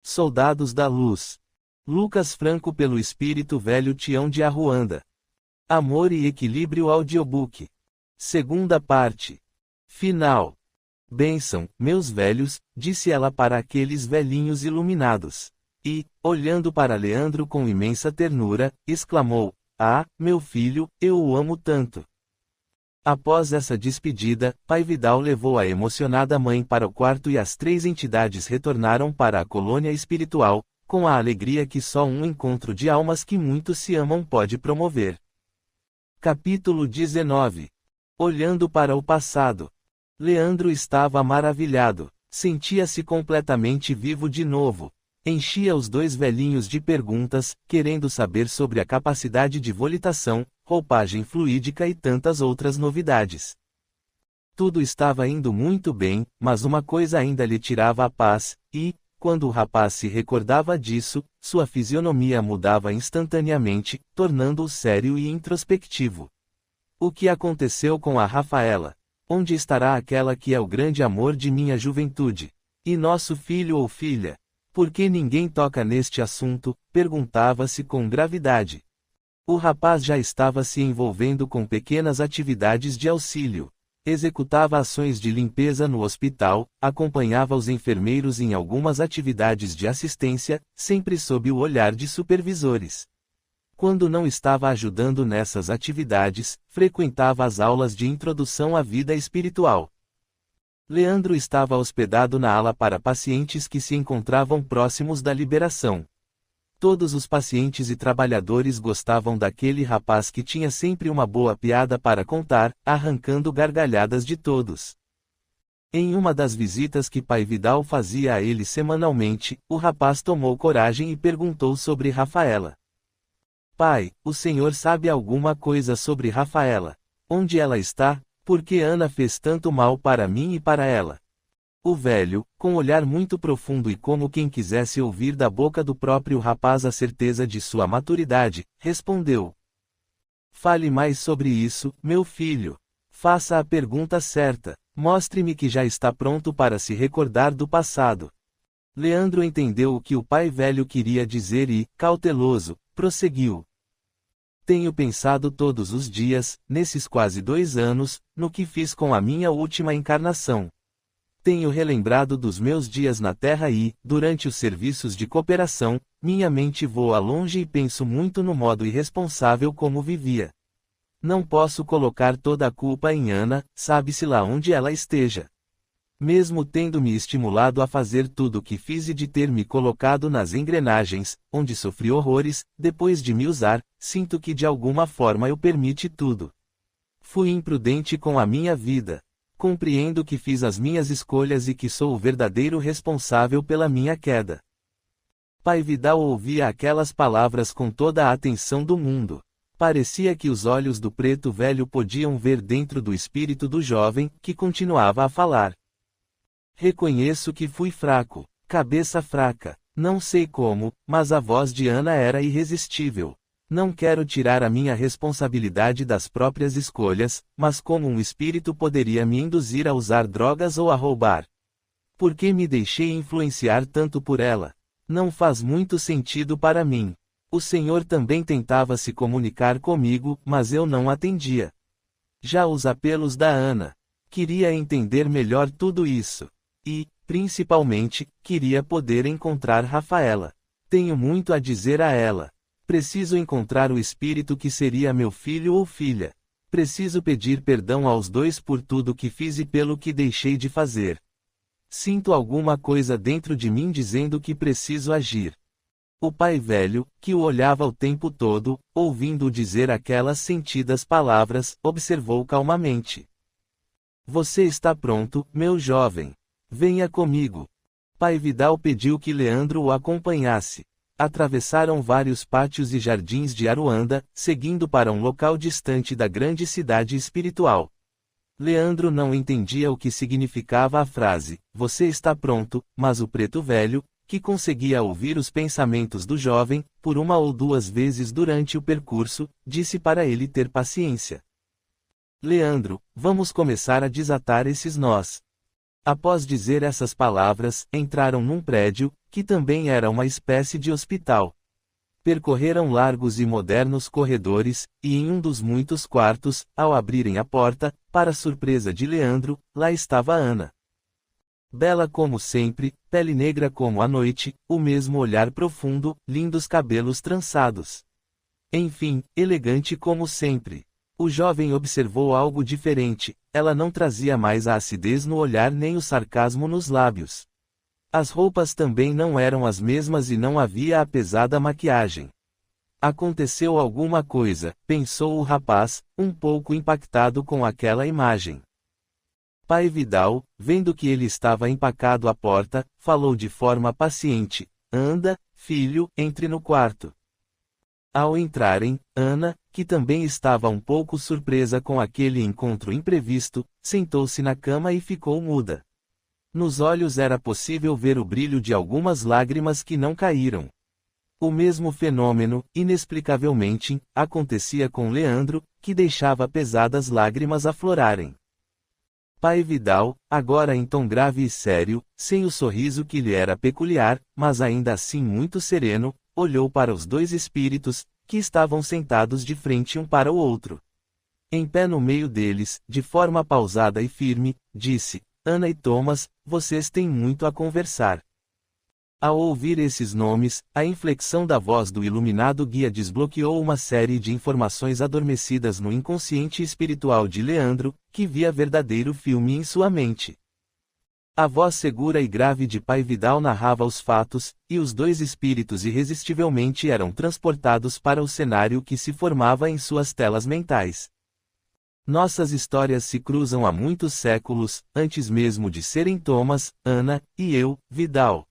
Soldados da Luz. Lucas Franco pelo Espírito Velho Tião de Arruanda. Amor e Equilíbrio Audiobook. Segunda parte. Final. Bênção, meus velhos, disse ela para aqueles velhinhos iluminados. E, olhando para Leandro com imensa ternura, exclamou: Ah, meu filho, eu o amo tanto. Após essa despedida, Pai Vidal levou a emocionada mãe para o quarto e as três entidades retornaram para a colônia espiritual, com a alegria que só um encontro de almas que muito se amam pode promover. Capítulo 19. Olhando para o passado. Leandro estava maravilhado, sentia-se completamente vivo de novo. Enchia os dois velhinhos de perguntas, querendo saber sobre a capacidade de volitação, roupagem fluídica e tantas outras novidades. Tudo estava indo muito bem, mas uma coisa ainda lhe tirava a paz, e, quando o rapaz se recordava disso, sua fisionomia mudava instantaneamente, tornando-o sério e introspectivo. O que aconteceu com a Rafaela? Onde estará aquela que é o grande amor de minha juventude? E nosso filho ou filha? Por que ninguém toca neste assunto? Perguntava-se com gravidade. O rapaz já estava se envolvendo com pequenas atividades de auxílio. Executava ações de limpeza no hospital, acompanhava os enfermeiros em algumas atividades de assistência, sempre sob o olhar de supervisores. Quando não estava ajudando nessas atividades, frequentava as aulas de introdução à vida espiritual. Leandro estava hospedado na ala para pacientes que se encontravam próximos da liberação. Todos os pacientes e trabalhadores gostavam daquele rapaz que tinha sempre uma boa piada para contar, arrancando gargalhadas de todos. Em uma das visitas que Pai Vidal fazia a ele semanalmente, o rapaz tomou coragem e perguntou sobre Rafaela. Pai, o senhor sabe alguma coisa sobre Rafaela? Onde ela está? Por que Ana fez tanto mal para mim e para ela? O velho, com olhar muito profundo e como quem quisesse ouvir da boca do próprio rapaz a certeza de sua maturidade, respondeu. Fale mais sobre isso, meu filho. Faça a pergunta certa. Mostre-me que já está pronto para se recordar do passado. Leandro entendeu o que o pai velho queria dizer e, cauteloso, prosseguiu. Tenho pensado todos os dias, nesses quase 2 anos, no que fiz com a minha última encarnação. Tenho relembrado dos meus dias na Terra e, durante os serviços de cooperação, minha mente voa longe e penso muito no modo irresponsável como vivia. Não posso colocar toda a culpa em Ana, sabe-se lá onde ela esteja. Mesmo tendo me estimulado a fazer tudo o que fiz e de ter me colocado nas engrenagens, onde sofri horrores, depois de me usar, sinto que de alguma forma eu permiti tudo. Fui imprudente com a minha vida. Compreendo que fiz as minhas escolhas e que sou o verdadeiro responsável pela minha queda. Pai Vidal ouvia aquelas palavras com toda a atenção do mundo. Parecia que os olhos do preto velho podiam ver dentro do espírito do jovem, que continuava a falar. Reconheço que fui fraco, cabeça fraca, não sei como, mas a voz de Ana era irresistível. Não quero tirar a minha responsabilidade das próprias escolhas, mas como um espírito poderia me induzir a usar drogas ou a roubar? Por que me deixei influenciar tanto por ela? Não faz muito sentido para mim. O Senhor também tentava se comunicar comigo, mas eu não atendia. Já os apelos da Ana. Queria entender melhor tudo isso. E, principalmente, queria poder encontrar Rafaela. Tenho muito a dizer a ela. Preciso encontrar o espírito que seria meu filho ou filha. Preciso pedir perdão aos dois por tudo que fiz e pelo que deixei de fazer. Sinto alguma coisa dentro de mim dizendo que preciso agir. O pai velho, que o olhava o tempo todo, ouvindo-o dizer aquelas sentidas palavras, observou calmamente. Você está pronto, meu jovem? Venha comigo. Pai Vidal pediu que Leandro o acompanhasse. Atravessaram vários pátios e jardins de Aruanda, seguindo para um local distante da grande cidade espiritual. Leandro não entendia o que significava a frase, você está pronto, mas o preto velho, que conseguia ouvir os pensamentos do jovem, por uma ou duas vezes durante o percurso, disse para ele ter paciência. Leandro, vamos começar a desatar esses nós. Após dizer essas palavras, entraram num prédio, que também era uma espécie de hospital. Percorreram largos e modernos corredores, e em um dos muitos quartos, ao abrirem a porta, para surpresa de Leandro, lá estava Ana. Bela como sempre, pele negra como a noite, o mesmo olhar profundo, lindos cabelos trançados. Enfim, elegante como sempre. O jovem observou algo diferente, ela não trazia mais a acidez no olhar nem o sarcasmo nos lábios. As roupas também não eram as mesmas e não havia a pesada maquiagem. Aconteceu alguma coisa, pensou o rapaz, um pouco impactado com aquela imagem. Pai Vidal, vendo que ele estava empacado à porta, falou de forma paciente: "Anda, filho, entre no quarto." Ao entrarem, Ana, que também estava um pouco surpresa com aquele encontro imprevisto, sentou-se na cama e ficou muda. Nos olhos era possível ver o brilho de algumas lágrimas que não caíram. O mesmo fenômeno, inexplicavelmente, acontecia com Leandro, que deixava pesadas lágrimas aflorarem. Pai Vidal, agora em tom grave e sério, sem o sorriso que lhe era peculiar, mas ainda assim muito sereno, olhou para os dois espíritos, que estavam sentados de frente um para o outro. Em pé no meio deles, de forma pausada e firme, disse: "Ana e Thomas, vocês têm muito a conversar." Ao ouvir esses nomes, a inflexão da voz do iluminado guia desbloqueou uma série de informações adormecidas no inconsciente espiritual de Leandro, que via verdadeiro filme em sua mente. A voz segura e grave de Pai Vidal narrava os fatos, e os dois espíritos irresistivelmente eram transportados para o cenário que se formava em suas telas mentais. Nossas histórias se cruzam há muitos séculos, antes mesmo de serem Thomas, Ana, e eu, Vidal.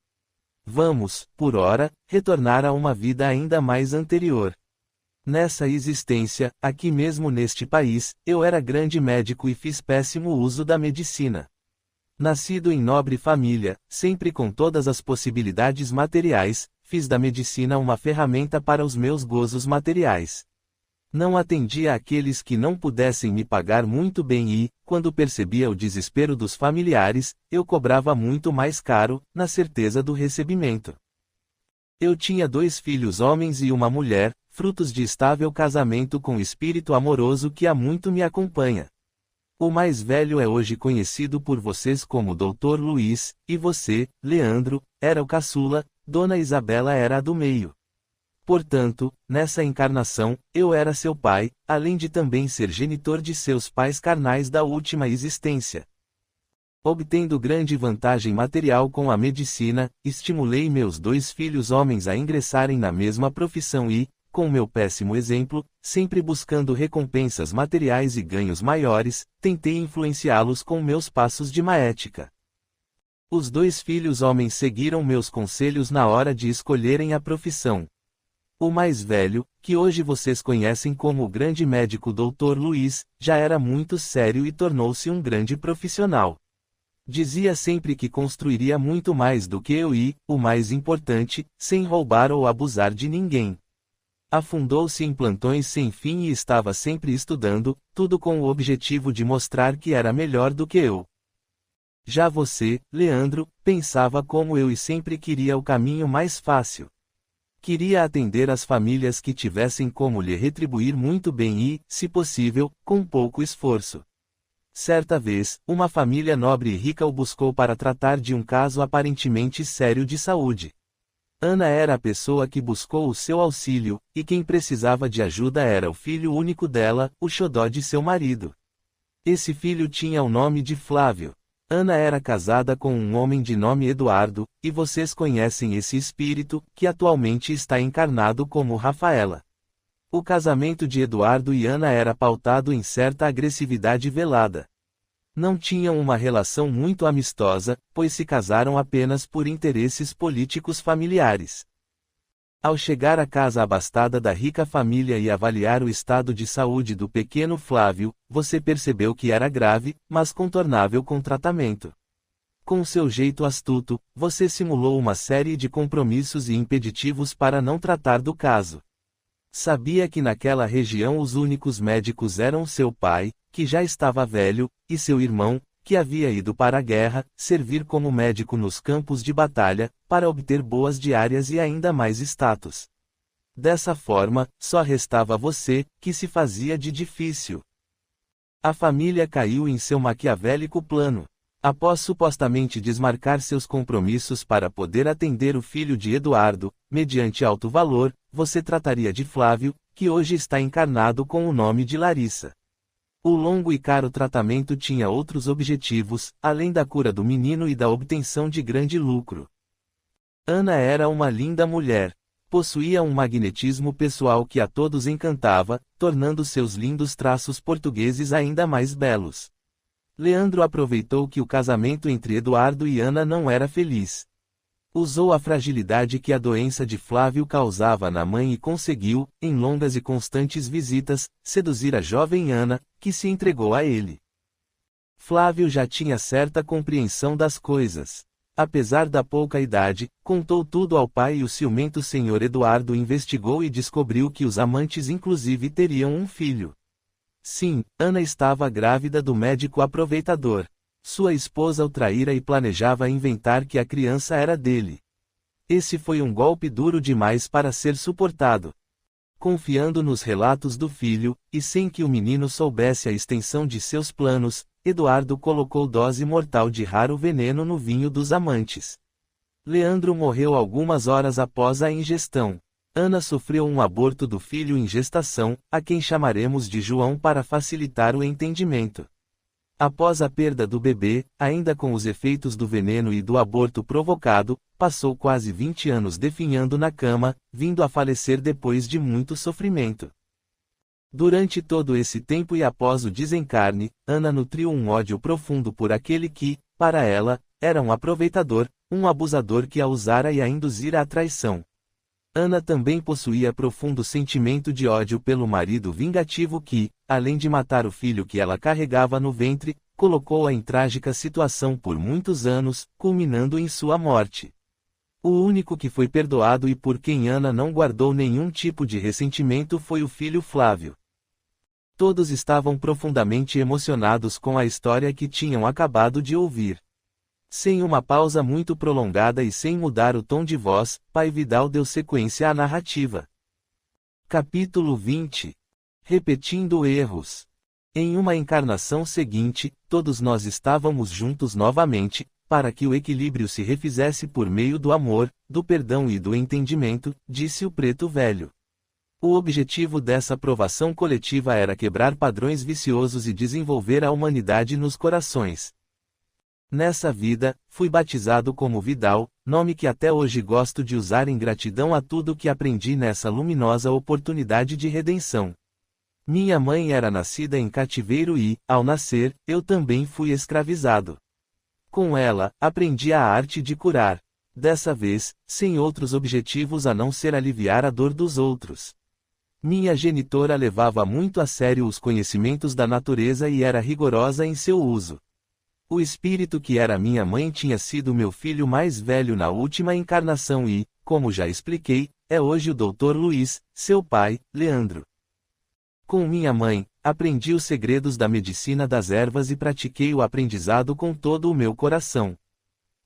Vamos, por ora, retornar a uma vida ainda mais anterior. Nessa existência, aqui mesmo neste país, eu era grande médico e fiz péssimo uso da medicina. Nascido em nobre família, sempre com todas as possibilidades materiais, fiz da medicina uma ferramenta para os meus gozos materiais. Não atendia àqueles que não pudessem me pagar muito bem e, quando percebia o desespero dos familiares, eu cobrava muito mais caro, na certeza do recebimento. Eu tinha 2 filhos homens e uma mulher, frutos de estável casamento com espírito amoroso que há muito me acompanha. O mais velho é hoje conhecido por vocês como Dr. Luiz, e você, Leandro, era o caçula, Dona Isabela era a do meio. Portanto, nessa encarnação, eu era seu pai, além de também ser genitor de seus pais carnais da última existência. Obtendo grande vantagem material com a medicina, estimulei meus 2 filhos homens a ingressarem na mesma profissão e, com meu péssimo exemplo, sempre buscando recompensas materiais e ganhos maiores, tentei influenciá-los com meus passos de maética. Os 2 filhos homens seguiram meus conselhos na hora de escolherem a profissão. O mais velho, que hoje vocês conhecem como o grande médico Dr. Luiz, já era muito sério e tornou-se um grande profissional. Dizia sempre que construiria muito mais do que eu e, o mais importante, sem roubar ou abusar de ninguém. Afundou-se em plantões sem fim e estava sempre estudando, tudo com o objetivo de mostrar que era melhor do que eu. Já você, Leandro, pensava como eu e sempre queria o caminho mais fácil. Queria atender as famílias que tivessem como lhe retribuir muito bem e, se possível, com pouco esforço. Certa vez, uma família nobre e rica o buscou para tratar de um caso aparentemente sério de saúde. Ana era a pessoa que buscou o seu auxílio, e quem precisava de ajuda era o filho único dela, o xodó de seu marido. Esse filho tinha o nome de Flávio. Ana era casada com um homem de nome Eduardo, e vocês conhecem esse espírito, que atualmente está encarnado como Rafaela. O casamento de Eduardo e Ana era pautado em certa agressividade velada. Não tinham uma relação muito amistosa, pois se casaram apenas por interesses políticos familiares. Ao chegar à casa abastada da rica família e avaliar o estado de saúde do pequeno Flávio, você percebeu que era grave, mas contornável com tratamento. Com seu jeito astuto, você simulou uma série de compromissos e impeditivos para não tratar do caso. Sabia que naquela região os únicos médicos eram seu pai, que já estava velho, e seu irmão, que havia ido para a guerra, servir como médico nos campos de batalha, para obter boas diárias e ainda mais status. Dessa forma, só restava você, que se fazia de difícil. A família caiu em seu maquiavélico plano. Após supostamente desmarcar seus compromissos para poder atender o filho de Eduardo, mediante alto valor, você trataria de Flávio, que hoje está encarnado com o nome de Larissa. O longo e caro tratamento tinha outros objetivos, além da cura do menino e da obtenção de grande lucro. Ana era uma linda mulher. Possuía um magnetismo pessoal que a todos encantava, tornando seus lindos traços portugueses ainda mais belos. Leandro aproveitou que o casamento entre Eduardo e Ana não era feliz. Usou a fragilidade que a doença de Flávio causava na mãe e conseguiu, em longas e constantes visitas, seduzir a jovem Ana, que se entregou a ele. Flávio já tinha certa compreensão das coisas. Apesar da pouca idade, contou tudo ao pai e o ciumento senhor Eduardo investigou e descobriu que os amantes inclusive teriam um filho. Sim, Ana estava grávida do médico aproveitador. Sua esposa o traíra e planejava inventar que a criança era dele. Esse foi um golpe duro demais para ser suportado. Confiando nos relatos do filho, e sem que o menino soubesse a extensão de seus planos, Eduardo colocou dose mortal de raro veneno no vinho dos amantes. Leandro morreu algumas horas após a ingestão. Ana sofreu um aborto do filho em gestação, a quem chamaremos de João para facilitar o entendimento. Após a perda do bebê, ainda com os efeitos do veneno e do aborto provocado, passou quase 20 anos definhando na cama, vindo a falecer depois de muito sofrimento. Durante todo esse tempo e após o desencarne, Ana nutriu um ódio profundo por aquele que, para ela, era um aproveitador, um abusador que a usara e a induzira à traição. Ana também possuía profundo sentimento de ódio pelo marido vingativo que, além de matar o filho que ela carregava no ventre, colocou-a em trágica situação por muitos anos, culminando em sua morte. O único que foi perdoado e por quem Ana não guardou nenhum tipo de ressentimento foi o filho Flávio. Todos estavam profundamente emocionados com a história que tinham acabado de ouvir. Sem uma pausa muito prolongada e sem mudar o tom de voz, Pai Vidal deu sequência à narrativa. Capítulo 20. Repetindo erros. Em uma encarnação seguinte, todos nós estávamos juntos novamente, para que o equilíbrio se refizesse por meio do amor, do perdão e do entendimento, disse o preto velho. O objetivo dessa provação coletiva era quebrar padrões viciosos e desenvolver a humanidade nos corações. Nessa vida, fui batizado como Vidal, nome que até hoje gosto de usar em gratidão a tudo que aprendi nessa luminosa oportunidade de redenção. Minha mãe era nascida em cativeiro e, ao nascer, eu também fui escravizado. Com ela, aprendi a arte de curar. Dessa vez, sem outros objetivos a não ser aliviar a dor dos outros. Minha genitora levava muito a sério os conhecimentos da natureza e era rigorosa em seu uso. O espírito que era minha mãe tinha sido meu filho mais velho na última encarnação e, como já expliquei, é hoje o Dr. Luiz, seu pai, Leandro. Com minha mãe, aprendi os segredos da medicina das ervas e pratiquei o aprendizado com todo o meu coração.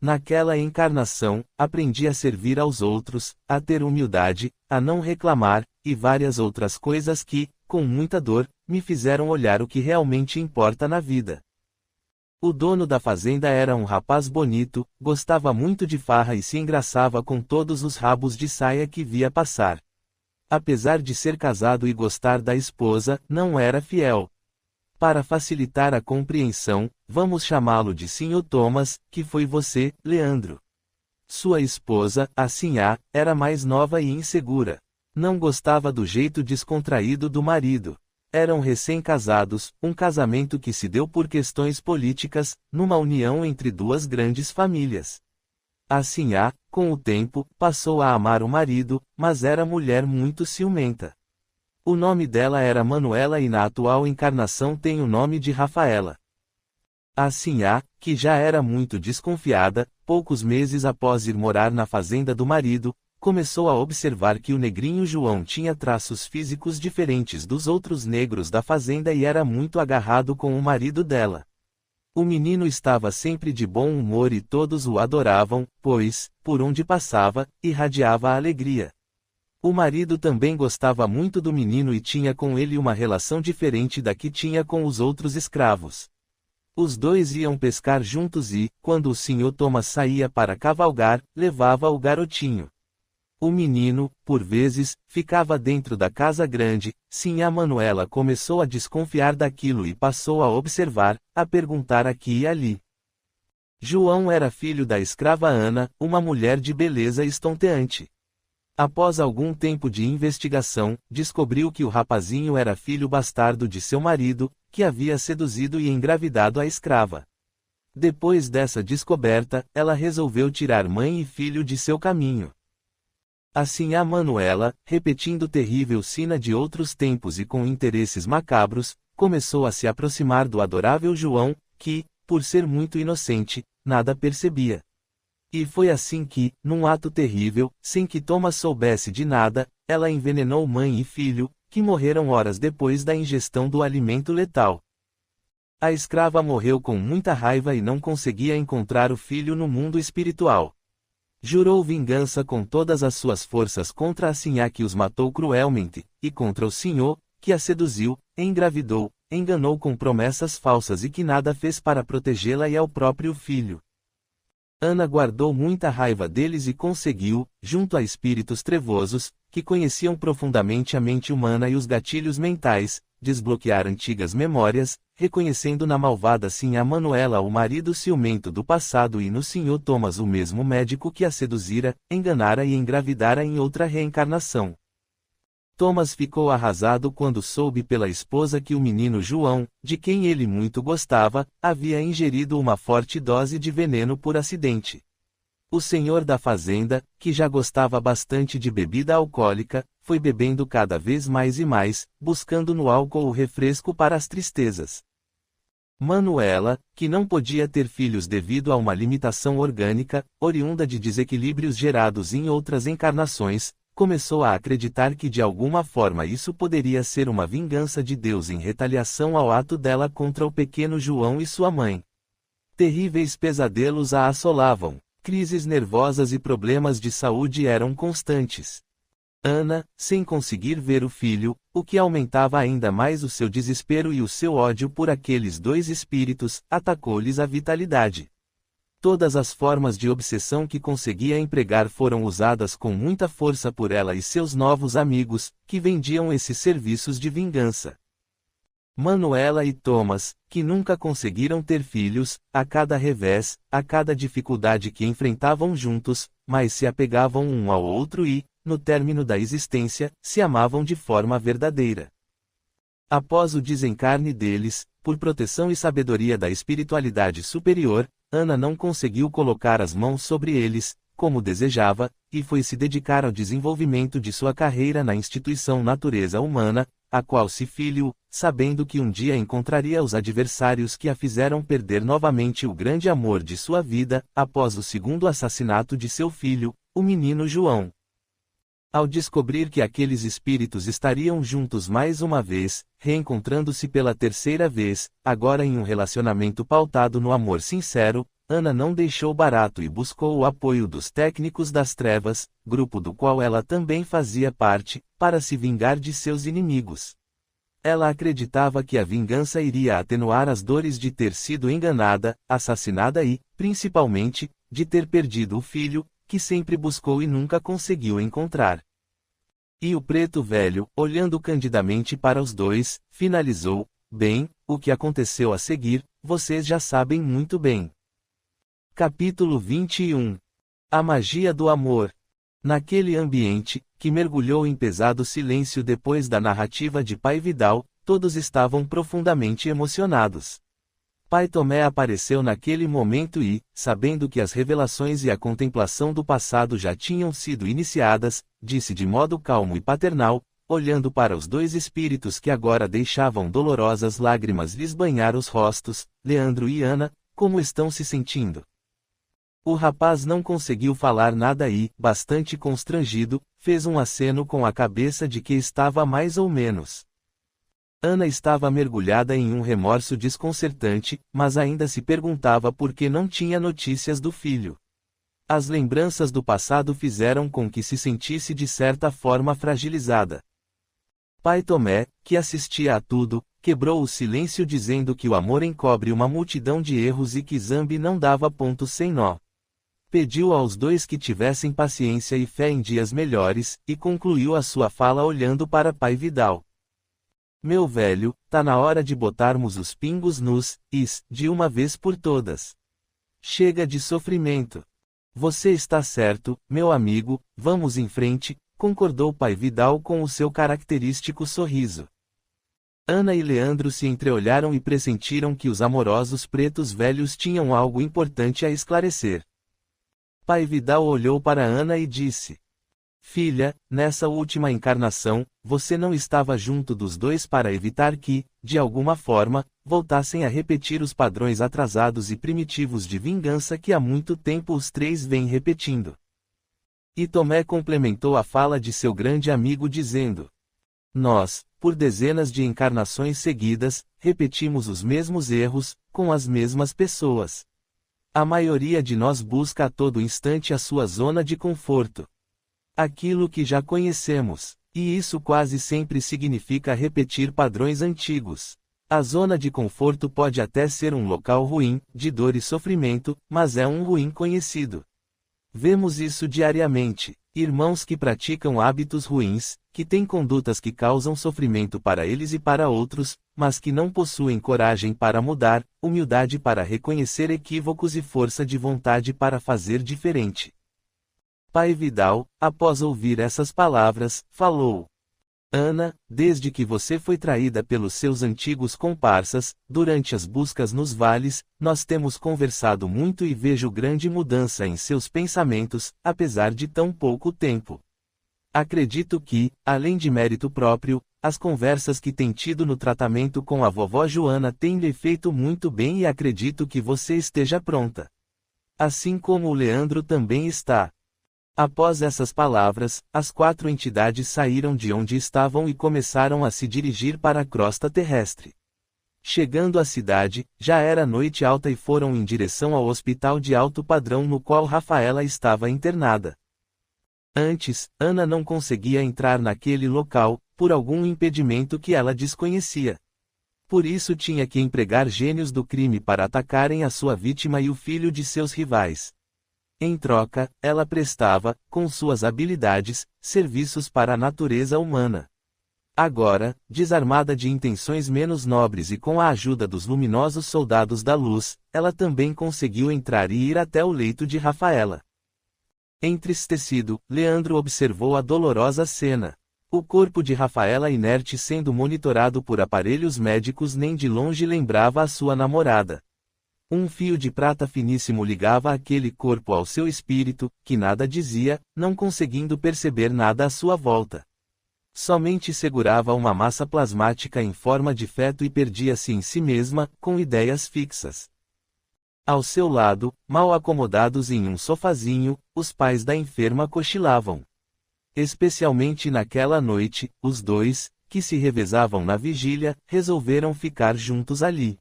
Naquela encarnação, aprendi a servir aos outros, a ter humildade, a não reclamar, e várias outras coisas que, com muita dor, me fizeram olhar o que realmente importa na vida. O dono da fazenda era um rapaz bonito, gostava muito de farra e se engraçava com todos os rabos de saia que via passar. Apesar de ser casado e gostar da esposa, não era fiel. Para facilitar a compreensão, vamos chamá-lo de Sr. Thomas, que foi você, Leandro. Sua esposa, a Sinhá, era mais nova e insegura. Não gostava do jeito descontraído do marido. Eram recém-casados, um casamento que se deu por questões políticas, numa união entre duas grandes famílias. A Sinhá, com o tempo, passou a amar o marido, mas era mulher muito ciumenta. O nome dela era Manuela e na atual encarnação tem o nome de Rafaela. A Sinhá, que já era muito desconfiada, poucos meses após ir morar na fazenda do marido, começou a observar que o negrinho João tinha traços físicos diferentes dos outros negros da fazenda e era muito agarrado com o marido dela. O menino estava sempre de bom humor e todos o adoravam, pois, por onde passava, irradiava alegria. O marido também gostava muito do menino e tinha com ele uma relação diferente da que tinha com os outros escravos. Os dois iam pescar juntos e, quando o Sr. Thomas saía para cavalgar, levava o garotinho. O menino, por vezes, ficava dentro da casa grande. Sinhá Manuela começou a desconfiar daquilo e passou a observar, a perguntar aqui e ali. João era filho da escrava Ana, uma mulher de beleza estonteante. Após algum tempo de investigação, descobriu que o rapazinho era filho bastardo de seu marido, que havia seduzido e engravidado a escrava. Depois dessa descoberta, ela resolveu tirar mãe e filho de seu caminho. Assim a Manuela, repetindo terrível sina de outros tempos e com interesses macabros, começou a se aproximar do adorável João, que, por ser muito inocente, nada percebia. E foi assim que, num ato terrível, sem que Thomas soubesse de nada, ela envenenou mãe e filho, que morreram horas depois da ingestão do alimento letal. A escrava morreu com muita raiva e não conseguia encontrar o filho no mundo espiritual. Jurou vingança com todas as suas forças contra a Sinhá que os matou cruelmente, e contra o senhor, que a seduziu, engravidou, enganou com promessas falsas e que nada fez para protegê-la e ao próprio filho. Ana guardou muita raiva deles e conseguiu, junto a espíritos trevosos, que conheciam profundamente a mente humana e os gatilhos mentais, desbloquear antigas memórias, reconhecendo na malvada Sinhá Manuela o marido ciumento do passado e no Sr. Thomas o mesmo médico que a seduzira, enganara e engravidara em outra reencarnação. Thomas ficou arrasado quando soube pela esposa que o menino João, de quem ele muito gostava, havia ingerido uma forte dose de veneno por acidente. O senhor da fazenda, que já gostava bastante de bebida alcoólica, foi bebendo cada vez mais e mais, buscando no álcool o refresco para as tristezas. Manuela, que não podia ter filhos devido a uma limitação orgânica, oriunda de desequilíbrios gerados em outras encarnações, começou a acreditar que de alguma forma isso poderia ser uma vingança de Deus em retaliação ao ato dela contra o pequeno João e sua mãe. Terríveis pesadelos a assolavam, crises nervosas e problemas de saúde eram constantes. Ana, sem conseguir ver o filho, o que aumentava ainda mais o seu desespero e o seu ódio por aqueles dois espíritos, atacou-lhes a vitalidade. Todas as formas de obsessão que conseguia empregar foram usadas com muita força por ela e seus novos amigos, que vendiam esses serviços de vingança. Manuela e Thomas, que nunca conseguiram ter filhos, a cada revés, a cada dificuldade que enfrentavam juntos, mas se apegavam um ao outro e, no término da existência, se amavam de forma verdadeira. Após o desencarne deles, por proteção e sabedoria da espiritualidade superior, Ana não conseguiu colocar as mãos sobre eles, como desejava, e foi se dedicar ao desenvolvimento de sua carreira na instituição Natureza Humana, a qual se filiou, sabendo que um dia encontraria os adversários que a fizeram perder novamente o grande amor de sua vida, após o segundo assassinato de seu filho, o menino João. Ao descobrir que aqueles espíritos estariam juntos mais uma vez, reencontrando-se pela terceira vez, agora em um relacionamento pautado no amor sincero, Ana não deixou barato e buscou o apoio dos técnicos das trevas, grupo do qual ela também fazia parte, para se vingar de seus inimigos. Ela acreditava que a vingança iria atenuar as dores de ter sido enganada, assassinada e, principalmente, de ter perdido o filho, que sempre buscou e nunca conseguiu encontrar. E o preto velho, olhando candidamente para os dois, finalizou: bem, o que aconteceu a seguir, vocês já sabem muito bem. Capítulo 21. A magia do amor. Naquele ambiente, que mergulhou em pesado silêncio depois da narrativa de Pai Vidal, todos estavam profundamente emocionados. Pai Tomé apareceu naquele momento e, sabendo que as revelações e a contemplação do passado já tinham sido iniciadas, disse de modo calmo e paternal, olhando para os dois espíritos que agora deixavam dolorosas lágrimas lhes banhar os rostos: Leandro e Ana, como estão se sentindo? O rapaz não conseguiu falar nada e, bastante constrangido, fez um aceno com a cabeça de que estava mais ou menos. Ana estava mergulhada em um remorso desconcertante, mas ainda se perguntava por que não tinha notícias do filho. As lembranças do passado fizeram com que se sentisse de certa forma fragilizada. Pai Tomé, que assistia a tudo, quebrou o silêncio dizendo que o amor encobre uma multidão de erros e que Zambi não dava ponto sem nó. Pediu aos dois que tivessem paciência e fé em dias melhores, e concluiu a sua fala olhando para Pai Vidal. Meu velho, tá na hora de botarmos os pingos nos is, de uma vez por todas. Chega de sofrimento. Você está certo, meu amigo, vamos em frente, concordou Pai Vidal com o seu característico sorriso. Ana e Leandro se entreolharam e pressentiram que os amorosos pretos velhos tinham algo importante a esclarecer. Pai Vidal olhou para Ana e disse: Filha, nessa última encarnação, você não estava junto dos dois para evitar que, de alguma forma, voltassem a repetir os padrões atrasados e primitivos de vingança que há muito tempo os três vêm repetindo. E Tomé complementou a fala de seu grande amigo dizendo: Nós, por dezenas de encarnações seguidas, repetimos os mesmos erros, com as mesmas pessoas. A maioria de nós busca a todo instante a sua zona de conforto. Aquilo que já conhecemos, e isso quase sempre significa repetir padrões antigos. A zona de conforto pode até ser um local ruim, de dor e sofrimento, mas é um ruim conhecido. Vemos isso diariamente. Irmãos que praticam hábitos ruins, que têm condutas que causam sofrimento para eles e para outros, mas que não possuem coragem para mudar, humildade para reconhecer equívocos e força de vontade para fazer diferente. Pai Vidal, após ouvir essas palavras, falou: Ana, desde que você foi traída pelos seus antigos comparsas, durante as buscas nos vales, nós temos conversado muito e vejo grande mudança em seus pensamentos, apesar de tão pouco tempo. Acredito que, além de mérito próprio, as conversas que tem tido no tratamento com a vovó Joana têm lhe feito muito bem e acredito que você esteja pronta. Assim como o Leandro também está. Após essas palavras, as 4 entidades saíram de onde estavam e começaram a se dirigir para a crosta terrestre. Chegando à cidade, já era noite alta e foram em direção ao hospital de alto padrão no qual Rafaela estava internada. Antes, Ana não conseguia entrar naquele local, por algum impedimento que ela desconhecia. Por isso tinha que empregar gênios do crime para atacarem a sua vítima e o filho de seus rivais. Em troca, ela prestava, com suas habilidades, serviços para a natureza humana. Agora, desarmada de intenções menos nobres e com a ajuda dos luminosos soldados da luz, ela também conseguiu entrar e ir até o leito de Rafaela. Entristecido, Leandro observou a dolorosa cena. O corpo de Rafaela inerte sendo monitorado por aparelhos médicos nem de longe lembrava a sua namorada. Um fio de prata finíssimo ligava aquele corpo ao seu espírito, que nada dizia, não conseguindo perceber nada à sua volta. Somente segurava uma massa plasmática em forma de feto e perdia-se em si mesma, com ideias fixas. Ao seu lado, mal acomodados em um sofazinho, os pais da enferma cochilavam. Especialmente naquela noite, os dois, que se revezavam na vigília, resolveram ficar juntos ali.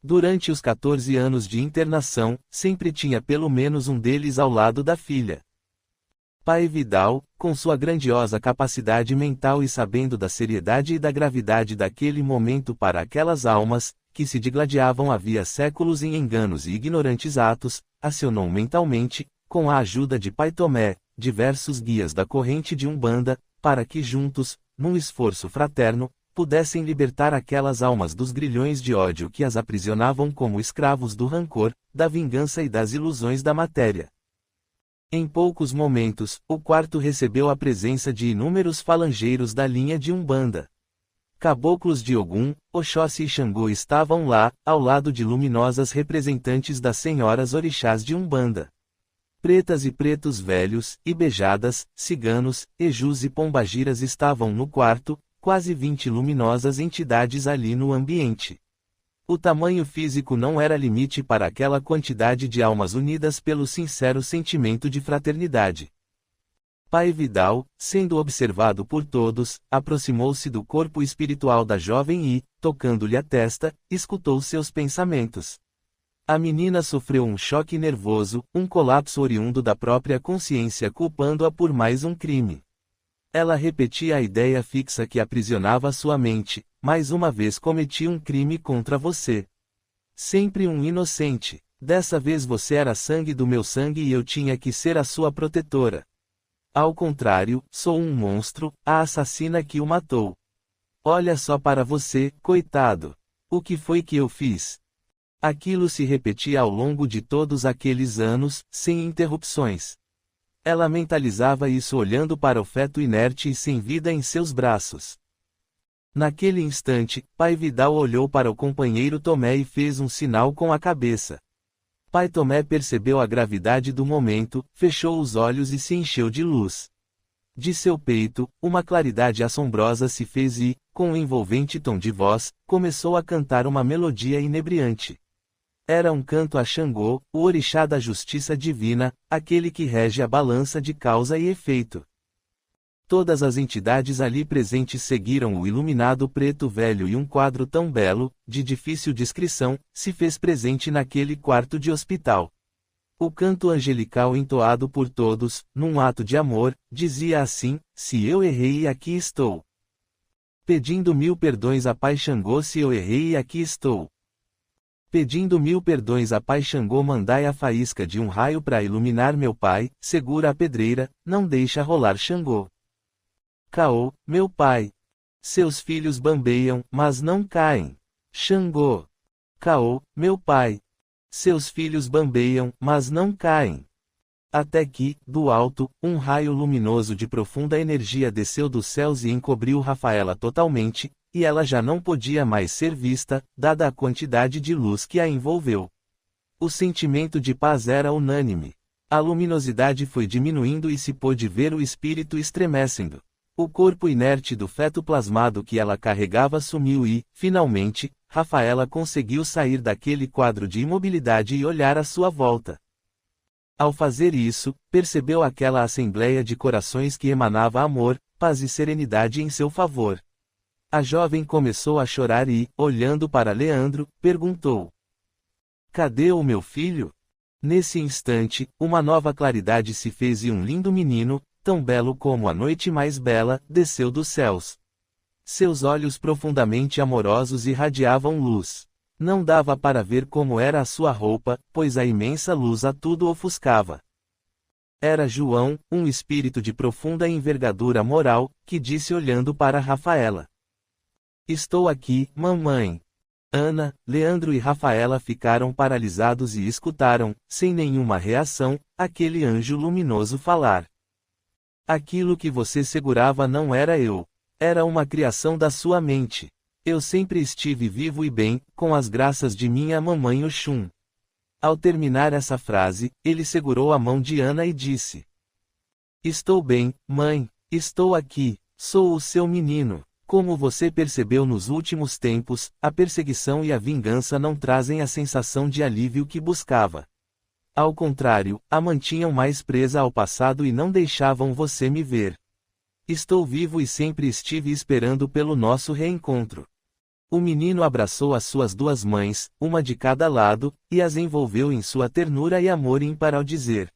Durante os 14 anos de internação, sempre tinha pelo menos um deles ao lado da filha. Pai Vidal, com sua grandiosa capacidade mental e sabendo da seriedade e da gravidade daquele momento para aquelas almas, que se digladiavam havia séculos em enganos e ignorantes atos, acionou mentalmente, com a ajuda de Pai Tomé, diversos guias da corrente de Umbanda, para que juntos, num esforço fraterno, pudessem libertar aquelas almas dos grilhões de ódio que as aprisionavam como escravos do rancor, da vingança e das ilusões da matéria. Em poucos momentos, o quarto recebeu a presença de inúmeros falangeiros da linha de Umbanda. Caboclos de Ogum, Oxóssi e Xangô estavam lá, ao lado de luminosas representantes das senhoras orixás de Umbanda. Pretas e pretos velhos, ibejadas, ciganos, ejus e pombagiras estavam no quarto, quase 20 luminosas entidades ali no ambiente. O tamanho físico não era limite para aquela quantidade de almas unidas pelo sincero sentimento de fraternidade. Pai Vidal, sendo observado por todos, aproximou-se do corpo espiritual da jovem e, tocando-lhe a testa, escutou seus pensamentos. A menina sofreu um choque nervoso, um colapso oriundo da própria consciência culpando-a por mais um crime. Ela repetia a ideia fixa que aprisionava sua mente: mais uma vez cometi um crime contra você. Sempre um inocente. Dessa vez você era sangue do meu sangue e eu tinha que ser a sua protetora. Ao contrário, sou um monstro, a assassina que o matou. Olha só para você, coitado. O que foi que eu fiz? Aquilo se repetia ao longo de todos aqueles anos, sem interrupções. Ela mentalizava isso olhando para o feto inerte e sem vida em seus braços. Naquele instante, Pai Vidal olhou para o companheiro Tomé e fez um sinal com a cabeça. Pai Tomé percebeu a gravidade do momento, fechou os olhos e se encheu de luz. De seu peito, uma claridade assombrosa se fez e, com um envolvente tom de voz, começou a cantar uma melodia inebriante. Era um canto a Xangô, o orixá da justiça divina, aquele que rege a balança de causa e efeito. Todas as entidades ali presentes seguiram o iluminado preto velho e um quadro tão belo, de difícil descrição, se fez presente naquele quarto de hospital. O canto angelical entoado por todos, num ato de amor, dizia assim: se eu errei e aqui estou. Pedindo 1000 perdões a Pai Xangô, se eu errei e aqui estou. Pedindo 1000 perdões a Pai Xangô, mandai a faísca de um raio para iluminar meu pai, segura a pedreira, não deixa rolar Xangô. Caô, meu pai. Seus filhos bambeiam, mas não caem. Xangô. Caô, meu pai. Seus filhos bambeiam, mas não caem. Até que, do alto, um raio luminoso de profunda energia desceu dos céus e encobriu Rafaela totalmente, e ela já não podia mais ser vista, dada a quantidade de luz que a envolveu. O sentimento de paz era unânime. A luminosidade foi diminuindo e se pôde ver o espírito estremecendo. O corpo inerte do feto plasmado que ela carregava sumiu e, finalmente, Rafaela conseguiu sair daquele quadro de imobilidade e olhar à sua volta. Ao fazer isso, percebeu aquela assembleia de corações que emanava amor, paz e serenidade em seu favor. A jovem começou a chorar e, olhando para Leandro, perguntou: cadê o meu filho? Nesse instante, uma nova claridade se fez e um lindo menino, tão belo como a noite mais bela, desceu dos céus. Seus olhos profundamente amorosos irradiavam luz. Não dava para ver como era a sua roupa, pois a imensa luz a tudo ofuscava. Era João, um espírito de profunda envergadura moral, que disse olhando para Rafaela: estou aqui, mamãe. Ana, Leandro e Rafaela ficaram paralisados e escutaram, sem nenhuma reação, aquele anjo luminoso falar. Aquilo que você segurava não era eu. Era uma criação da sua mente. Eu sempre estive vivo e bem, com as graças de minha mamãe Oxum. Ao terminar essa frase, ele segurou a mão de Ana e disse: estou bem, mãe, estou aqui, sou o seu menino. Como você percebeu nos últimos tempos, a perseguição e a vingança não trazem a sensação de alívio que buscava. Ao contrário, a mantinham mais presa ao passado e não deixavam você me ver. Estou vivo e sempre estive esperando pelo nosso reencontro. O menino abraçou as suas duas mães, uma de cada lado, e as envolveu em sua ternura e amor ímpar ao dizer: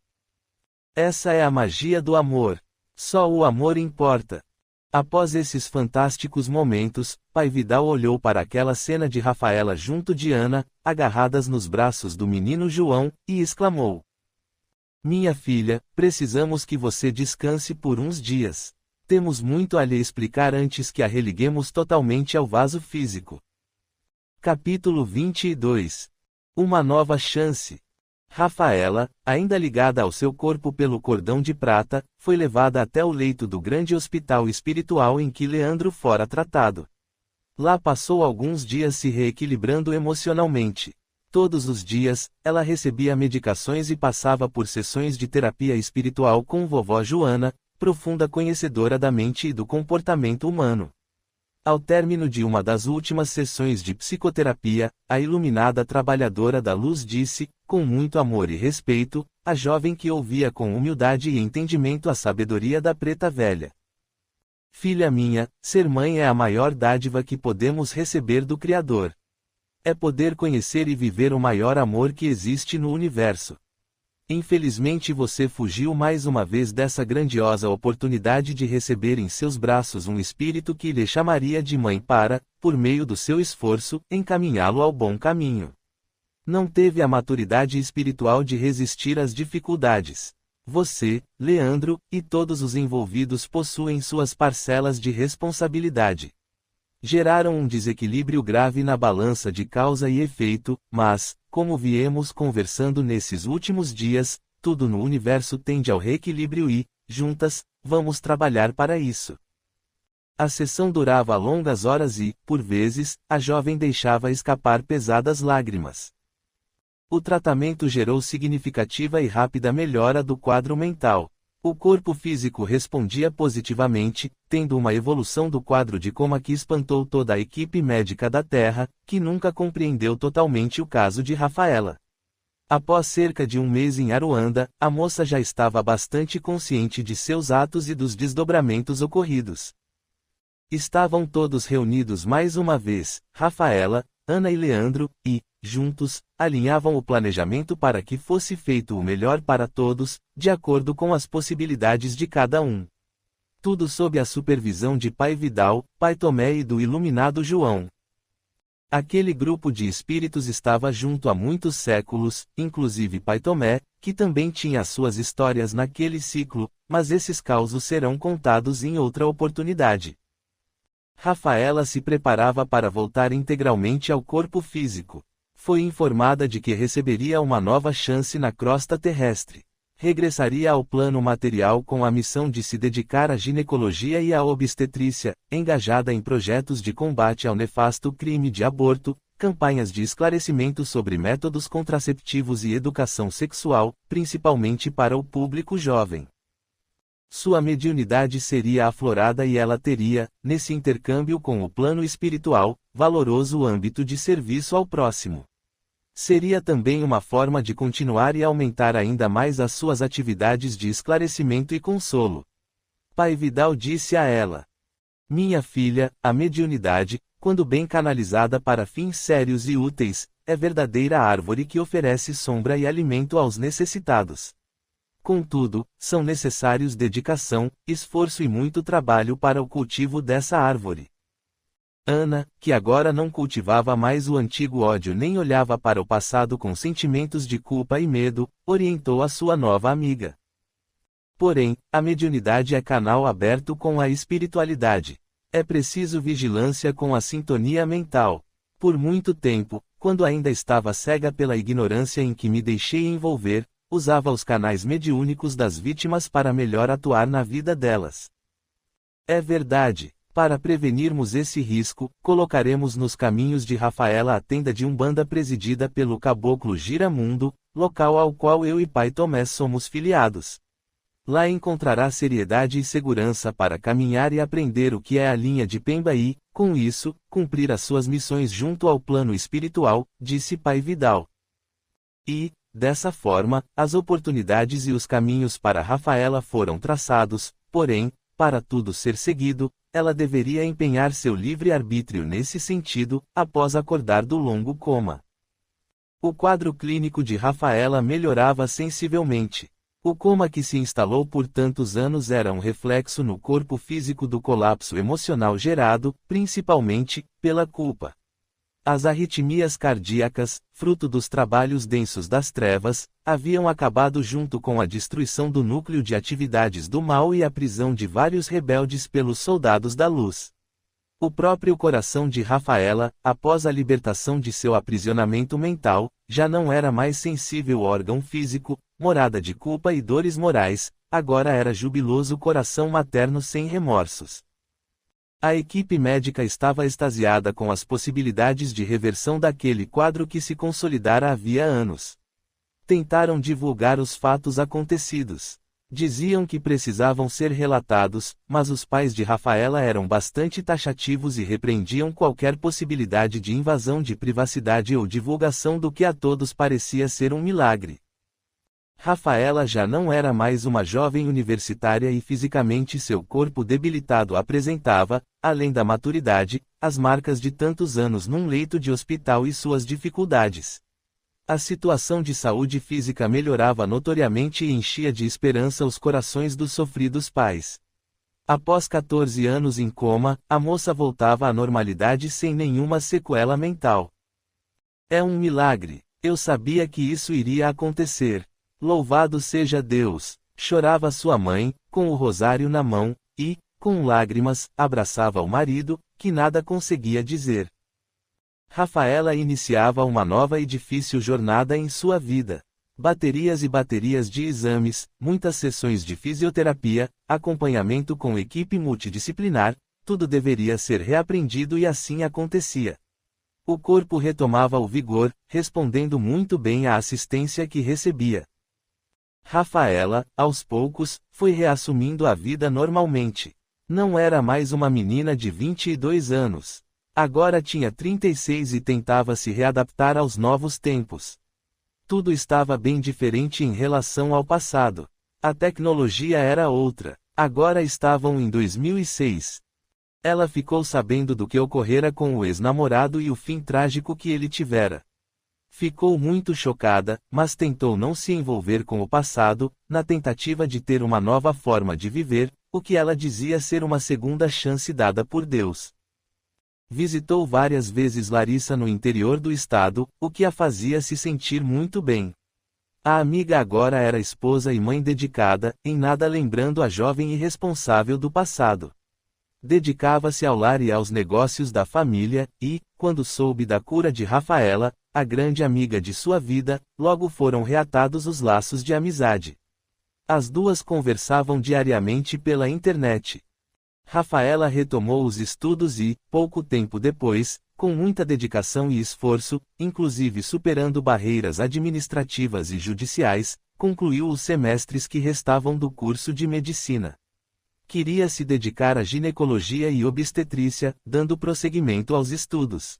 essa é a magia do amor. Só o amor importa. Após esses fantásticos momentos, Pai Vidal olhou para aquela cena de Rafaela junto de Ana, agarradas nos braços do menino João, e exclamou: minha filha, precisamos que você descanse por uns dias. Temos muito a lhe explicar antes que a religuemos totalmente ao vaso físico. Capítulo 22. Uma nova chance. Rafaela, ainda ligada ao seu corpo pelo cordão de prata, foi levada até o leito do grande hospital espiritual em que Leandro fora tratado. Lá passou alguns dias se reequilibrando emocionalmente. Todos os dias, ela recebia medicações e passava por sessões de terapia espiritual com vovó Joana, profunda conhecedora da mente e do comportamento humano. Ao término de uma das últimas sessões de psicoterapia, a iluminada trabalhadora da luz disse, com muito amor e respeito, à jovem que ouvia com humildade e entendimento a sabedoria da preta velha: Filha minha, ser mãe é a maior dádiva que podemos receber do Criador. É poder conhecer e viver o maior amor que existe no universo. Infelizmente você fugiu mais uma vez dessa grandiosa oportunidade de receber em seus braços um espírito que lhe chamaria de mãe para, por meio do seu esforço, encaminhá-lo ao bom caminho. Não teve a maturidade espiritual de resistir às dificuldades. Você, Leandro, e todos os envolvidos possuem suas parcelas de responsabilidade. Geraram um desequilíbrio grave na balança de causa e efeito, mas, como viemos conversando nesses últimos dias, tudo no universo tende ao reequilíbrio e, juntas, vamos trabalhar para isso. A sessão durava longas horas e, por vezes, a jovem deixava escapar pesadas lágrimas. O tratamento gerou significativa e rápida melhora do quadro mental. O corpo físico respondia positivamente, tendo uma evolução do quadro de coma que espantou toda a equipe médica da Terra, que nunca compreendeu totalmente o caso de Rafaela. Após cerca de um mês em Aruanda, a moça já estava bastante consciente de seus atos e dos desdobramentos ocorridos. Estavam todos reunidos mais uma vez, Rafaela, Ana e Leandro, e, juntos, alinhavam o planejamento para que fosse feito o melhor para todos, de acordo com as possibilidades de cada um. Tudo sob a supervisão de Pai Vidal, Pai Tomé e do iluminado João. Aquele grupo de espíritos estava junto há muitos séculos, inclusive Pai Tomé, que também tinha suas histórias naquele ciclo, mas esses causos serão contados em outra oportunidade. Rafaela se preparava para voltar integralmente ao corpo físico. Foi informada de que receberia uma nova chance na crosta terrestre. Regressaria ao plano material com a missão de se dedicar à ginecologia e à obstetrícia, engajada em projetos de combate ao nefasto crime de aborto, campanhas de esclarecimento sobre métodos contraceptivos e educação sexual, principalmente para o público jovem. Sua mediunidade seria aflorada e ela teria, nesse intercâmbio com o plano espiritual, valoroso âmbito de serviço ao próximo. Seria também uma forma de continuar e aumentar ainda mais as suas atividades de esclarecimento e consolo. Pai Vidal disse a ela: Minha filha, a mediunidade, quando bem canalizada para fins sérios e úteis, é verdadeira árvore que oferece sombra e alimento aos necessitados. Contudo, são necessários dedicação, esforço e muito trabalho para o cultivo dessa árvore. Ana, que agora não cultivava mais o antigo ódio nem olhava para o passado com sentimentos de culpa e medo, orientou a sua nova amiga. Porém, a mediunidade é canal aberto com a espiritualidade. É preciso vigilância com a sintonia mental. Por muito tempo, quando ainda estava cega pela ignorância em que me deixei envolver, usava os canais mediúnicos das vítimas para melhor atuar na vida delas. É verdade. Para prevenirmos esse risco, colocaremos nos caminhos de Rafaela a tenda de Umbanda presidida pelo caboclo Giramundo, local ao qual eu e Pai Tomé somos filiados. Lá encontrará seriedade e segurança para caminhar e aprender o que é a linha de Pemba e, com isso, cumprir as suas missões junto ao plano espiritual, disse Pai Vidal. E, dessa forma, as oportunidades e os caminhos para Rafaela foram traçados, porém, para tudo ser seguido, ela deveria empenhar seu livre-arbítrio nesse sentido, após acordar do longo coma. O quadro clínico de Rafaela melhorava sensivelmente. O coma que se instalou por tantos anos era um reflexo no corpo físico do colapso emocional gerado, principalmente, pela culpa. As arritmias cardíacas, fruto dos trabalhos densos das trevas, haviam acabado junto com a destruição do núcleo de atividades do mal e a prisão de vários rebeldes pelos soldados da luz. O próprio coração de Rafaela, após a libertação de seu aprisionamento mental, já não era mais sensível órgão físico, morada de culpa e dores morais, agora era jubiloso coração materno sem remorsos. A equipe médica estava extasiada com as possibilidades de reversão daquele quadro que se consolidara havia anos. Tentaram divulgar os fatos acontecidos. Diziam que precisavam ser relatados, mas os pais de Rafaela eram bastante taxativos e repreendiam qualquer possibilidade de invasão de privacidade ou divulgação do que a todos parecia ser um milagre. Rafaela já não era mais uma jovem universitária e fisicamente seu corpo debilitado apresentava, além da maturidade, as marcas de tantos anos num leito de hospital e suas dificuldades. A situação de saúde física melhorava notoriamente e enchia de esperança os corações dos sofridos pais. Após 14 anos em coma, a moça voltava à normalidade sem nenhuma sequela mental. É um milagre. Eu sabia que isso iria acontecer. Louvado seja Deus! Chorava sua mãe, com o rosário na mão, e, com lágrimas, abraçava o marido, que nada conseguia dizer. Rafaela iniciava uma nova e difícil jornada em sua vida. Baterias e baterias de exames, muitas sessões de fisioterapia, acompanhamento com equipe multidisciplinar, tudo deveria ser reaprendido e assim acontecia. O corpo retomava o vigor, respondendo muito bem à assistência que recebia. Rafaela, aos poucos, foi reassumindo a vida normalmente. Não era mais uma menina de 22 anos. Agora tinha 36 e tentava se readaptar aos novos tempos. Tudo estava bem diferente em relação ao passado. A tecnologia era outra. Agora estavam em 2006. Ela ficou sabendo do que ocorrera com o ex-namorado e o fim trágico que ele tivera. Ficou muito chocada, mas tentou não se envolver com o passado, na tentativa de ter uma nova forma de viver, o que ela dizia ser uma segunda chance dada por Deus. Visitou várias vezes Larissa no interior do estado, o que a fazia se sentir muito bem. A amiga agora era esposa e mãe dedicada, em nada lembrando a jovem irresponsável do passado. Dedicava-se ao lar e aos negócios da família, e, quando soube da cura de Rafaela, a grande amiga de sua vida, logo foram reatados os laços de amizade. As duas conversavam diariamente pela internet. Rafaela retomou os estudos e, pouco tempo depois, com muita dedicação e esforço, inclusive superando barreiras administrativas e judiciais, concluiu os semestres que restavam do curso de medicina. Queria se dedicar à ginecologia e obstetrícia, dando prosseguimento aos estudos.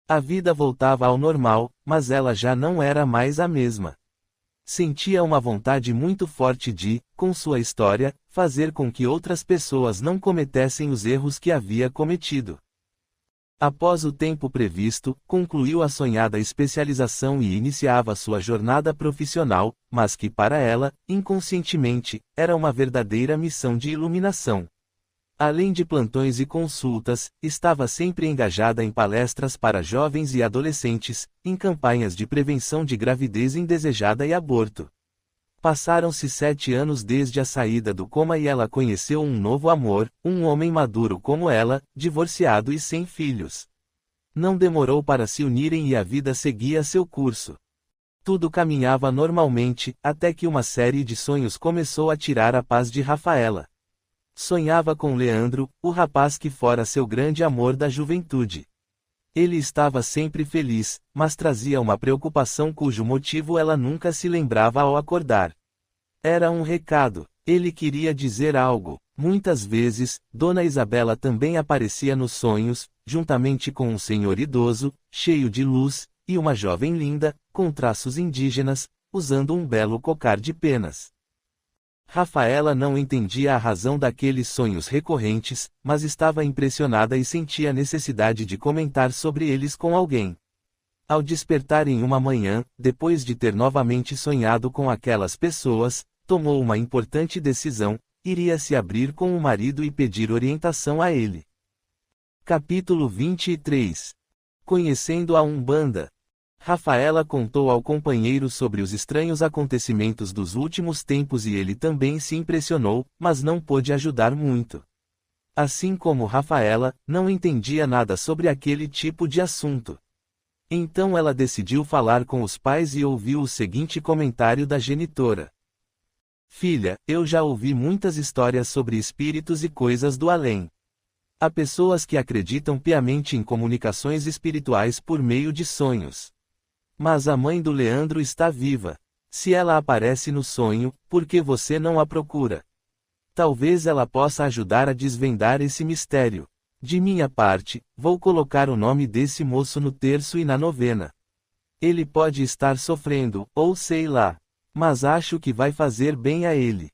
A vida voltava ao normal, mas ela já não era mais a mesma. Sentia uma vontade muito forte de, com sua história, fazer com que outras pessoas não cometessem os erros que havia cometido. Após o tempo previsto, concluiu a sonhada especialização e iniciava sua jornada profissional, mas que para ela, inconscientemente, era uma verdadeira missão de iluminação. Além de plantões e consultas, estava sempre engajada em palestras para jovens e adolescentes, em campanhas de prevenção de gravidez indesejada e aborto. Passaram-se 7 anos desde a saída do coma e ela conheceu um novo amor, um homem maduro como ela, divorciado e sem filhos. Não demorou para se unirem e a vida seguia seu curso. Tudo caminhava normalmente, até que uma série de sonhos começou a tirar a paz de Rafaela. Sonhava com Leandro, o rapaz que fora seu grande amor da juventude. Ele estava sempre feliz, mas trazia uma preocupação cujo motivo ela nunca se lembrava ao acordar. Era um recado. Ele queria dizer algo. Muitas vezes, Dona Isabela também aparecia nos sonhos, juntamente com um senhor idoso, cheio de luz, e uma jovem linda, com traços indígenas, usando um belo cocar de penas. Rafaela não entendia a razão daqueles sonhos recorrentes, mas estava impressionada e sentia a necessidade de comentar sobre eles com alguém. Ao despertar em uma manhã, depois de ter novamente sonhado com aquelas pessoas, tomou uma importante decisão: iria se abrir com o marido e pedir orientação a ele. Capítulo 23. Conhecendo a Umbanda. Rafaela contou ao companheiro sobre os estranhos acontecimentos dos últimos tempos e ele também se impressionou, mas não pôde ajudar muito. Assim como Rafaela, não entendia nada sobre aquele tipo de assunto. Então ela decidiu falar com os pais e ouviu o seguinte comentário da genitora: Filha, eu já ouvi muitas histórias sobre espíritos e coisas do além. Há pessoas que acreditam piamente em comunicações espirituais por meio de sonhos. Mas a mãe do Leandro está viva. Se ela aparece no sonho, por que você não a procura? Talvez ela possa ajudar a desvendar esse mistério. De minha parte, vou colocar o nome desse moço no terço e na novena. Ele pode estar sofrendo, ou sei lá. Mas acho que vai fazer bem a ele.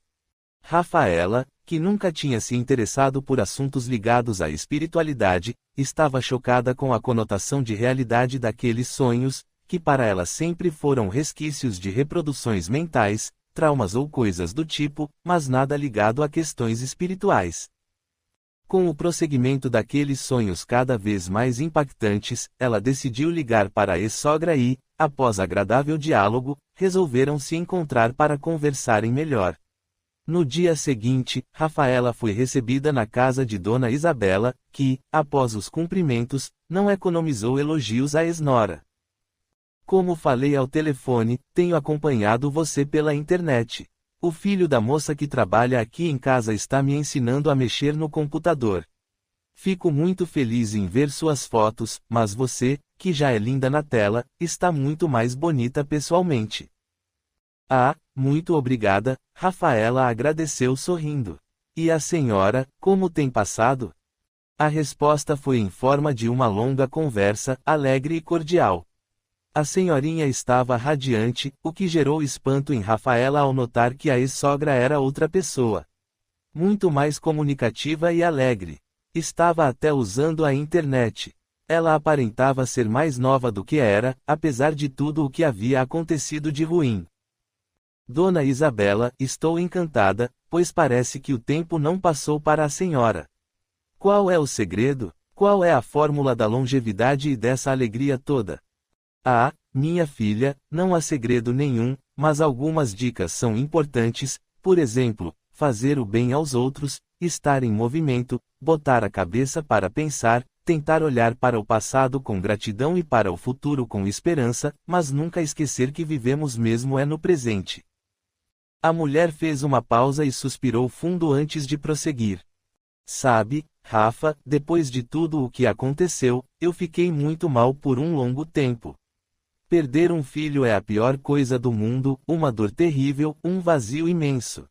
Rafaela, que nunca tinha se interessado por assuntos ligados à espiritualidade, estava chocada com a conotação de realidade daqueles sonhos, que para ela sempre foram resquícios de reproduções mentais, traumas ou coisas do tipo, mas nada ligado a questões espirituais. Com o prosseguimento daqueles sonhos cada vez mais impactantes, ela decidiu ligar para a ex-sogra e, após agradável diálogo, resolveram se encontrar para conversarem melhor. No dia seguinte, Rafaela foi recebida na casa de Dona Isabela, que, após os cumprimentos, não economizou elogios à ex-nora. Como falei ao telefone, tenho acompanhado você pela internet. O filho da moça que trabalha aqui em casa está me ensinando a mexer no computador. Fico muito feliz em ver suas fotos, mas você, que já é linda na tela, está muito mais bonita pessoalmente. Ah, muito obrigada, Rafaela agradeceu sorrindo. E a senhora, como tem passado? A resposta foi em forma de uma longa conversa, alegre e cordial. A senhorinha estava radiante, o que gerou espanto em Rafaela ao notar que a ex-sogra era outra pessoa. Muito mais comunicativa e alegre. Estava até usando a internet. Ela aparentava ser mais nova do que era, apesar de tudo o que havia acontecido de ruim. Dona Isabela, estou encantada, pois parece que o tempo não passou para a senhora. Qual é o segredo? Qual é a fórmula da longevidade e dessa alegria toda? Ah, minha filha, não há segredo nenhum, mas algumas dicas são importantes, por exemplo, fazer o bem aos outros, estar em movimento, botar a cabeça para pensar, tentar olhar para o passado com gratidão e para o futuro com esperança, mas nunca esquecer que vivemos mesmo é no presente. A mulher fez uma pausa e suspirou fundo antes de prosseguir. Sabe, Rafa, depois de tudo o que aconteceu, eu fiquei muito mal por um longo tempo. Perder um filho é a pior coisa do mundo, uma dor terrível, um vazio imenso.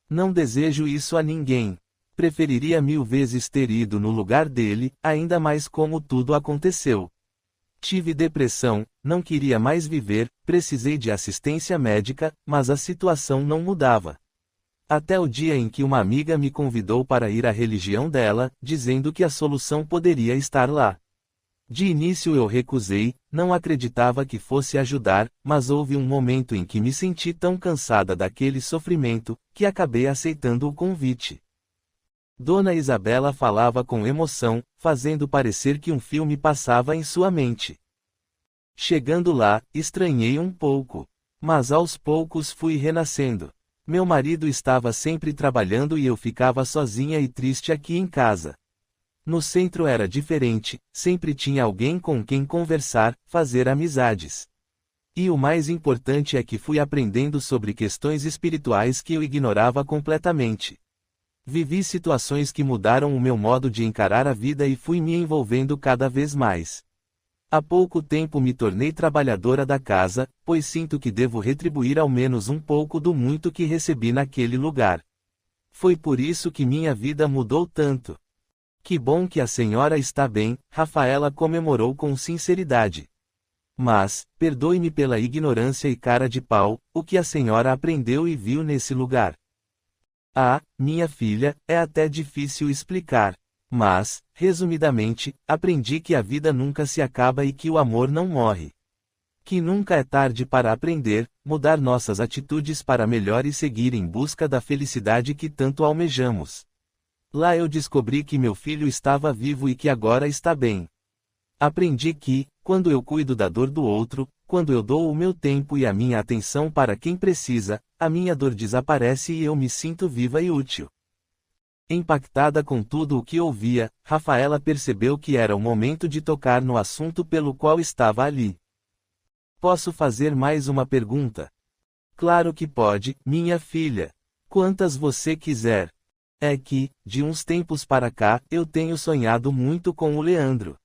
Não desejo isso a ninguém. Preferiria 1000 vezes ter ido no lugar dele, ainda mais como tudo aconteceu. Tive depressão, não queria mais viver, precisei de assistência médica, mas a situação não mudava. Até o dia em que uma amiga me convidou para ir à religião dela, dizendo que a solução poderia estar lá. De início eu recusei, não acreditava que fosse ajudar, mas houve um momento em que me senti tão cansada daquele sofrimento, que acabei aceitando o convite. Dona Isabela falava com emoção, fazendo parecer que um filme passava em sua mente. Chegando lá, estranhei um pouco. Mas aos poucos fui renascendo. Meu marido estava sempre trabalhando e eu ficava sozinha e triste aqui em casa. No centro era diferente, sempre tinha alguém com quem conversar, fazer amizades. E o mais importante é que fui aprendendo sobre questões espirituais que eu ignorava completamente. Vivi situações que mudaram o meu modo de encarar a vida e fui me envolvendo cada vez mais. Há pouco tempo me tornei trabalhadora da casa, pois sinto que devo retribuir ao menos um pouco do muito que recebi naquele lugar. Foi por isso que minha vida mudou tanto. Que bom que a senhora está bem, Rafaela comemorou com sinceridade. Mas, perdoe-me pela ignorância e cara de pau, o que a senhora aprendeu e viu nesse lugar? Ah, minha filha, é até difícil explicar. Mas, resumidamente, aprendi que a vida nunca se acaba e que o amor não morre. Que nunca é tarde para aprender, mudar nossas atitudes para melhor e seguir em busca da felicidade que tanto almejamos. Lá eu descobri que meu filho estava vivo e que agora está bem. Aprendi que, quando eu cuido da dor do outro, quando eu dou o meu tempo e a minha atenção para quem precisa, a minha dor desaparece e eu me sinto viva e útil. Impactada com tudo o que ouvia, Rafaela percebeu que era o momento de tocar no assunto pelo qual estava ali. Posso fazer mais uma pergunta? Claro que pode, minha filha. Quantas você quiser. É que, de uns tempos para cá, eu tenho sonhado muito com o Leandro.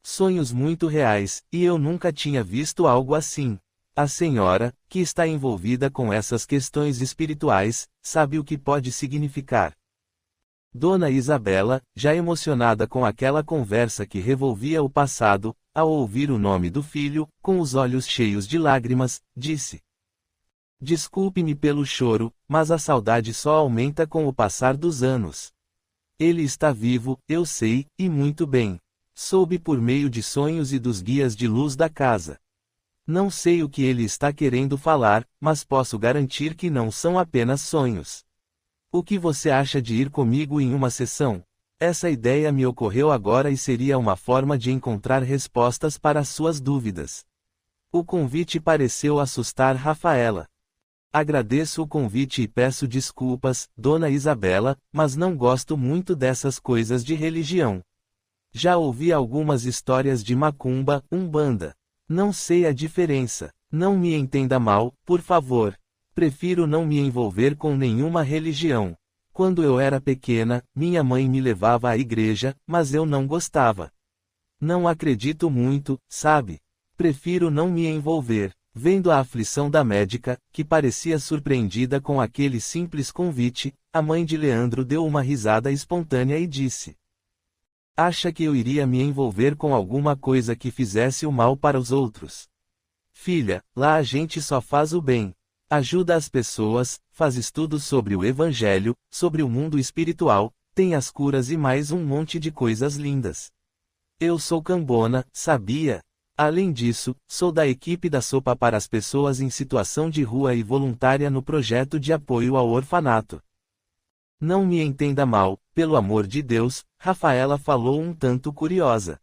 Sonhos muito reais, e eu nunca tinha visto algo assim. A senhora, que está envolvida com essas questões espirituais, sabe o que pode significar. Dona Isabela, já emocionada com aquela conversa que revolvia o passado, ao ouvir o nome do filho, com os olhos cheios de lágrimas, disse: Desculpe-me pelo choro, mas a saudade só aumenta com o passar dos anos. Ele está vivo, eu sei, e muito bem. Soube por meio de sonhos e dos guias de luz da casa. Não sei o que ele está querendo falar, mas posso garantir que não são apenas sonhos. O que você acha de ir comigo em uma sessão? Essa ideia me ocorreu agora e seria uma forma de encontrar respostas para as suas dúvidas. O convite pareceu assustar Rafaela. Agradeço o convite e peço desculpas, Dona Isabela, mas não gosto muito dessas coisas de religião. Já ouvi algumas histórias de macumba, umbanda. Não sei a diferença. Não me entenda mal, por favor. Prefiro não me envolver com nenhuma religião. Quando eu era pequena, minha mãe me levava à igreja, mas eu não gostava. Não acredito muito, sabe? Prefiro não me envolver. Vendo a aflição da médica, que parecia surpreendida com aquele simples convite, a mãe de Leandro deu uma risada espontânea e disse: Acha que eu iria me envolver com alguma coisa que fizesse o mal para os outros? Filha, lá a gente só faz o bem. Ajuda as pessoas, faz estudos sobre o Evangelho, sobre o mundo espiritual, tem as curas e mais um monte de coisas lindas. Eu sou cambona, sabia? Além disso, sou da equipe da sopa para as pessoas em situação de rua e voluntária no projeto de apoio ao orfanato. Não me entenda mal, pelo amor de Deus, Rafaela falou um tanto curiosa.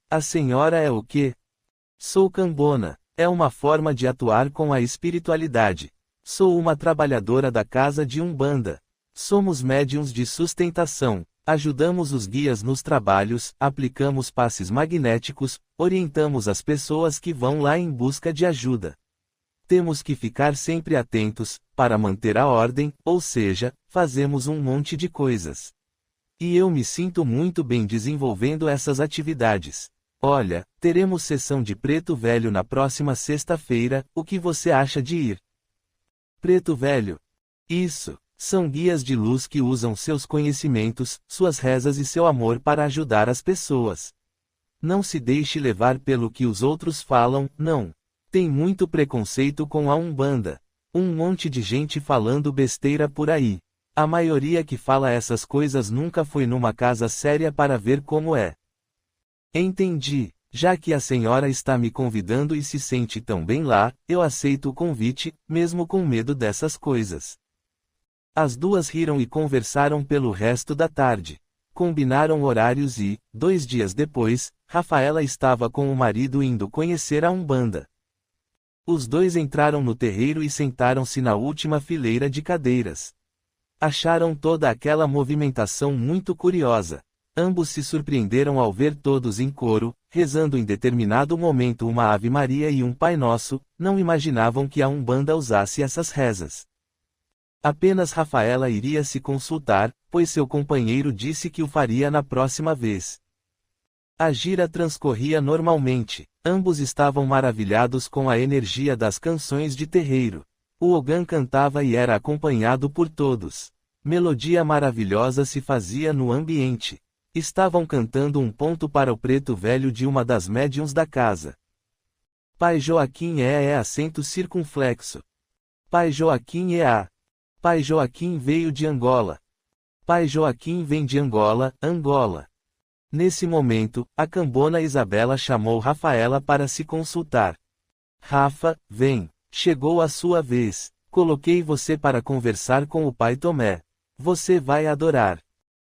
A senhora é o quê? Sou cambona. É uma forma de atuar com a espiritualidade. Sou uma trabalhadora da casa de Umbanda. Somos médiuns de sustentação. Ajudamos os guias nos trabalhos, aplicamos passes magnéticos, orientamos as pessoas que vão lá em busca de ajuda. Temos que ficar sempre atentos, para manter a ordem, ou seja, fazemos um monte de coisas. E eu me sinto muito bem desenvolvendo essas atividades. Olha, teremos sessão de Preto Velho na próxima sexta-feira, o que você acha de ir? Preto Velho? Isso, são guias de luz que usam seus conhecimentos, suas rezas e seu amor para ajudar as pessoas. Não se deixe levar pelo que os outros falam, não. Tem muito preconceito com a Umbanda. Um monte de gente falando besteira por aí. A maioria que fala essas coisas nunca foi numa casa séria para ver como é. Entendi. Já que a senhora está me convidando e se sente tão bem lá, eu aceito o convite, mesmo com medo dessas coisas. As duas riram e conversaram pelo resto da tarde. Combinaram horários e, 2 dias depois, Rafaela estava com o marido indo conhecer a Umbanda. Os dois entraram no terreiro e sentaram-se na última fileira de cadeiras. Acharam toda aquela movimentação muito curiosa. Ambos se surpreenderam ao ver todos em coro, rezando em determinado momento uma Ave Maria e um Pai Nosso, não imaginavam que a Umbanda usasse essas rezas. Apenas Rafaela iria se consultar, pois seu companheiro disse que o faria na próxima vez. A gira transcorria normalmente, ambos estavam maravilhados com a energia das canções de terreiro. O Ogã cantava e era acompanhado por todos. Melodia maravilhosa se fazia no ambiente. Estavam cantando um ponto para o Preto Velho de uma das médiuns da casa. Pai Joaquim é acento circunflexo. Pai Joaquim é a. Pai Joaquim veio de Angola. Pai Joaquim vem de Angola, Angola. Nesse momento, a cambona Isabela chamou Rafaela para se consultar. Rafa, vem. Chegou a sua vez. Coloquei você para conversar com o Pai Tomé. Você vai adorar.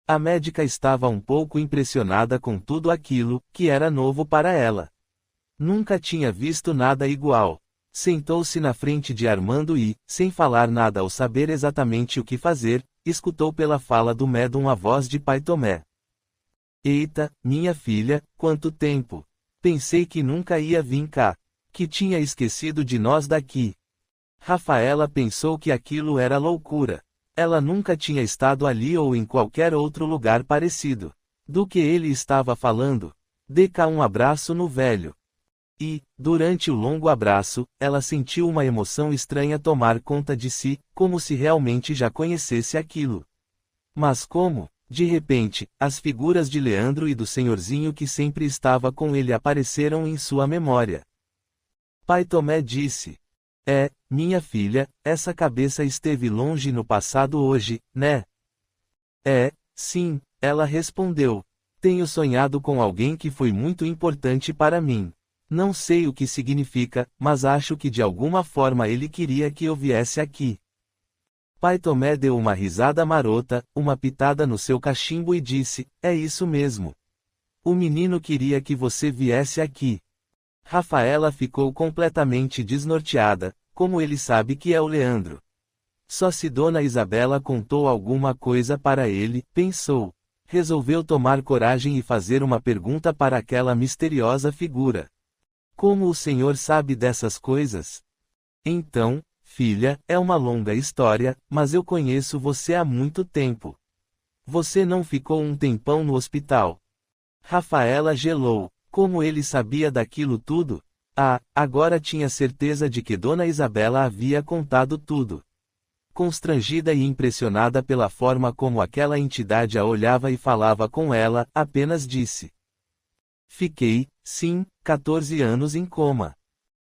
A médica estava um pouco impressionada com tudo aquilo, que era novo para ela. Nunca tinha visto nada igual. Sentou-se na frente de Armando e, sem falar nada ao saber exatamente o que fazer, escutou pela fala do médium a voz de Pai Tomé. Eita, minha filha, quanto tempo! Pensei que nunca ia vir cá. Que tinha esquecido de nós daqui. Rafaela pensou que aquilo era loucura. Ela nunca tinha estado ali ou em qualquer outro lugar parecido. Do que ele estava falando? Dê cá um abraço no velho. E, durante o longo abraço, ela sentiu uma emoção estranha tomar conta de si, como se realmente já conhecesse aquilo. Mas como, de repente, as figuras de Leandro e do senhorzinho que sempre estava com ele apareceram em sua memória. Pai Tomé disse: minha filha, essa cabeça esteve longe no passado hoje, né? Sim, ela respondeu. Tenho sonhado com alguém que foi muito importante para mim. Não sei o que significa, mas acho que de alguma forma ele queria que eu viesse aqui. Pai Tomé deu uma risada marota, uma pitada no seu cachimbo e disse: é isso mesmo. O menino queria que você viesse aqui. Rafaela ficou completamente desnorteada, como ele sabe que é o Leandro. Só se Dona Isabela contou alguma coisa para ele, pensou. Resolveu tomar coragem e fazer uma pergunta para aquela misteriosa figura. Como o senhor sabe dessas coisas? Então, filha, é uma longa história, mas eu conheço você há muito tempo. Você não ficou um tempão no hospital? Rafaela gelou. Como ele sabia daquilo tudo? Agora tinha certeza de que Dona Isabela havia contado tudo. Constrangida e impressionada pela forma como aquela entidade a olhava e falava com ela, apenas disse: fiquei, sim, 14 anos em coma.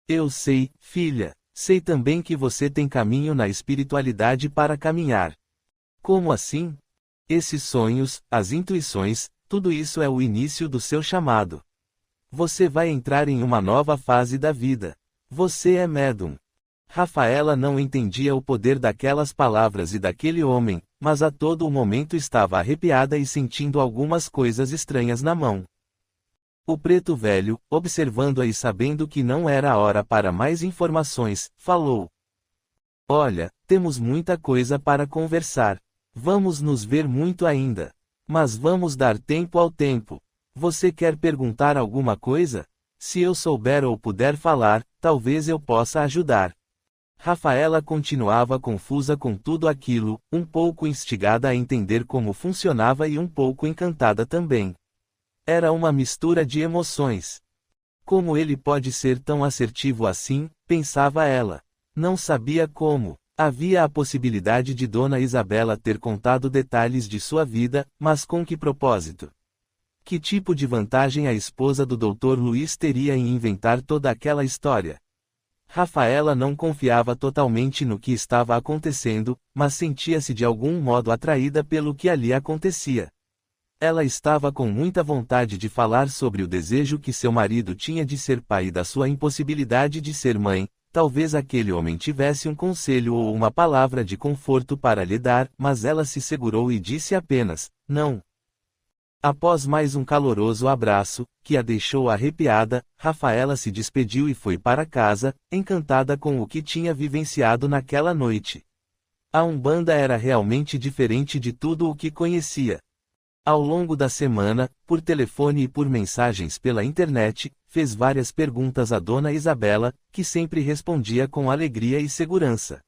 Eu sei, filha, sei também que você tem caminho na espiritualidade para caminhar. Como assim? Esses sonhos, as intuições, tudo isso é o início do seu chamado. Você vai entrar em uma nova fase da vida. Você é médium. Rafaela não entendia o poder daquelas palavras e daquele homem, mas a todo o momento estava arrepiada e sentindo algumas coisas estranhas na mão. O preto velho, observando-a e sabendo que não era a hora para mais informações, falou: olha, temos muita coisa para conversar. Vamos nos ver muito ainda. Mas vamos dar tempo ao tempo. Você quer perguntar alguma coisa? Se eu souber ou puder falar, talvez eu possa ajudar. Rafaela continuava confusa com tudo aquilo, um pouco instigada a entender como funcionava e um pouco encantada também. Era uma mistura de emoções. Como ele pode ser tão assertivo assim, pensava ela. Não sabia como. Havia a possibilidade de Dona Isabela ter contado detalhes de sua vida, mas com que propósito? Que tipo de vantagem a esposa do Dr. Luiz teria em inventar toda aquela história? Rafaela não confiava totalmente no que estava acontecendo, mas sentia-se de algum modo atraída pelo que ali acontecia. Ela estava com muita vontade de falar sobre o desejo que seu marido tinha de ser pai e da sua impossibilidade de ser mãe. Talvez aquele homem tivesse um conselho ou uma palavra de conforto para lhe dar, mas ela se segurou e disse apenas: não. Após mais um caloroso abraço, que a deixou arrepiada, Rafaela se despediu e foi para casa, encantada com o que tinha vivenciado naquela noite. A Umbanda era realmente diferente de tudo o que conhecia. Ao longo da semana, por telefone e por mensagens pela internet, fez várias perguntas a Dona Isabela, que sempre respondia com alegria e segurança.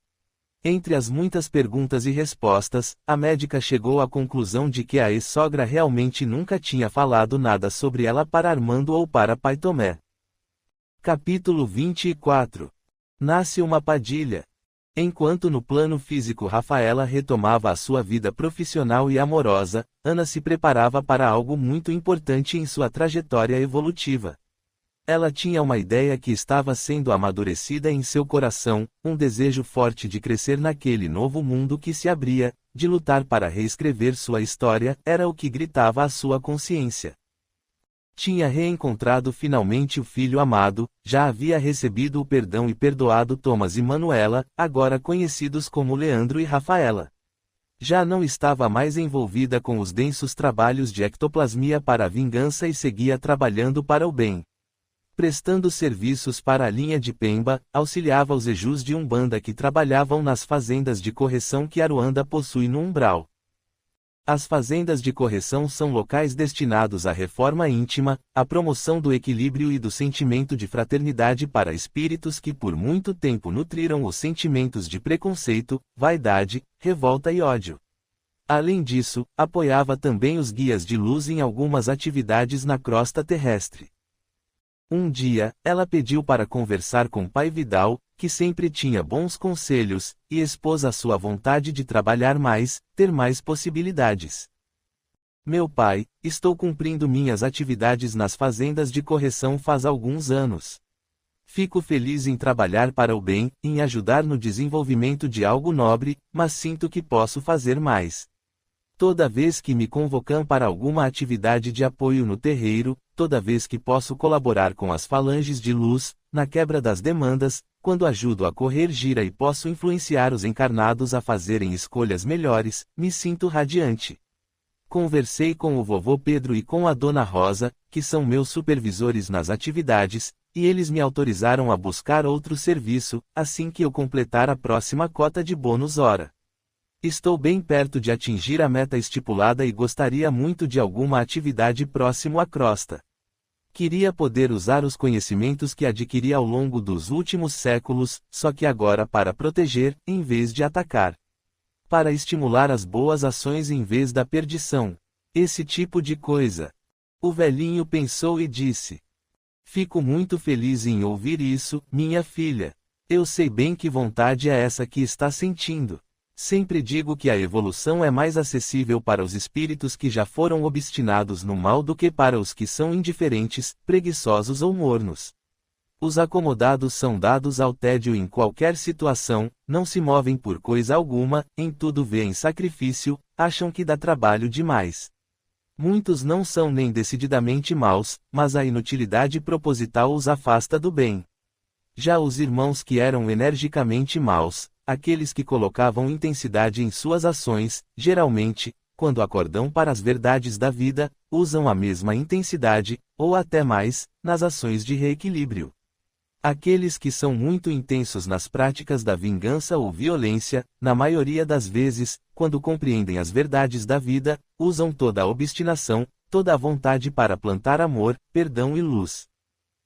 Entre as muitas perguntas e respostas, a médica chegou à conclusão de que a ex-sogra realmente nunca tinha falado nada sobre ela para Armando ou para Pai Tomé. Capítulo 24. Nasce uma Padilha. Enquanto no plano físico Rafaela retomava a sua vida profissional e amorosa, Ana se preparava para algo muito importante em sua trajetória evolutiva. Ela tinha uma ideia que estava sendo amadurecida em seu coração, um desejo forte de crescer naquele novo mundo que se abria, de lutar para reescrever sua história, era o que gritava à sua consciência. Tinha reencontrado finalmente o filho amado, já havia recebido o perdão e perdoado Thomas e Manuela, agora conhecidos como Leandro e Rafaela. Já não estava mais envolvida com os densos trabalhos de ectoplasmia para a vingança e seguia trabalhando para o bem. Prestando serviços para a linha de Pemba, auxiliava os Exus de Umbanda que trabalhavam nas fazendas de correção que Aruanda possui no Umbral. As fazendas de correção são locais destinados à reforma íntima, à promoção do equilíbrio e do sentimento de fraternidade para espíritos que por muito tempo nutriram os sentimentos de preconceito, vaidade, revolta e ódio. Além disso, apoiava também os guias de luz em algumas atividades na crosta terrestre. Um dia, ela pediu para conversar com pai Vidal, que sempre tinha bons conselhos, e expôs a sua vontade de trabalhar mais, ter mais possibilidades. Meu pai, estou cumprindo minhas atividades nas fazendas de correção faz alguns anos. Fico feliz em trabalhar para o bem, em ajudar no desenvolvimento de algo nobre, mas sinto que posso fazer mais. Toda vez que me convocam para alguma atividade de apoio no terreiro, toda vez que posso colaborar com as falanges de luz, na quebra das demandas, quando ajudo a correr gira e posso influenciar os encarnados a fazerem escolhas melhores, me sinto radiante. Conversei com o vovô Pedro e com a dona Rosa, que são meus supervisores nas atividades, e eles me autorizaram a buscar outro serviço, assim que eu completar a próxima cota de bônus hora. Estou bem perto de atingir a meta estipulada e gostaria muito de alguma atividade próximo à crosta. Queria poder usar os conhecimentos que adquiri ao longo dos últimos séculos, só que agora para proteger, em vez de atacar. Para estimular as boas ações em vez da perdição. Esse tipo de coisa. O velhinho pensou e disse: Fico muito feliz em ouvir isso, minha filha. Eu sei bem que vontade é essa que está sentindo. Sempre digo que a evolução é mais acessível para os espíritos que já foram obstinados no mal do que para os que são indiferentes, preguiçosos ou mornos. Os acomodados são dados ao tédio em qualquer situação, não se movem por coisa alguma, em tudo veem sacrifício, acham que dá trabalho demais. Muitos não são nem decididamente maus, mas a inutilidade proposital os afasta do bem. Já os irmãos que eram energicamente maus, aqueles que colocavam intensidade em suas ações, geralmente, quando acordam para as verdades da vida, usam a mesma intensidade, ou até mais, nas ações de reequilíbrio. Aqueles que são muito intensos nas práticas da vingança ou violência, na maioria das vezes, quando compreendem as verdades da vida, usam toda a obstinação, toda a vontade para plantar amor, perdão e luz.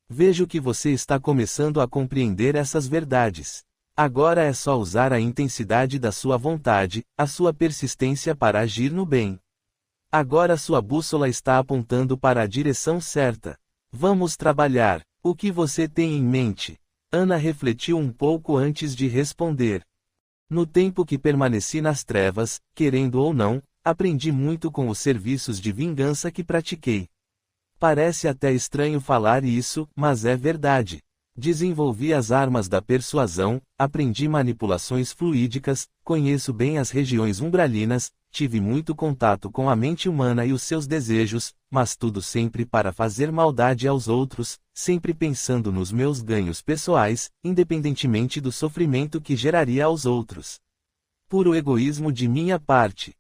Vejo que você está começando a compreender essas verdades. Agora é só usar a intensidade da sua vontade, a sua persistência para agir no bem. Agora sua bússola está apontando para a direção certa. Vamos trabalhar. O que você tem em mente? Ana refletiu um pouco antes de responder. No tempo que permaneci nas trevas, querendo ou não, aprendi muito com os serviços de vingança que pratiquei. Parece até estranho falar isso, mas é verdade. Desenvolvi as armas da persuasão, aprendi manipulações fluídicas, conheço bem as regiões umbralinas, tive muito contato com a mente humana e os seus desejos, mas tudo sempre para fazer maldade aos outros, sempre pensando nos meus ganhos pessoais, independentemente do sofrimento que geraria aos outros. Puro egoísmo de minha parte.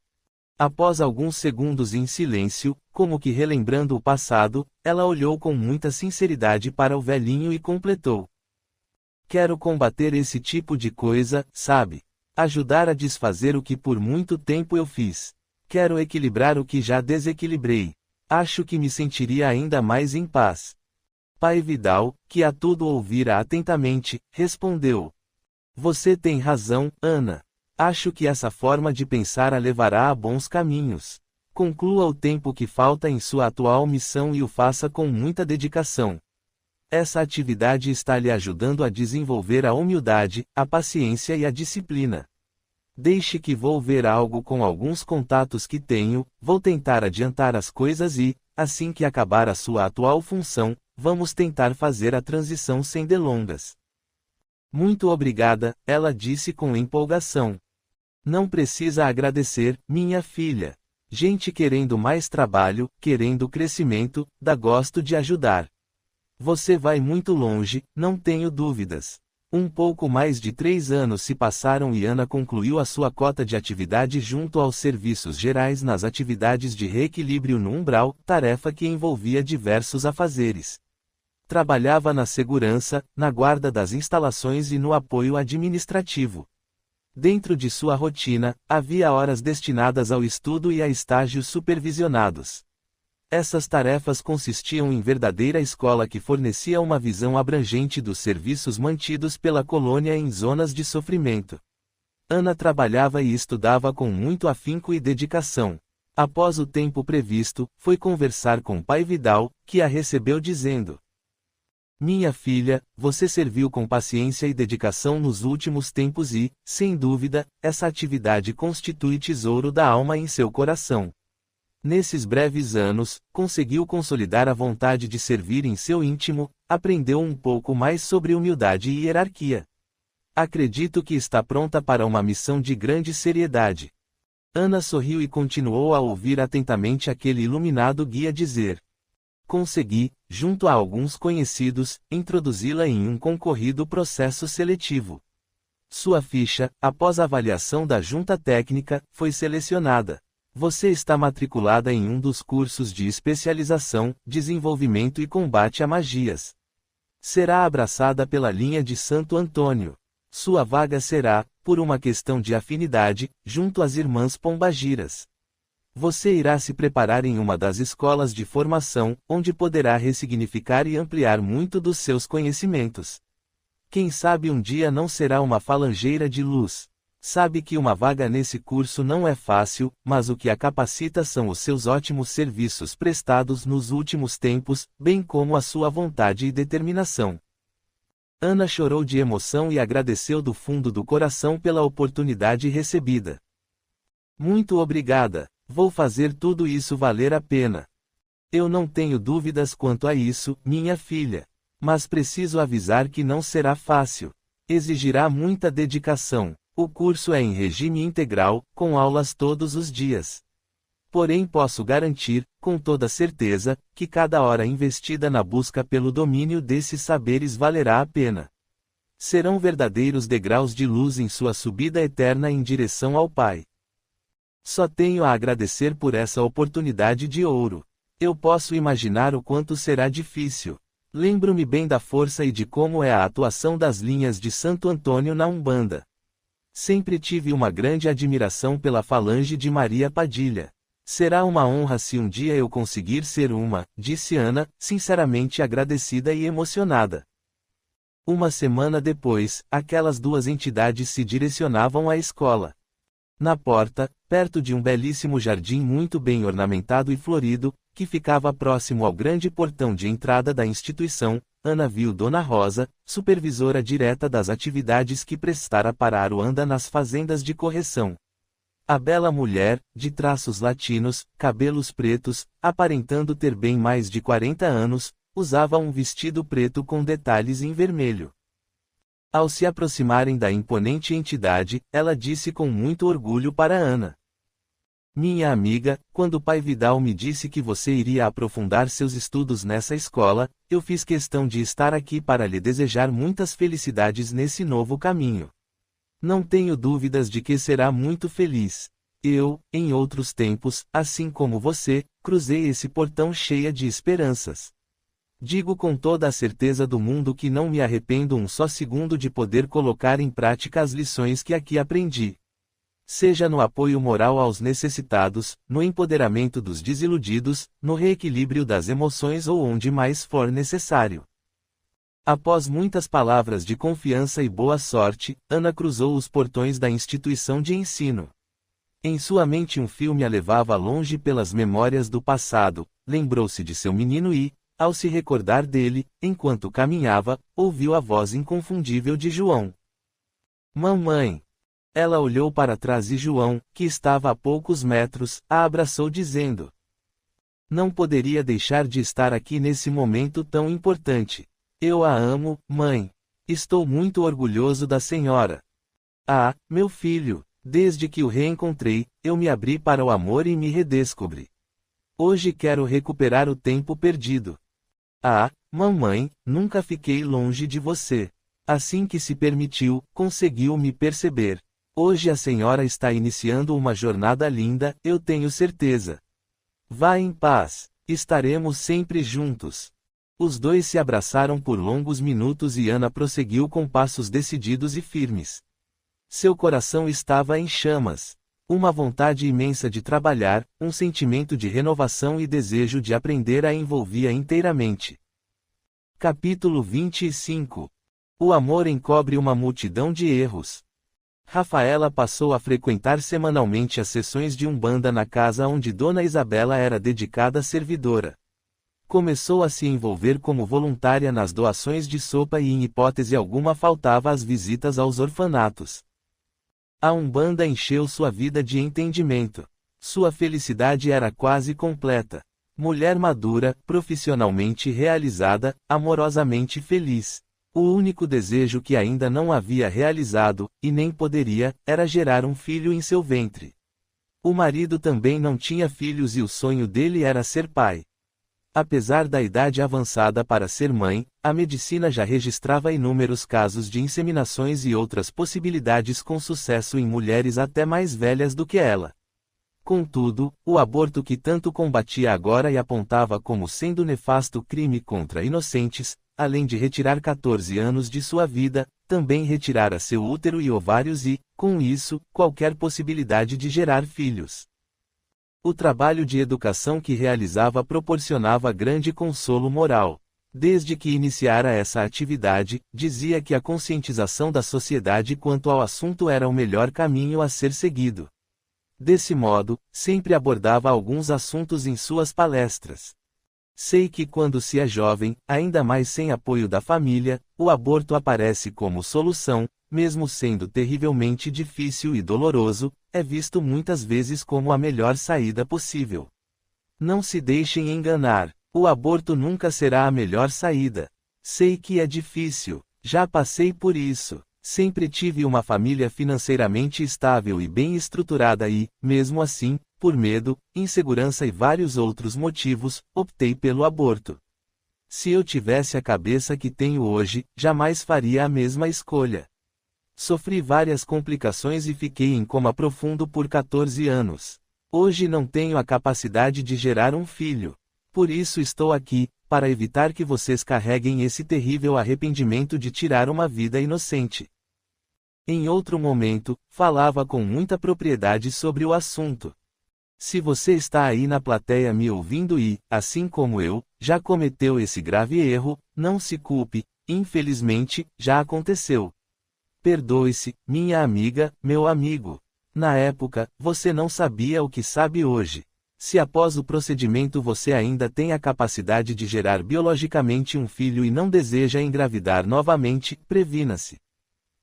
Após alguns segundos em silêncio, como que relembrando o passado, ela olhou com muita sinceridade para o velhinho e completou: Quero combater esse tipo de coisa, sabe? Ajudar a desfazer o que por muito tempo eu fiz. Quero equilibrar o que já desequilibrei. Acho que me sentiria ainda mais em paz. Pai Vidal, que a tudo ouvira atentamente, respondeu: Você tem razão, Ana. Acho que essa forma de pensar a levará a bons caminhos. Conclua o tempo que falta em sua atual missão e o faça com muita dedicação. Essa atividade está lhe ajudando a desenvolver a humildade, a paciência e a disciplina. Deixe que vou ver algo com alguns contatos que tenho, vou tentar adiantar as coisas e, assim que acabar a sua atual função, vamos tentar fazer a transição sem delongas. Muito obrigada, ela disse com empolgação. Não precisa agradecer, minha filha. Gente querendo mais trabalho, querendo crescimento, dá gosto de ajudar. Você vai muito longe, não tenho dúvidas. Um pouco mais de 3 anos se passaram e Ana concluiu a sua cota de atividade junto aos serviços gerais nas atividades de reequilíbrio no umbral, tarefa que envolvia diversos afazeres. Trabalhava na segurança, na guarda das instalações e no apoio administrativo. Dentro de sua rotina, havia horas destinadas ao estudo e a estágios supervisionados. Essas tarefas consistiam em verdadeira escola que fornecia uma visão abrangente dos serviços mantidos pela colônia em zonas de sofrimento. Ana trabalhava e estudava com muito afinco e dedicação. Após o tempo previsto, foi conversar com pai Vidal, que a recebeu dizendo: Minha filha, você serviu com paciência e dedicação nos últimos tempos e, sem dúvida, essa atividade constitui tesouro da alma em seu coração. Nesses breves anos, conseguiu consolidar a vontade de servir em seu íntimo, aprendeu um pouco mais sobre humildade e hierarquia. Acredito que está pronta para uma missão de grande seriedade. Ana sorriu e continuou a ouvir atentamente aquele iluminado guia dizer. Consegui, junto a alguns conhecidos, introduzi-la em um concorrido processo seletivo. Sua ficha, após a avaliação da junta técnica, foi selecionada. Você está matriculada em um dos cursos de especialização, desenvolvimento e combate a magias. Será abraçada pela linha de Santo Antônio. Sua vaga será, por uma questão de afinidade, junto às irmãs Pombagiras. Você irá se preparar em uma das escolas de formação, onde poderá ressignificar e ampliar muito dos seus conhecimentos. Quem sabe um dia não será uma falangeira de luz. Sabe que uma vaga nesse curso não é fácil, mas o que a capacita são os seus ótimos serviços prestados nos últimos tempos, bem como a sua vontade e determinação. Ana chorou de emoção e agradeceu do fundo do coração pela oportunidade recebida. Muito obrigada. Vou fazer tudo isso valer a pena. Eu não tenho dúvidas quanto a isso, minha filha. Mas preciso avisar que não será fácil. Exigirá muita dedicação. O curso é em regime integral, com aulas todos os dias. Porém posso garantir, com toda certeza, que cada hora investida na busca pelo domínio desses saberes valerá a pena. Serão verdadeiros degraus de luz em sua subida eterna em direção ao Pai. Só tenho a agradecer por essa oportunidade de ouro. Eu posso imaginar o quanto será difícil. Lembro-me bem da força e de como é a atuação das linhas de Santo Antônio na Umbanda. Sempre tive uma grande admiração pela falange de Maria Padilha. Será uma honra se um dia eu conseguir ser uma, disse Ana, sinceramente agradecida e emocionada. Uma semana depois, aquelas duas entidades se direcionavam à escola. Na porta, perto de um belíssimo jardim muito bem ornamentado e florido, que ficava próximo ao grande portão de entrada da instituição, Ana viu Dona Rosa, supervisora direta das atividades que prestara para Aruanda nas fazendas de correção. A bela mulher, de traços latinos, cabelos pretos, aparentando ter bem mais de 40 anos, usava um vestido preto com detalhes em vermelho. Ao se aproximarem da imponente entidade, ela disse com muito orgulho para Ana. Minha amiga, quando o pai Vidal me disse que você iria aprofundar seus estudos nessa escola, eu fiz questão de estar aqui para lhe desejar muitas felicidades nesse novo caminho. Não tenho dúvidas de que será muito feliz. Eu, em outros tempos, assim como você, cruzei esse portão cheia de esperanças. Digo com toda a certeza do mundo que não me arrependo um só segundo de poder colocar em prática as lições que aqui aprendi. Seja no apoio moral aos necessitados, no empoderamento dos desiludidos, no reequilíbrio das emoções ou onde mais for necessário. Após muitas palavras de confiança e boa sorte, Ana cruzou os portões da instituição de ensino. Em sua mente um filme a levava longe pelas memórias do passado, lembrou-se de seu menino e, ao se recordar dele, enquanto caminhava, ouviu a voz inconfundível de João. Mamãe! Ela olhou para trás e João, que estava a poucos metros, a abraçou dizendo: Não poderia deixar de estar aqui nesse momento tão importante. Eu a amo, mãe. Estou muito orgulhoso da senhora. Ah, meu filho, desde que o reencontrei, eu me abri para o amor e me redescobri. Hoje quero recuperar o tempo perdido. Ah, mamãe, nunca fiquei longe de você. Assim que se permitiu, conseguiu me perceber. Hoje a senhora está iniciando uma jornada linda, eu tenho certeza. Vá em paz, estaremos sempre juntos. Os dois se abraçaram por longos minutos e Ana prosseguiu com passos decididos e firmes. Seu coração estava em chamas. Uma vontade imensa de trabalhar, um sentimento de renovação e desejo de aprender a envolvia inteiramente. Capítulo 25. O amor encobre uma multidão de erros. Rafaela passou a frequentar semanalmente as sessões de Umbanda na casa onde Dona Isabela era dedicada servidora. Começou a se envolver como voluntária nas doações de sopa e em hipótese alguma faltava às visitas aos orfanatos. A Umbanda encheu sua vida de entendimento. Sua felicidade era quase completa. Mulher madura, profissionalmente realizada, amorosamente feliz. O único desejo que ainda não havia realizado, e nem poderia, era gerar um filho em seu ventre. O marido também não tinha filhos e o sonho dele era ser pai. Apesar da idade avançada para ser mãe, a medicina já registrava inúmeros casos de inseminações e outras possibilidades com sucesso em mulheres até mais velhas do que ela. Contudo, o aborto que tanto combatia agora e apontava como sendo nefasto crime contra inocentes, além de retirar 14 anos de sua vida, também retirara seu útero e ovários e, com isso, qualquer possibilidade de gerar filhos. O trabalho de educação que realizava proporcionava grande consolo moral. Desde que iniciara essa atividade, dizia que a conscientização da sociedade quanto ao assunto era o melhor caminho a ser seguido. Desse modo, sempre abordava alguns assuntos em suas palestras. Sei que quando se é jovem, ainda mais sem apoio da família, o aborto aparece como solução, mesmo sendo terrivelmente difícil e doloroso, é visto muitas vezes como a melhor saída possível. Não se deixem enganar, o aborto nunca será a melhor saída. Sei que é difícil, já passei por isso. Sempre tive uma família financeiramente estável e bem estruturada e, mesmo assim, por medo, insegurança e vários outros motivos, optei pelo aborto. Se eu tivesse a cabeça que tenho hoje, jamais faria a mesma escolha. Sofri várias complicações e fiquei em coma profundo por 14 anos. Hoje não tenho a capacidade de gerar um filho. Por isso estou aqui, para evitar que vocês carreguem esse terrível arrependimento de tirar uma vida inocente. Em outro momento, falava com muita propriedade sobre o assunto. Se você está aí na plateia me ouvindo e, assim como eu, já cometeu esse grave erro, não se culpe, infelizmente, já aconteceu. Perdoe-se, minha amiga, meu amigo. Na época, você não sabia o que sabe hoje. Se após o procedimento você ainda tem a capacidade de gerar biologicamente um filho e não deseja engravidar novamente, previna-se.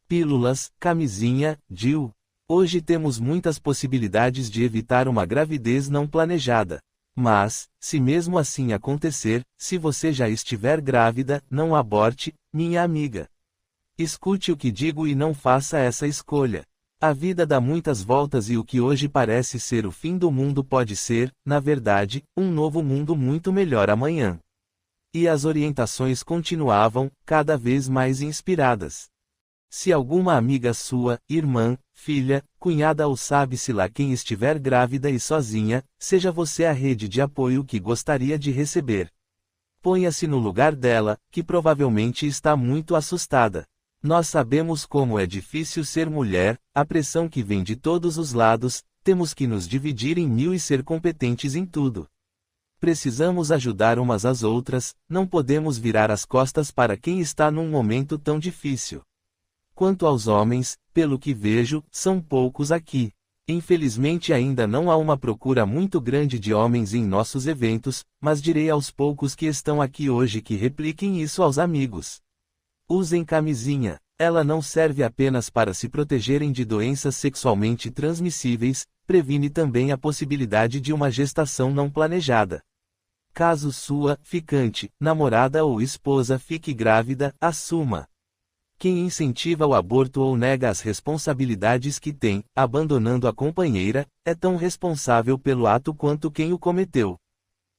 Pílulas, camisinha, DIU. Hoje temos muitas possibilidades de evitar uma gravidez não planejada. Mas, se mesmo assim acontecer, se você já estiver grávida, não aborte, minha amiga. Escute o que digo e não faça essa escolha. A vida dá muitas voltas e o que hoje parece ser o fim do mundo pode ser, na verdade, um novo mundo muito melhor amanhã. E as orientações continuavam, cada vez mais inspiradas. Se alguma amiga sua, irmã, filha, cunhada ou sabe-se lá quem estiver grávida e sozinha, seja você a rede de apoio que gostaria de receber. Ponha-se no lugar dela, que provavelmente está muito assustada. Nós sabemos como é difícil ser mulher, a pressão que vem de todos os lados, temos que nos dividir em mil e ser competentes em tudo. Precisamos ajudar umas às outras, não podemos virar as costas para quem está num momento tão difícil. Quanto aos homens, pelo que vejo, são poucos aqui. Infelizmente ainda não há uma procura muito grande de homens em nossos eventos, mas direi aos poucos que estão aqui hoje que repliquem isso aos amigos. Usem camisinha. Ela não serve apenas para se protegerem de doenças sexualmente transmissíveis, previne também a possibilidade de uma gestação não planejada. Caso sua, ficante, namorada ou esposa fique grávida, assuma. Quem incentiva o aborto ou nega as responsabilidades que tem, abandonando a companheira, é tão responsável pelo ato quanto quem o cometeu.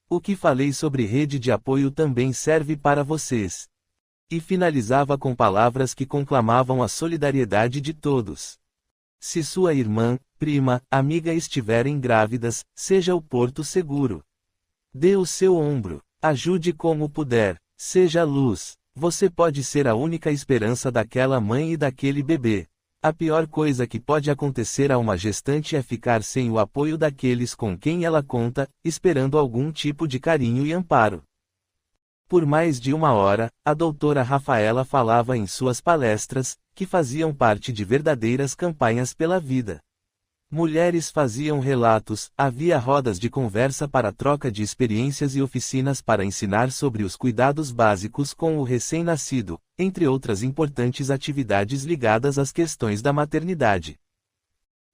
O que falei sobre rede de apoio também serve para vocês. E finalizava com palavras que conclamavam a solidariedade de todos. Se sua irmã, prima, amiga estiverem grávidas, seja o porto seguro. Dê o seu ombro, ajude como puder, seja luz. Você pode ser a única esperança daquela mãe e daquele bebê. A pior coisa que pode acontecer a uma gestante é ficar sem o apoio daqueles com quem ela conta, esperando algum tipo de carinho e amparo. Por mais de 1 hora, a doutora Rafaela falava em suas palestras, que faziam parte de verdadeiras campanhas pela vida. Mulheres faziam relatos, havia rodas de conversa para troca de experiências e oficinas para ensinar sobre os cuidados básicos com o recém-nascido, entre outras importantes atividades ligadas às questões da maternidade.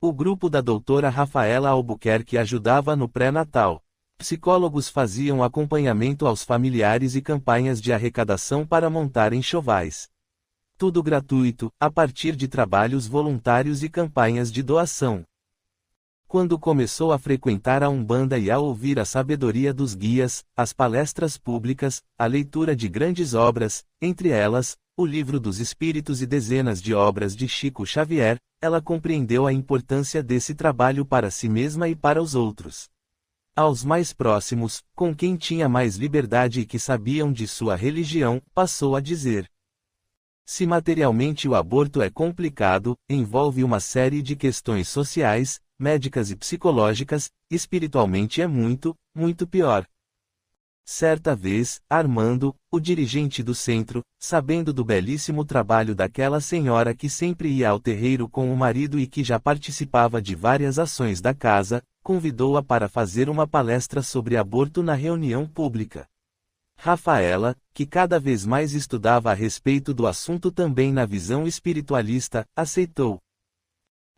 O grupo da doutora Rafaela Albuquerque ajudava no pré-natal. Psicólogos faziam acompanhamento aos familiares e campanhas de arrecadação para montar enxovais. Tudo gratuito, a partir de trabalhos voluntários e campanhas de doação. Quando começou a frequentar a Umbanda e a ouvir a sabedoria dos guias, as palestras públicas, a leitura de grandes obras, entre elas, o Livro dos Espíritos e dezenas de obras de Chico Xavier, ela compreendeu a importância desse trabalho para si mesma e para os outros. Aos mais próximos, com quem tinha mais liberdade e que sabiam de sua religião, passou a dizer: se materialmente o aborto é complicado, envolve uma série de questões sociais, médicas e psicológicas, espiritualmente é muito, muito pior. Certa vez, Armando, o dirigente do centro, sabendo do belíssimo trabalho daquela senhora que sempre ia ao terreiro com o marido e que já participava de várias ações da casa, convidou-a para fazer uma palestra sobre aborto na reunião pública. Rafaela, que cada vez mais estudava a respeito do assunto também na visão espiritualista, aceitou.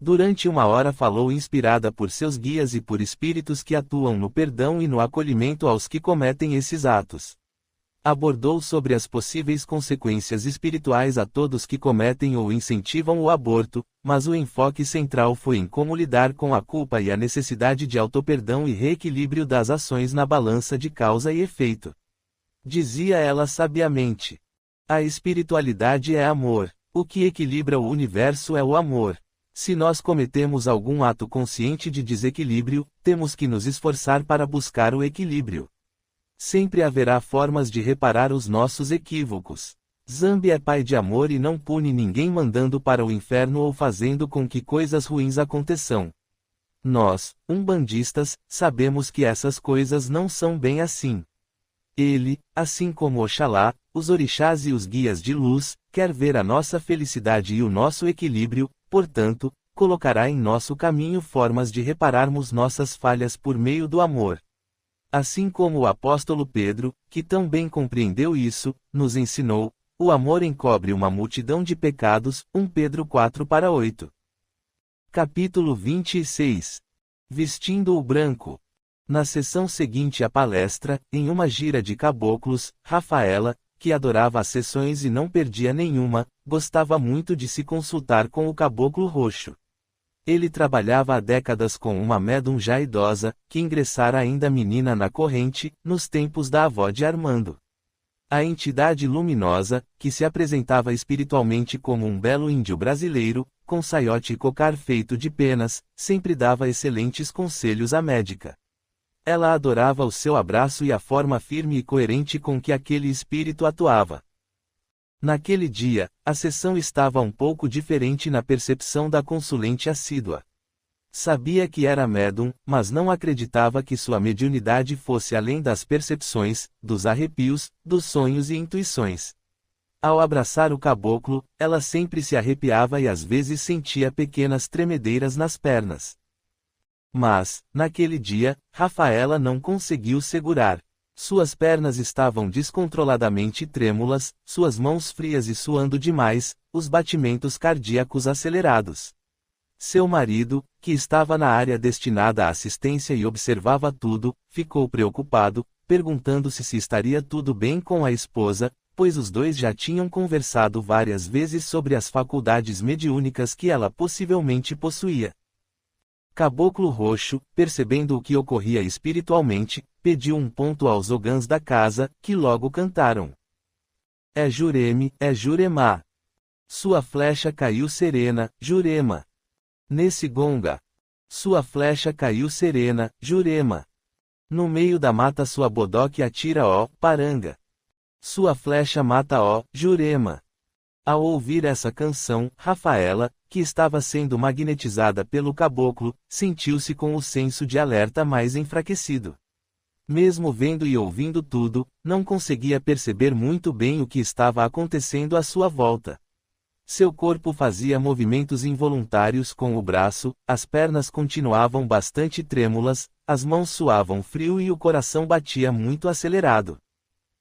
Durante 1 hora falou inspirada por seus guias e por espíritos que atuam no perdão e no acolhimento aos que cometem esses atos. Abordou sobre as possíveis consequências espirituais a todos que cometem ou incentivam o aborto, mas o enfoque central foi em como lidar com a culpa e a necessidade de autoperdão e reequilíbrio das ações na balança de causa e efeito. Dizia ela sabiamente: a espiritualidade é amor. O que equilibra o universo é o amor. Se nós cometemos algum ato consciente de desequilíbrio, temos que nos esforçar para buscar o equilíbrio. Sempre haverá formas de reparar os nossos equívocos. Zambi é pai de amor e não pune ninguém mandando para o inferno ou fazendo com que coisas ruins aconteçam. Nós, umbandistas, sabemos que essas coisas não são bem assim. Ele, assim como Oxalá, os orixás e os guias de luz, quer ver a nossa felicidade e o nosso equilíbrio, portanto, colocará em nosso caminho formas de repararmos nossas falhas por meio do amor. Assim como o apóstolo Pedro, que tão bem compreendeu isso, nos ensinou: o amor encobre uma multidão de pecados, 1 Pedro 4:8. Capítulo 26. Vestindo o branco. Na sessão seguinte à palestra, em uma gira de caboclos, Rafaela, que adorava as sessões e não perdia nenhuma, gostava muito de se consultar com o caboclo roxo. Ele trabalhava há décadas com uma médium já idosa, que ingressara ainda menina na corrente, nos tempos da avó de Armando. A entidade luminosa, que se apresentava espiritualmente como um belo índio brasileiro, com saiote e cocar feito de penas, sempre dava excelentes conselhos à médica. Ela adorava o seu abraço e a forma firme e coerente com que aquele espírito atuava. Naquele dia, a sessão estava um pouco diferente na percepção da consulente assídua. Sabia que era médium, mas não acreditava que sua mediunidade fosse além das percepções, dos arrepios, dos sonhos e intuições. Ao abraçar o caboclo, ela sempre se arrepiava e às vezes sentia pequenas tremedeiras nas pernas. Mas, naquele dia, Rafaela não conseguiu segurar. Suas pernas estavam descontroladamente trêmulas, suas mãos frias e suando demais, os batimentos cardíacos acelerados. Seu marido, que estava na área destinada à assistência e observava tudo, ficou preocupado, perguntando-se se estaria tudo bem com a esposa, pois os dois já tinham conversado várias vezes sobre as faculdades mediúnicas que ela possivelmente possuía. Caboclo Roxo, percebendo o que ocorria espiritualmente, pediu um ponto aos ogãs da casa, que logo cantaram: é Jureme, é Juremá. Sua flecha caiu serena, Jurema. Nesse gonga. Sua flecha caiu serena, Jurema. No meio da mata sua bodoque atira ó, Paranga. Sua flecha mata ó, Jurema. Ao ouvir essa canção, Rafaela, que estava sendo magnetizada pelo caboclo, sentiu-se com o senso de alerta mais enfraquecido. Mesmo vendo e ouvindo tudo, não conseguia perceber muito bem o que estava acontecendo à sua volta. Seu corpo fazia movimentos involuntários com o braço, as pernas continuavam bastante trêmulas, as mãos suavam frio e o coração batia muito acelerado.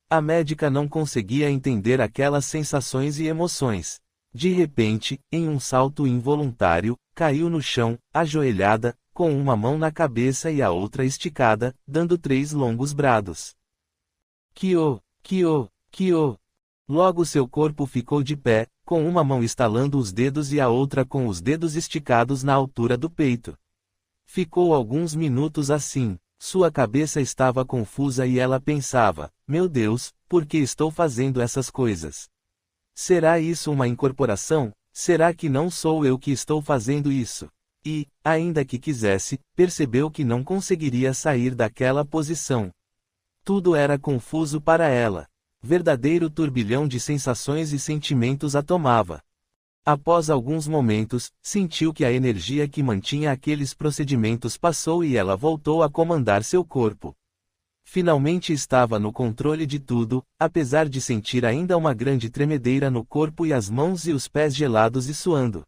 A médica não conseguia entender aquelas sensações e emoções. De repente, em um salto involuntário, caiu no chão, ajoelhada, com uma mão na cabeça e a outra esticada, dando 3 longos brados. Kyo, Kyo, Kyo. Logo seu corpo ficou de pé, com uma mão estalando os dedos e a outra com os dedos esticados na altura do peito. Ficou alguns minutos assim. Sua cabeça estava confusa e ela pensava: meu Deus, por que estou fazendo essas coisas? Será isso uma incorporação? Será que não sou eu que estou fazendo isso? E, ainda que quisesse, percebeu que não conseguiria sair daquela posição. Tudo era confuso para ela. Verdadeiro turbilhão de sensações e sentimentos a tomava. Após alguns momentos, sentiu que a energia que mantinha aqueles procedimentos passou e ela voltou a comandar seu corpo. Finalmente estava no controle de tudo, apesar de sentir ainda uma grande tremedeira no corpo e as mãos e os pés gelados e suando.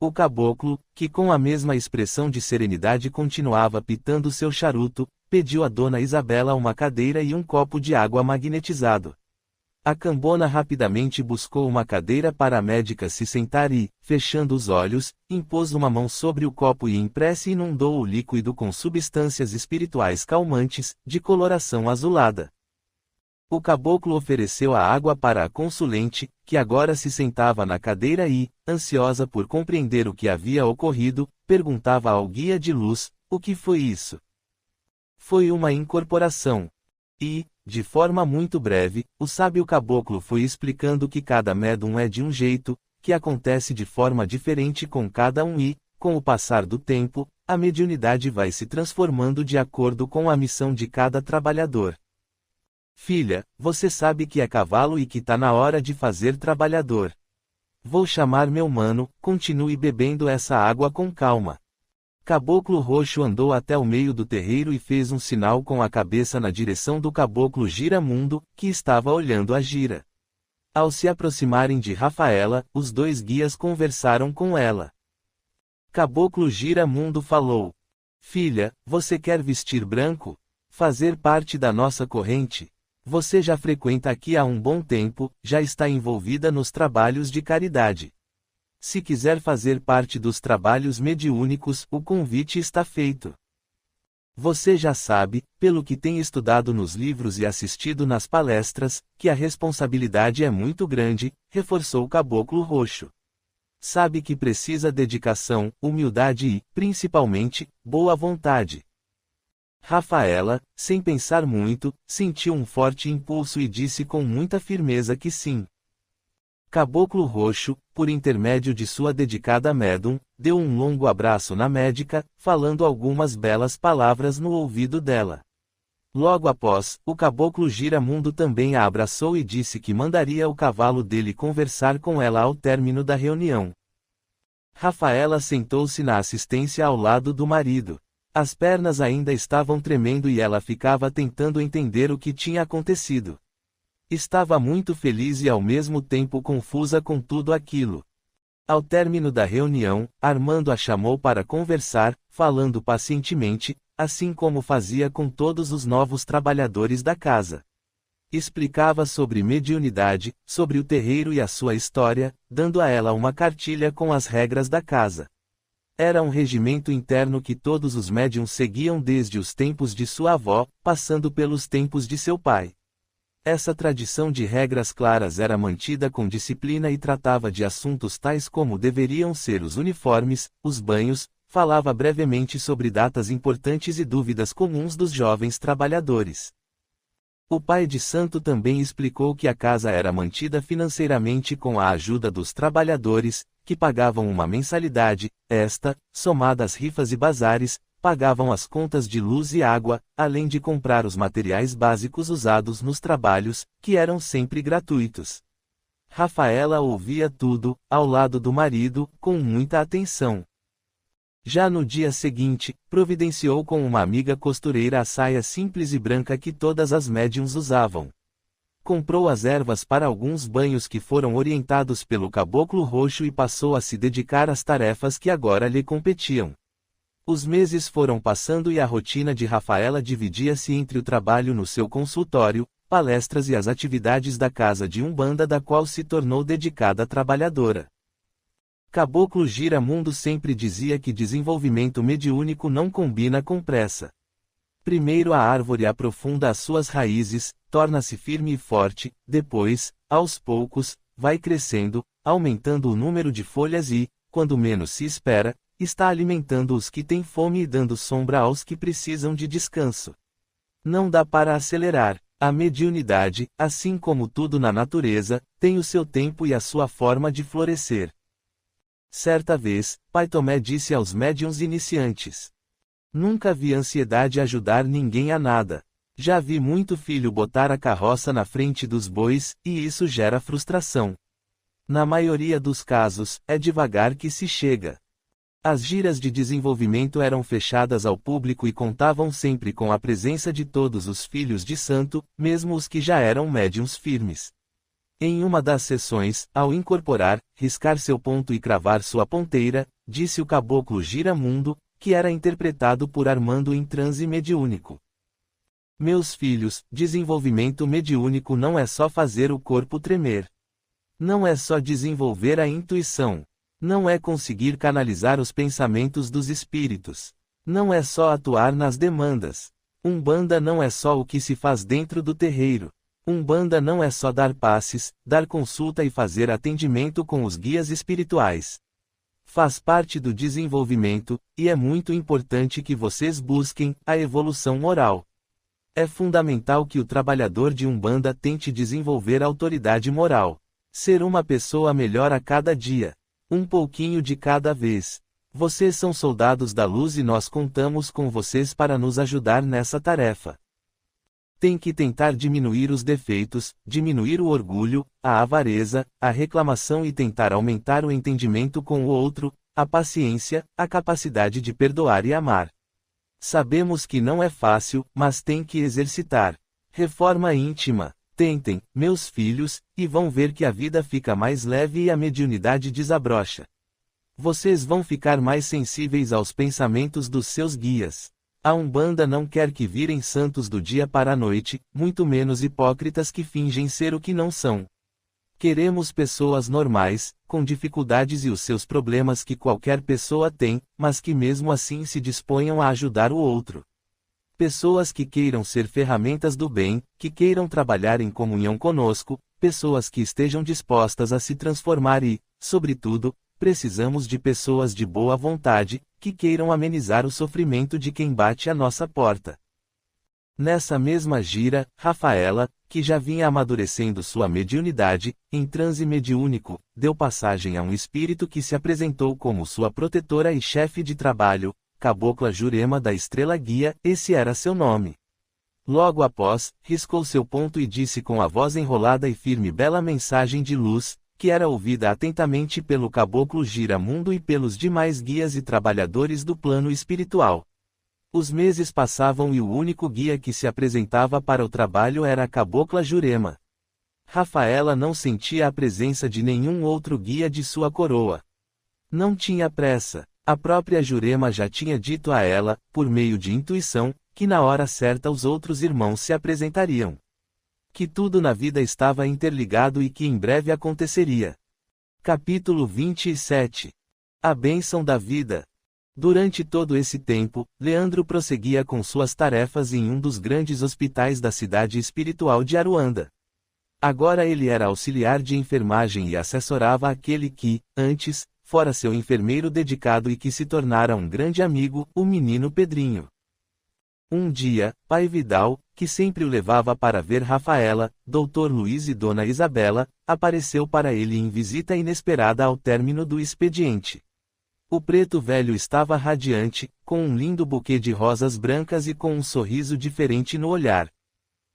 O caboclo, que com a mesma expressão de serenidade continuava pitando seu charuto, pediu a dona Isabela uma cadeira e um copo de água magnetizado. A cambona rapidamente buscou uma cadeira para a médica se sentar e, fechando os olhos, impôs uma mão sobre o copo e em prece inundou o líquido com substâncias espirituais calmantes, de coloração azulada. O caboclo ofereceu a água para a consulente, que agora se sentava na cadeira e, ansiosa por compreender o que havia ocorrido, perguntava ao guia de luz: o que foi isso? Foi uma incorporação. E, de forma muito breve, o sábio caboclo foi explicando que cada médium é de um jeito, que acontece de forma diferente com cada um e, com o passar do tempo, a mediunidade vai se transformando de acordo com a missão de cada trabalhador. Filha, você sabe que é cavalo e que tá na hora de fazer trabalhador. Vou chamar meu mano, continue bebendo essa água com calma. Caboclo Roxo andou até o meio do terreiro e fez um sinal com a cabeça na direção do caboclo Giramundo, que estava olhando a gira. Ao se aproximarem de Rafaela, os 2 guias conversaram com ela. Caboclo Giramundo falou: filha, você quer vestir branco? Fazer parte da nossa corrente? Você já frequenta aqui há um bom tempo, já está envolvida nos trabalhos de caridade. Se quiser fazer parte dos trabalhos mediúnicos, o convite está feito. Você já sabe, pelo que tem estudado nos livros e assistido nas palestras, que a responsabilidade é muito grande, reforçou o Caboclo Roxo. Sabe que precisa dedicação, humildade e, principalmente, boa vontade. Rafaela, sem pensar muito, sentiu um forte impulso e disse com muita firmeza que sim. Caboclo Roxo, por intermédio de sua dedicada médium, deu um longo abraço na médica, falando algumas belas palavras no ouvido dela. Logo após, o caboclo Giramundo também a abraçou e disse que mandaria o cavalo dele conversar com ela ao término da reunião. Rafaela sentou-se na assistência ao lado do marido. As pernas ainda estavam tremendo e ela ficava tentando entender o que tinha acontecido. Estava muito feliz e ao mesmo tempo confusa com tudo aquilo. Ao término da reunião, Armando a chamou para conversar, falando pacientemente, assim como fazia com todos os novos trabalhadores da casa. Explicava sobre mediunidade, sobre o terreiro e a sua história, dando a ela uma cartilha com as regras da casa. Era um regimento interno que todos os médiuns seguiam desde os tempos de sua avó, passando pelos tempos de seu pai. Essa tradição de regras claras era mantida com disciplina e tratava de assuntos tais como deveriam ser os uniformes, os banhos, falava brevemente sobre datas importantes e dúvidas comuns dos jovens trabalhadores. O pai de santo também explicou que a casa era mantida financeiramente com a ajuda dos trabalhadores, que pagavam uma mensalidade, somada às rifas e bazares, pagavam as contas de luz e água, além de comprar os materiais básicos usados nos trabalhos, que eram sempre gratuitos. Rafaela ouvia tudo, ao lado do marido, com muita atenção. Já no dia seguinte, providenciou com uma amiga costureira a saia simples e branca que todas as médiuns usavam. Comprou as ervas para alguns banhos que foram orientados pelo Caboclo Roxo e passou a se dedicar às tarefas que agora lhe competiam. Os meses foram passando e a rotina de Rafaela dividia-se entre o trabalho no seu consultório, palestras e as atividades da casa de Umbanda, da qual se tornou dedicada trabalhadora. Caboclo Giramundo sempre dizia que desenvolvimento mediúnico não combina com pressa. Primeiro a árvore aprofunda as suas raízes, torna-se firme e forte, depois, aos poucos, vai crescendo, aumentando o número de folhas e, quando menos se espera, está alimentando os que têm fome e dando sombra aos que precisam de descanso. Não dá para acelerar. A mediunidade, assim como tudo na natureza, tem o seu tempo e a sua forma de florescer. Certa vez, Pai Tomé disse aos médiuns iniciantes: "Nunca vi ansiedade ajudar ninguém a nada. Já vi muito filho botar a carroça na frente dos bois, e isso gera frustração. Na maioria dos casos, é devagar que se chega." As giras de desenvolvimento eram fechadas ao público e contavam sempre com a presença de todos os filhos de santo, mesmo os que já eram médiuns firmes. Em uma das sessões, ao incorporar, riscar seu ponto e cravar sua ponteira, disse o Caboclo Giramundo, que era interpretado por Armando em transe mediúnico: "Meus filhos, desenvolvimento mediúnico não é só fazer o corpo tremer. Não é só desenvolver a intuição. Não é conseguir canalizar os pensamentos dos espíritos. Não é só atuar nas demandas. Umbanda não é só o que se faz dentro do terreiro. Umbanda não é só dar passes, dar consulta e fazer atendimento com os guias espirituais. Faz parte do desenvolvimento, e é muito importante que vocês busquem a evolução moral. É fundamental que o trabalhador de Umbanda tente desenvolver autoridade moral. Ser uma pessoa melhor a cada dia. Um pouquinho de cada vez. Vocês são soldados da luz e nós contamos com vocês para nos ajudar nessa tarefa. Tem que tentar diminuir os defeitos, diminuir o orgulho, a avareza, a reclamação e tentar aumentar o entendimento com o outro, a paciência, a capacidade de perdoar e amar. Sabemos que não é fácil, mas tem que exercitar. Reforma íntima. Tentem, meus filhos, e vão ver que a vida fica mais leve e a mediunidade desabrocha. Vocês vão ficar mais sensíveis aos pensamentos dos seus guias. A Umbanda não quer que virem santos do dia para a noite, muito menos hipócritas que fingem ser o que não são. Queremos pessoas normais, com dificuldades e os seus problemas que qualquer pessoa tem, mas que mesmo assim se disponham a ajudar o outro. Pessoas que queiram ser ferramentas do bem, que queiram trabalhar em comunhão conosco, pessoas que estejam dispostas a se transformar e, sobretudo, precisamos de pessoas de boa vontade, que queiram amenizar o sofrimento de quem bate à nossa porta." Nessa mesma gira, Rafaela, que já vinha amadurecendo sua mediunidade, em transe mediúnico, deu passagem a um espírito que se apresentou como sua protetora e chefe de trabalho, Cabocla Jurema da Estrela Guia, esse era seu nome. Logo após, riscou seu ponto e disse com a voz enrolada e firme bela mensagem de luz, que era ouvida atentamente pelo Caboclo Giramundo e pelos demais guias e trabalhadores do plano espiritual. Os meses passavam e o único guia que se apresentava para o trabalho era a Cabocla Jurema. Rafaela não sentia a presença de nenhum outro guia de sua coroa. Não tinha pressa. A própria Jurema já tinha dito a ela, por meio de intuição, que na hora certa os outros irmãos se apresentariam. Que tudo na vida estava interligado e que em breve aconteceria. Capítulo 27. A bênção da vida. Durante todo esse tempo, Leandro prosseguia com suas tarefas em um dos grandes hospitais da cidade espiritual de Aruanda. Agora ele era auxiliar de enfermagem e assessorava aquele que, antes, fora seu enfermeiro dedicado e que se tornara um grande amigo, o menino Pedrinho. Um dia, Pai Vidal, que sempre o levava para ver Rafaela, Dr. Luiz e Dona Isabela, apareceu para ele em visita inesperada ao término do expediente. O preto velho estava radiante, com um lindo buquê de rosas brancas e com um sorriso diferente no olhar.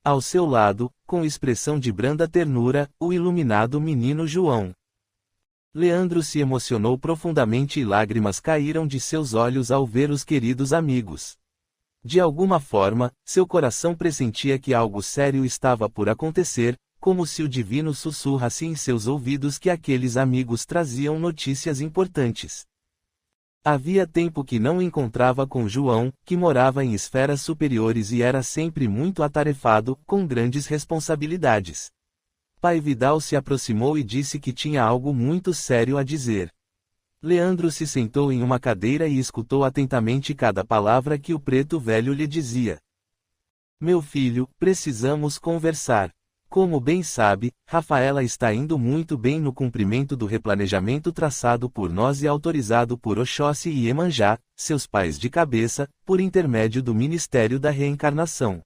Ao seu lado, com expressão de branda ternura, o iluminado menino João. Leandro se emocionou profundamente e lágrimas caíram de seus olhos ao ver os queridos amigos. De alguma forma, seu coração pressentia que algo sério estava por acontecer, como se o divino sussurrasse em seus ouvidos que aqueles amigos traziam notícias importantes. Havia tempo que não encontrava com João, que morava em esferas superiores e era sempre muito atarefado, com grandes responsabilidades. Pai Vidal se aproximou e disse que tinha algo muito sério a dizer. Leandro se sentou em uma cadeira e escutou atentamente cada palavra que o preto velho lhe dizia. Meu filho, precisamos conversar. Como bem sabe, Rafaela está indo muito bem no cumprimento do replanejamento traçado por nós e autorizado por Oxóssi e Iemanjá, seus pais de cabeça, por intermédio do Ministério da Reencarnação.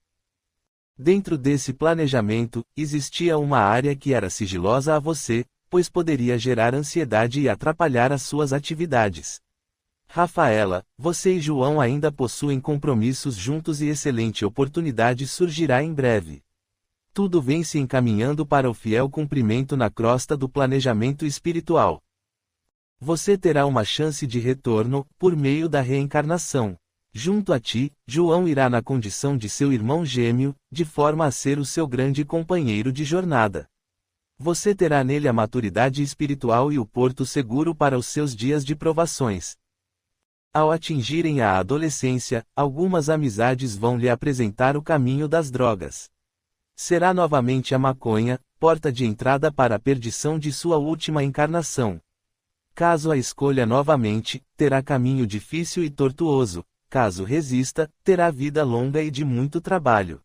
Dentro desse planejamento, existia uma área que era sigilosa a você, pois poderia gerar ansiedade e atrapalhar as suas atividades. Rafaela, você e João ainda possuem compromissos juntos e excelente oportunidade surgirá em breve. Tudo vem se encaminhando para o fiel cumprimento na crosta do planejamento espiritual. Você terá uma chance de retorno, por meio da reencarnação. Junto a ti, João irá na condição de seu irmão gêmeo, de forma a ser o seu grande companheiro de jornada. Você terá nele a maturidade espiritual e o porto seguro para os seus dias de provações. Ao atingirem a adolescência, algumas amizades vão lhe apresentar o caminho das drogas. Será novamente a maconha, porta de entrada para a perdição de sua última encarnação. Caso a escolha novamente, terá caminho difícil e tortuoso. Caso resista, terá vida longa e de muito trabalho.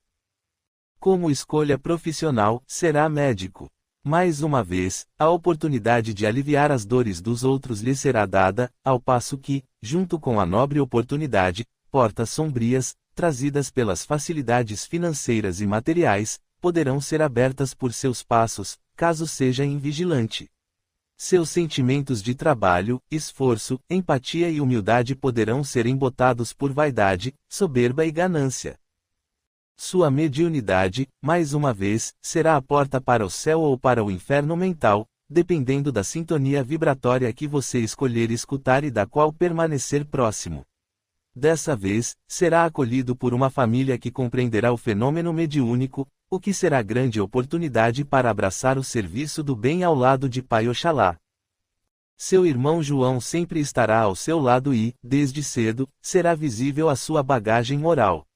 Como escolha profissional, será médico. Mais uma vez, a oportunidade de aliviar as dores dos outros lhe será dada, ao passo que, junto com a nobre oportunidade, portas sombrias, trazidas pelas facilidades financeiras e materiais, poderão ser abertas por seus passos, caso seja invigilante. Seus sentimentos de trabalho, esforço, empatia e humildade poderão ser embotados por vaidade, soberba e ganância. Sua mediunidade, mais uma vez, será a porta para o céu ou para o inferno mental, dependendo da sintonia vibratória que você escolher escutar e da qual permanecer próximo. Dessa vez, será acolhido por uma família que compreenderá o fenômeno mediúnico, o que será grande oportunidade para abraçar o serviço do bem ao lado de Pai Oxalá. Seu irmão João sempre estará ao seu lado e, desde cedo, será visível a sua bagagem moral.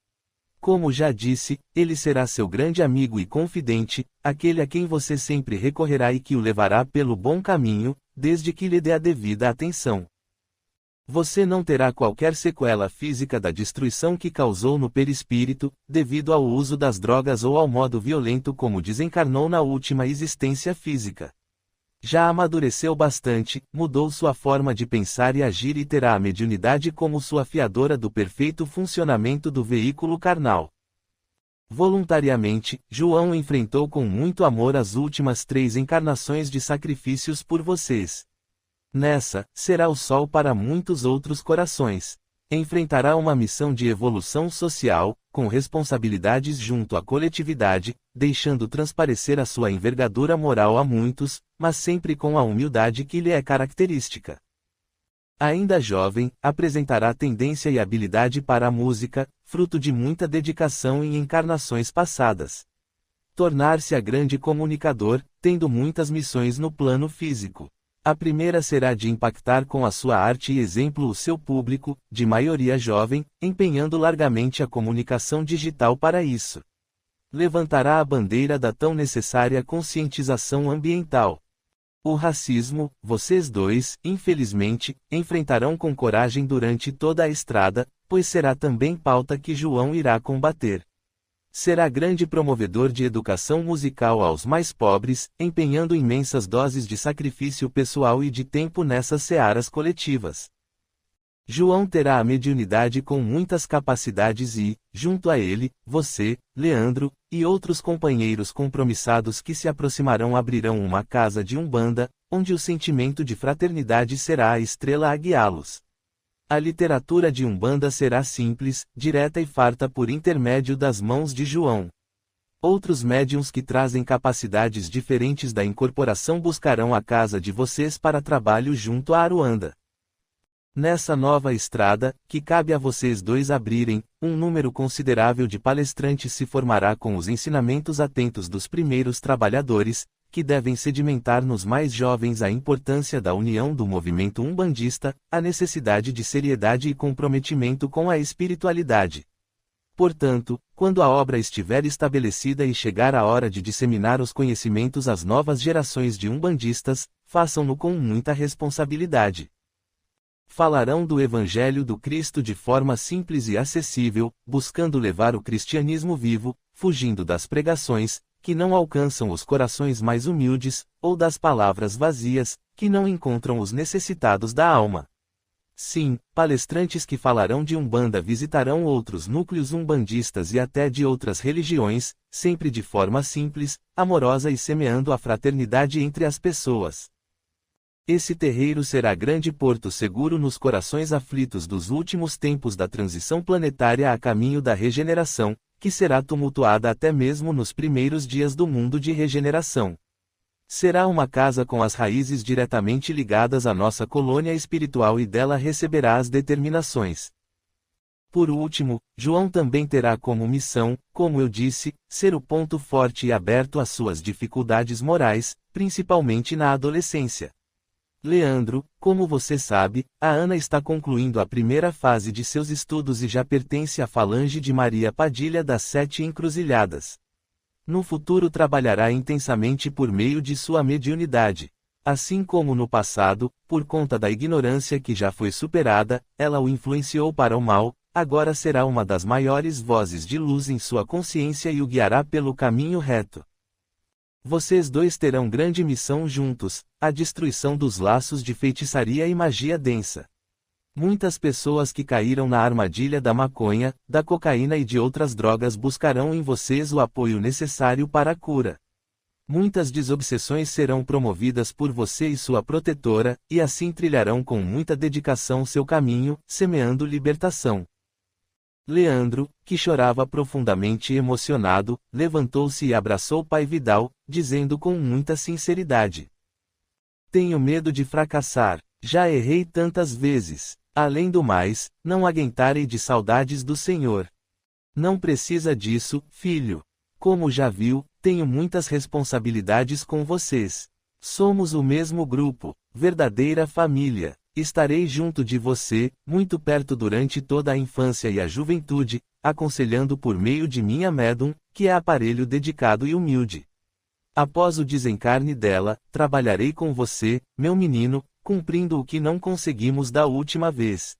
Como já disse, ele será seu grande amigo e confidente, aquele a quem você sempre recorrerá e que o levará pelo bom caminho, desde que lhe dê a devida atenção. Você não terá qualquer sequela física da destruição que causou no perispírito, devido ao uso das drogas ou ao modo violento como desencarnou na última existência física. Já amadureceu bastante, mudou sua forma de pensar e agir e terá a mediunidade como sua fiadora do perfeito funcionamento do veículo carnal. Voluntariamente, João enfrentou com muito amor as últimas 3 encarnações de sacrifícios por vocês. Nessa, será o sol para muitos outros corações. Enfrentará uma missão de evolução social, com responsabilidades junto à coletividade, deixando transparecer a sua envergadura moral a muitos, mas sempre com a humildade que lhe é característica. Ainda jovem, apresentará tendência e habilidade para a música, fruto de muita dedicação em encarnações passadas. Tornar-se-á grande comunicador, tendo muitas missões no plano físico. A primeira será de impactar com a sua arte e exemplo o seu público, de maioria jovem, empenhando largamente a comunicação digital para isso. Levantará a bandeira da tão necessária conscientização ambiental. O racismo, vocês dois, infelizmente, enfrentarão com coragem durante toda a estrada, pois será também pauta que João irá combater. Será grande promovedor de educação musical aos mais pobres, empenhando imensas doses de sacrifício pessoal e de tempo nessas searas coletivas. João terá a mediunidade com muitas capacidades e, junto a ele, você, Leandro, e outros companheiros compromissados que se aproximarão abrirão uma casa de umbanda, onde o sentimento de fraternidade será a estrela a guiá-los. A literatura de umbanda será simples, direta e farta por intermédio das mãos de João. Outros médiuns que trazem capacidades diferentes da incorporação buscarão a casa de vocês para trabalho junto a Aruanda. Nessa nova estrada, que cabe a vocês dois abrirem, um número considerável de palestrantes se formará com os ensinamentos atentos dos primeiros trabalhadores, que devem sedimentar nos mais jovens a importância da união do movimento umbandista, a necessidade de seriedade e comprometimento com a espiritualidade. Portanto, quando a obra estiver estabelecida e chegar a hora de disseminar os conhecimentos às novas gerações de umbandistas, façam-no com muita responsabilidade. Falarão do Evangelho do Cristo de forma simples e acessível, buscando levar o cristianismo vivo, fugindo das pregações, que não alcançam os corações mais humildes, ou das palavras vazias, que não encontram os necessitados da alma. Sim, palestrantes que falarão de Umbanda visitarão outros núcleos umbandistas e até de outras religiões, sempre de forma simples, amorosa e semeando a fraternidade entre as pessoas. Esse terreiro será grande porto seguro nos corações aflitos dos últimos tempos da transição planetária a caminho da regeneração, que será tumultuada até mesmo nos primeiros dias do mundo de regeneração. Será uma casa com as raízes diretamente ligadas à nossa colônia espiritual e dela receberá as determinações. Por último, João também terá como missão, como eu disse, ser o ponto forte e aberto às suas dificuldades morais, principalmente na adolescência. Leandro, como você sabe, a Ana está concluindo a primeira fase de seus estudos e já pertence à falange de Maria Padilha das 7 Encruzilhadas. No futuro trabalhará intensamente por meio de sua mediunidade. Assim como no passado, por conta da ignorância que já foi superada, ela o influenciou para o mal, agora será uma das maiores vozes de luz em sua consciência e o guiará pelo caminho reto. Vocês dois terão grande missão juntos, a destruição dos laços de feitiçaria e magia densa. Muitas pessoas que caíram na armadilha da maconha, da cocaína e de outras drogas buscarão em vocês o apoio necessário para a cura. Muitas desobsessões serão promovidas por você e sua protetora, e assim trilharão com muita dedicação seu caminho, semeando libertação. Leandro, que chorava profundamente emocionado, levantou-se e abraçou Pai Vidal, dizendo com muita sinceridade: Tenho medo de fracassar, já errei tantas vezes. Além do mais, não aguentarei de saudades do Senhor. Não precisa disso, filho. Como já viu, tenho muitas responsabilidades com vocês. Somos o mesmo grupo, verdadeira família. Estarei junto de você, muito perto durante toda a infância e a juventude, aconselhando por meio de minha médium, que é aparelho dedicado e humilde. Após o desencarne dela, trabalharei com você, meu menino, cumprindo o que não conseguimos da última vez.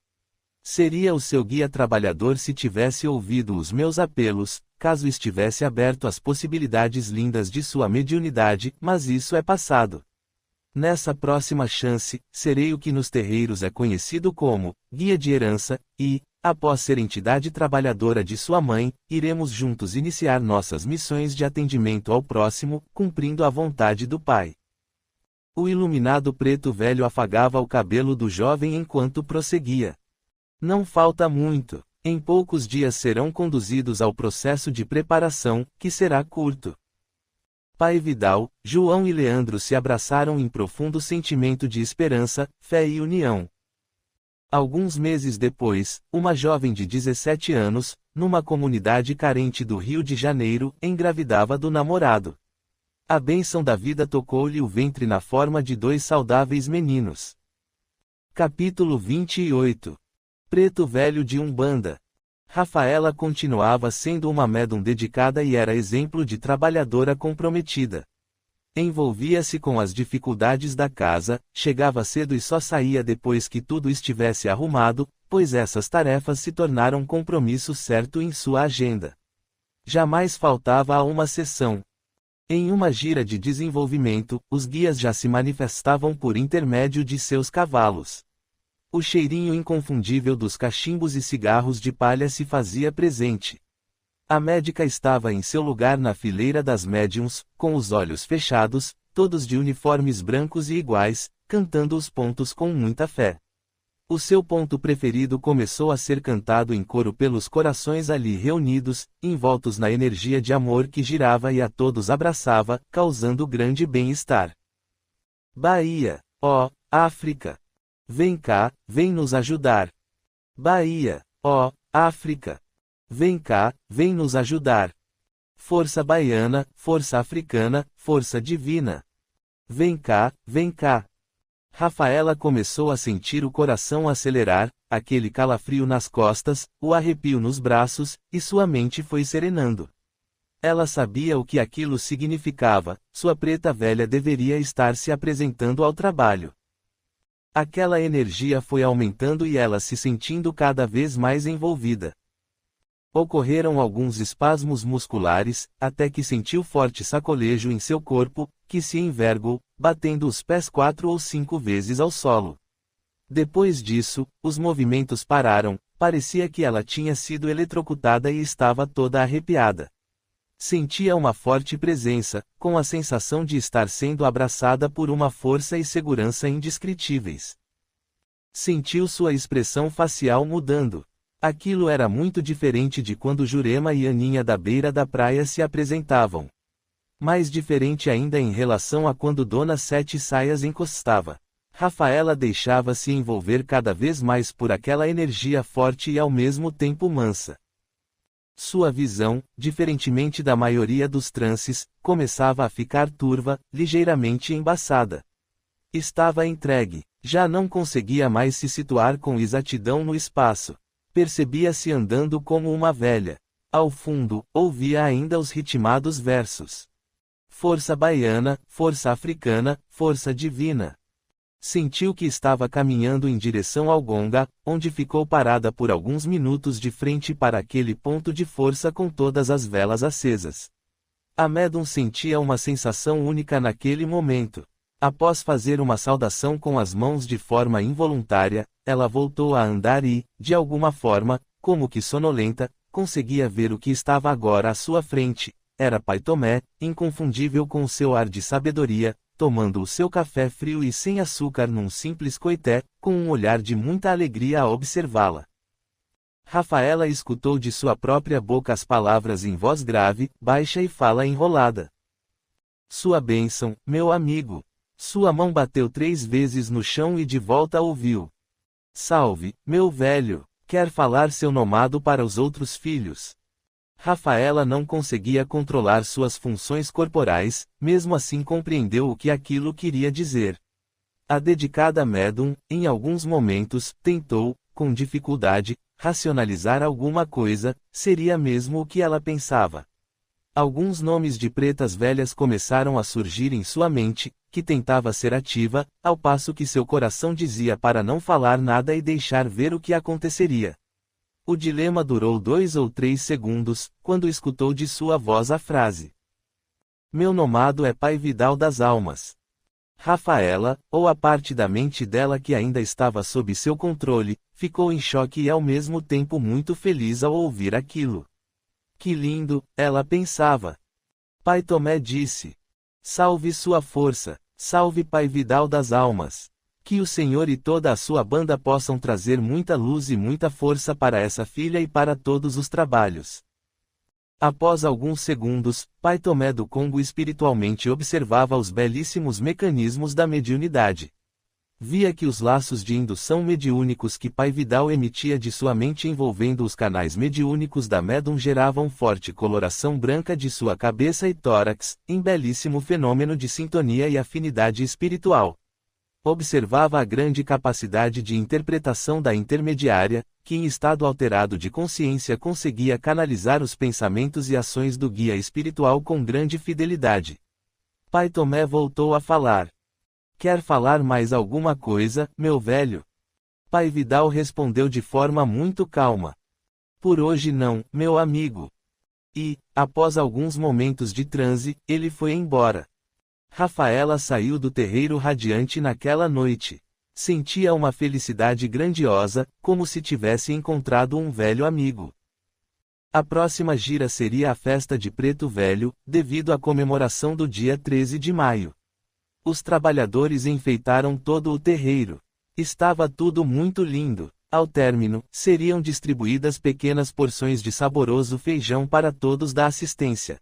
Seria o seu guia trabalhador se tivesse ouvido os meus apelos, caso estivesse aberto às possibilidades lindas de sua mediunidade, mas isso é passado. Nessa próxima chance, serei o que nos terreiros é conhecido como guia de herança, e, após ser entidade trabalhadora de sua mãe, iremos juntos iniciar nossas missões de atendimento ao próximo, cumprindo a vontade do Pai. O iluminado preto velho afagava o cabelo do jovem enquanto prosseguia. Não falta muito. Em poucos dias serão conduzidos ao processo de preparação, que será curto. Pai Vidal, João e Leandro se abraçaram em profundo sentimento de esperança, fé e união. Alguns meses depois, uma jovem de 17 anos, numa comunidade carente do Rio de Janeiro, engravidava do namorado. A bênção da vida tocou-lhe o ventre na forma de 2 saudáveis meninos. Capítulo 28. Preto Velho de Umbanda. Rafaela continuava sendo uma médium dedicada e era exemplo de trabalhadora comprometida. Envolvia-se com as dificuldades da casa, chegava cedo e só saía depois que tudo estivesse arrumado, pois essas tarefas se tornaram compromisso certo em sua agenda. Jamais faltava a uma sessão. Em uma gira de desenvolvimento, os guias já se manifestavam por intermédio de seus cavalos. O cheirinho inconfundível dos cachimbos e cigarros de palha se fazia presente. A médica estava em seu lugar na fileira das médiuns, com os olhos fechados, todos de uniformes brancos e iguais, cantando os pontos com muita fé. O seu ponto preferido começou a ser cantado em coro pelos corações ali reunidos, envoltos na energia de amor que girava e a todos abraçava, causando grande bem-estar. Bahia, ó, África! Vem cá, vem nos ajudar. Bahia, ó, África. Vem cá, vem nos ajudar. Força baiana, força africana, força divina. Vem cá, vem cá. Rafaela começou a sentir o coração acelerar, aquele calafrio nas costas, o arrepio nos braços, e sua mente foi serenando. Ela sabia o que aquilo significava, sua preta velha deveria estar se apresentando ao trabalho. Aquela energia foi aumentando e ela se sentindo cada vez mais envolvida. Ocorreram alguns espasmos musculares, até que sentiu forte sacolejo em seu corpo, que se envergou, batendo os pés 4 ou 5 vezes ao solo. Depois disso, os movimentos pararam, parecia que ela tinha sido eletrocutada e estava toda arrepiada. Sentia uma forte presença, com a sensação de estar sendo abraçada por uma força e segurança indescritíveis. Sentiu sua expressão facial mudando. Aquilo era muito diferente de quando Jurema e Aninha da beira da praia se apresentavam. Mais diferente ainda em relação a quando Dona Sete Saias encostava. Rafaela deixava-se envolver cada vez mais por aquela energia forte e ao mesmo tempo mansa. Sua visão, diferentemente da maioria dos transes, começava a ficar turva, ligeiramente embaçada. Estava entregue. Já não conseguia mais se situar com exatidão no espaço. Percebia-se andando como uma velha. Ao fundo, ouvia ainda os ritmados versos. Força baiana, força africana, força divina. Sentiu que estava caminhando em direção ao Gonga, onde ficou parada por alguns minutos de frente para aquele ponto de força com todas as velas acesas. A médium sentia uma sensação única naquele momento. Após fazer uma saudação com as mãos de forma involuntária, ela voltou a andar e, de alguma forma, como que sonolenta, conseguia ver o que estava agora à sua frente. Era Pai Tomé, inconfundível com o seu ar de sabedoria, tomando o seu café frio e sem açúcar num simples coité, com um olhar de muita alegria a observá-la. Rafaela escutou de sua própria boca as palavras em voz grave, baixa e fala enrolada. Sua bênção, meu amigo. Sua mão bateu 3 vezes no chão e de volta ouviu. Salve, meu velho, quer falar seu nomado para os outros filhos? Rafaela não conseguia controlar suas funções corporais, mesmo assim compreendeu o que aquilo queria dizer. A dedicada médium, em alguns momentos, tentou, com dificuldade, racionalizar alguma coisa, seria mesmo o que ela pensava. Alguns nomes de pretas velhas começaram a surgir em sua mente, que tentava ser ativa, ao passo que seu coração dizia para não falar nada e deixar ver o que aconteceria. O dilema durou 2 ou 3 segundos, quando escutou de sua voz a frase. Meu nomado é Pai Vidal das Almas. Rafaela, ou a parte da mente dela que ainda estava sob seu controle, ficou em choque e ao mesmo tempo muito feliz ao ouvir aquilo. Que lindo, ela pensava. Pai Tomé disse. Salve sua força, salve Pai Vidal das Almas. Que o Senhor e toda a sua banda possam trazer muita luz e muita força para essa filha e para todos os trabalhos. Após alguns segundos, Pai Tomé do Congo espiritualmente observava os belíssimos mecanismos da mediunidade. Via que os laços de indução mediúnicos que Pai Vidal emitia de sua mente envolvendo os canais mediúnicos da médium geravam forte coloração branca de sua cabeça e tórax, em belíssimo fenômeno de sintonia e afinidade espiritual. Observava a grande capacidade de interpretação da intermediária, que em estado alterado de consciência conseguia canalizar os pensamentos e ações do guia espiritual com grande fidelidade. Pai Tomé voltou a falar. Quer falar mais alguma coisa, meu velho? Pai Vidal respondeu de forma muito calma. Por hoje não, meu amigo. E, após alguns momentos de transe, ele foi embora. Rafaela saiu do terreiro radiante naquela noite. Sentia uma felicidade grandiosa, como se tivesse encontrado um velho amigo. A próxima gira seria a festa de Preto Velho, devido à comemoração do dia 13 de maio. Os trabalhadores enfeitaram todo o terreiro. Estava tudo muito lindo. Ao término, seriam distribuídas pequenas porções de saboroso feijão para todos da assistência.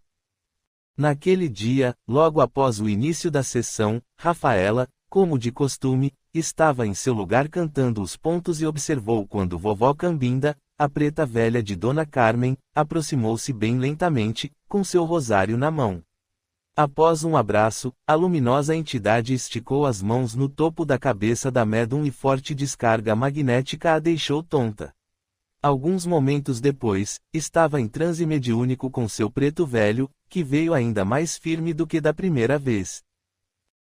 Naquele dia, logo após o início da sessão, Rafaela, como de costume, estava em seu lugar cantando os pontos e observou quando vovó Cambinda, a preta velha de Dona Carmen, aproximou-se bem lentamente, com seu rosário na mão. Após um abraço, a luminosa entidade esticou as mãos no topo da cabeça da médium e forte descarga magnética a deixou tonta. Alguns momentos depois, estava em transe mediúnico com seu preto velho, que veio ainda mais firme do que da primeira vez.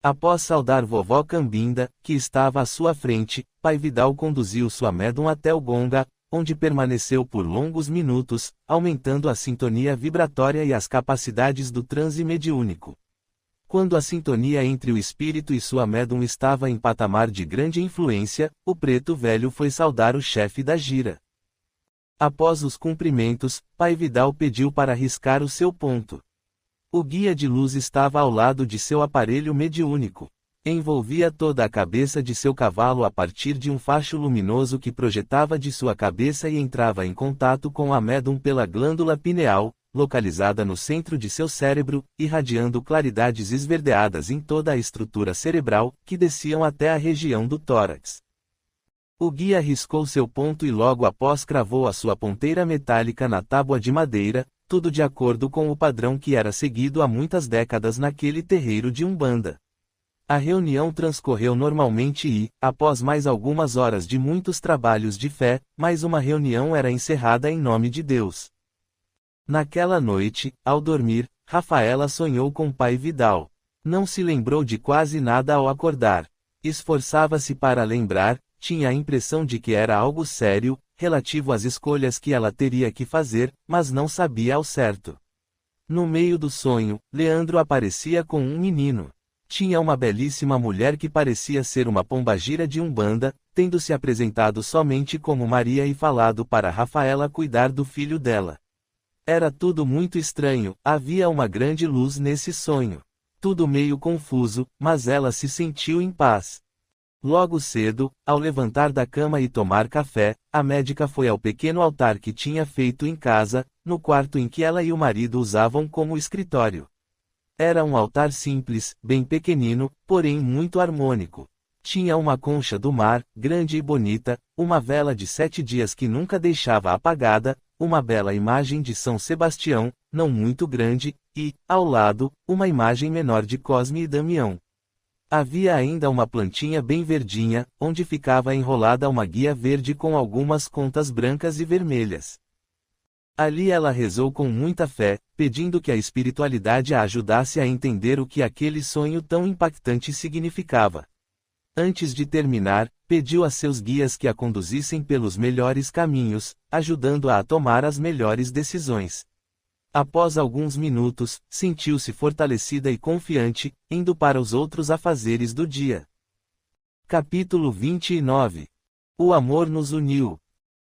Após saudar vovó Cambinda, que estava à sua frente, pai Vidal conduziu sua médium até o gonga, onde permaneceu por longos minutos, aumentando a sintonia vibratória e as capacidades do transe mediúnico. Quando a sintonia entre o espírito e sua médium estava em patamar de grande influência, o preto velho foi saudar o chefe da gira. Após os cumprimentos, pai Vidal pediu para riscar o seu ponto. O guia de luz estava ao lado de seu aparelho mediúnico. Envolvia toda a cabeça de seu cavalo a partir de um facho luminoso que projetava de sua cabeça e entrava em contato com a médium pela glândula pineal, localizada no centro de seu cérebro, irradiando claridades esverdeadas em toda a estrutura cerebral, que desciam até a região do tórax. O guia riscou seu ponto e logo após cravou a sua ponteira metálica na tábua de madeira, tudo de acordo com o padrão que era seguido há muitas décadas naquele terreiro de Umbanda. A reunião transcorreu normalmente e, após mais algumas horas de muitos trabalhos de fé, mais uma reunião era encerrada em nome de Deus. Naquela noite, ao dormir, Rafaela sonhou com pai Vidal. Não se lembrou de quase nada ao acordar. Esforçava-se para lembrar, tinha a impressão de que era algo sério, relativo às escolhas que ela teria que fazer, mas não sabia ao certo. No meio do sonho, Leandro aparecia com um menino. Tinha uma belíssima mulher que parecia ser uma pombagira de Umbanda, tendo se apresentado somente como Maria e falado para Rafaela cuidar do filho dela. Era tudo muito estranho, havia uma grande luz nesse sonho. Tudo meio confuso, mas ela se sentiu em paz. Logo cedo, ao levantar da cama e tomar café, a médica foi ao pequeno altar que tinha feito em casa, no quarto em que ela e o marido usavam como escritório. Era um altar simples, bem pequenino, porém muito harmônico. Tinha uma concha do mar, grande e bonita, uma vela de 7 dias que nunca deixava apagada, uma bela imagem de São Sebastião, não muito grande, e, ao lado, uma imagem menor de Cosme e Damião. Havia ainda uma plantinha bem verdinha, onde ficava enrolada uma guia verde com algumas contas brancas e vermelhas. Ali ela rezou com muita fé, pedindo que a espiritualidade a ajudasse a entender o que aquele sonho tão impactante significava. Antes de terminar, pediu a seus guias que a conduzissem pelos melhores caminhos, ajudando-a a tomar as melhores decisões. Após alguns minutos, sentiu-se fortalecida e confiante, indo para os outros afazeres do dia. Capítulo 29. O amor nos uniu.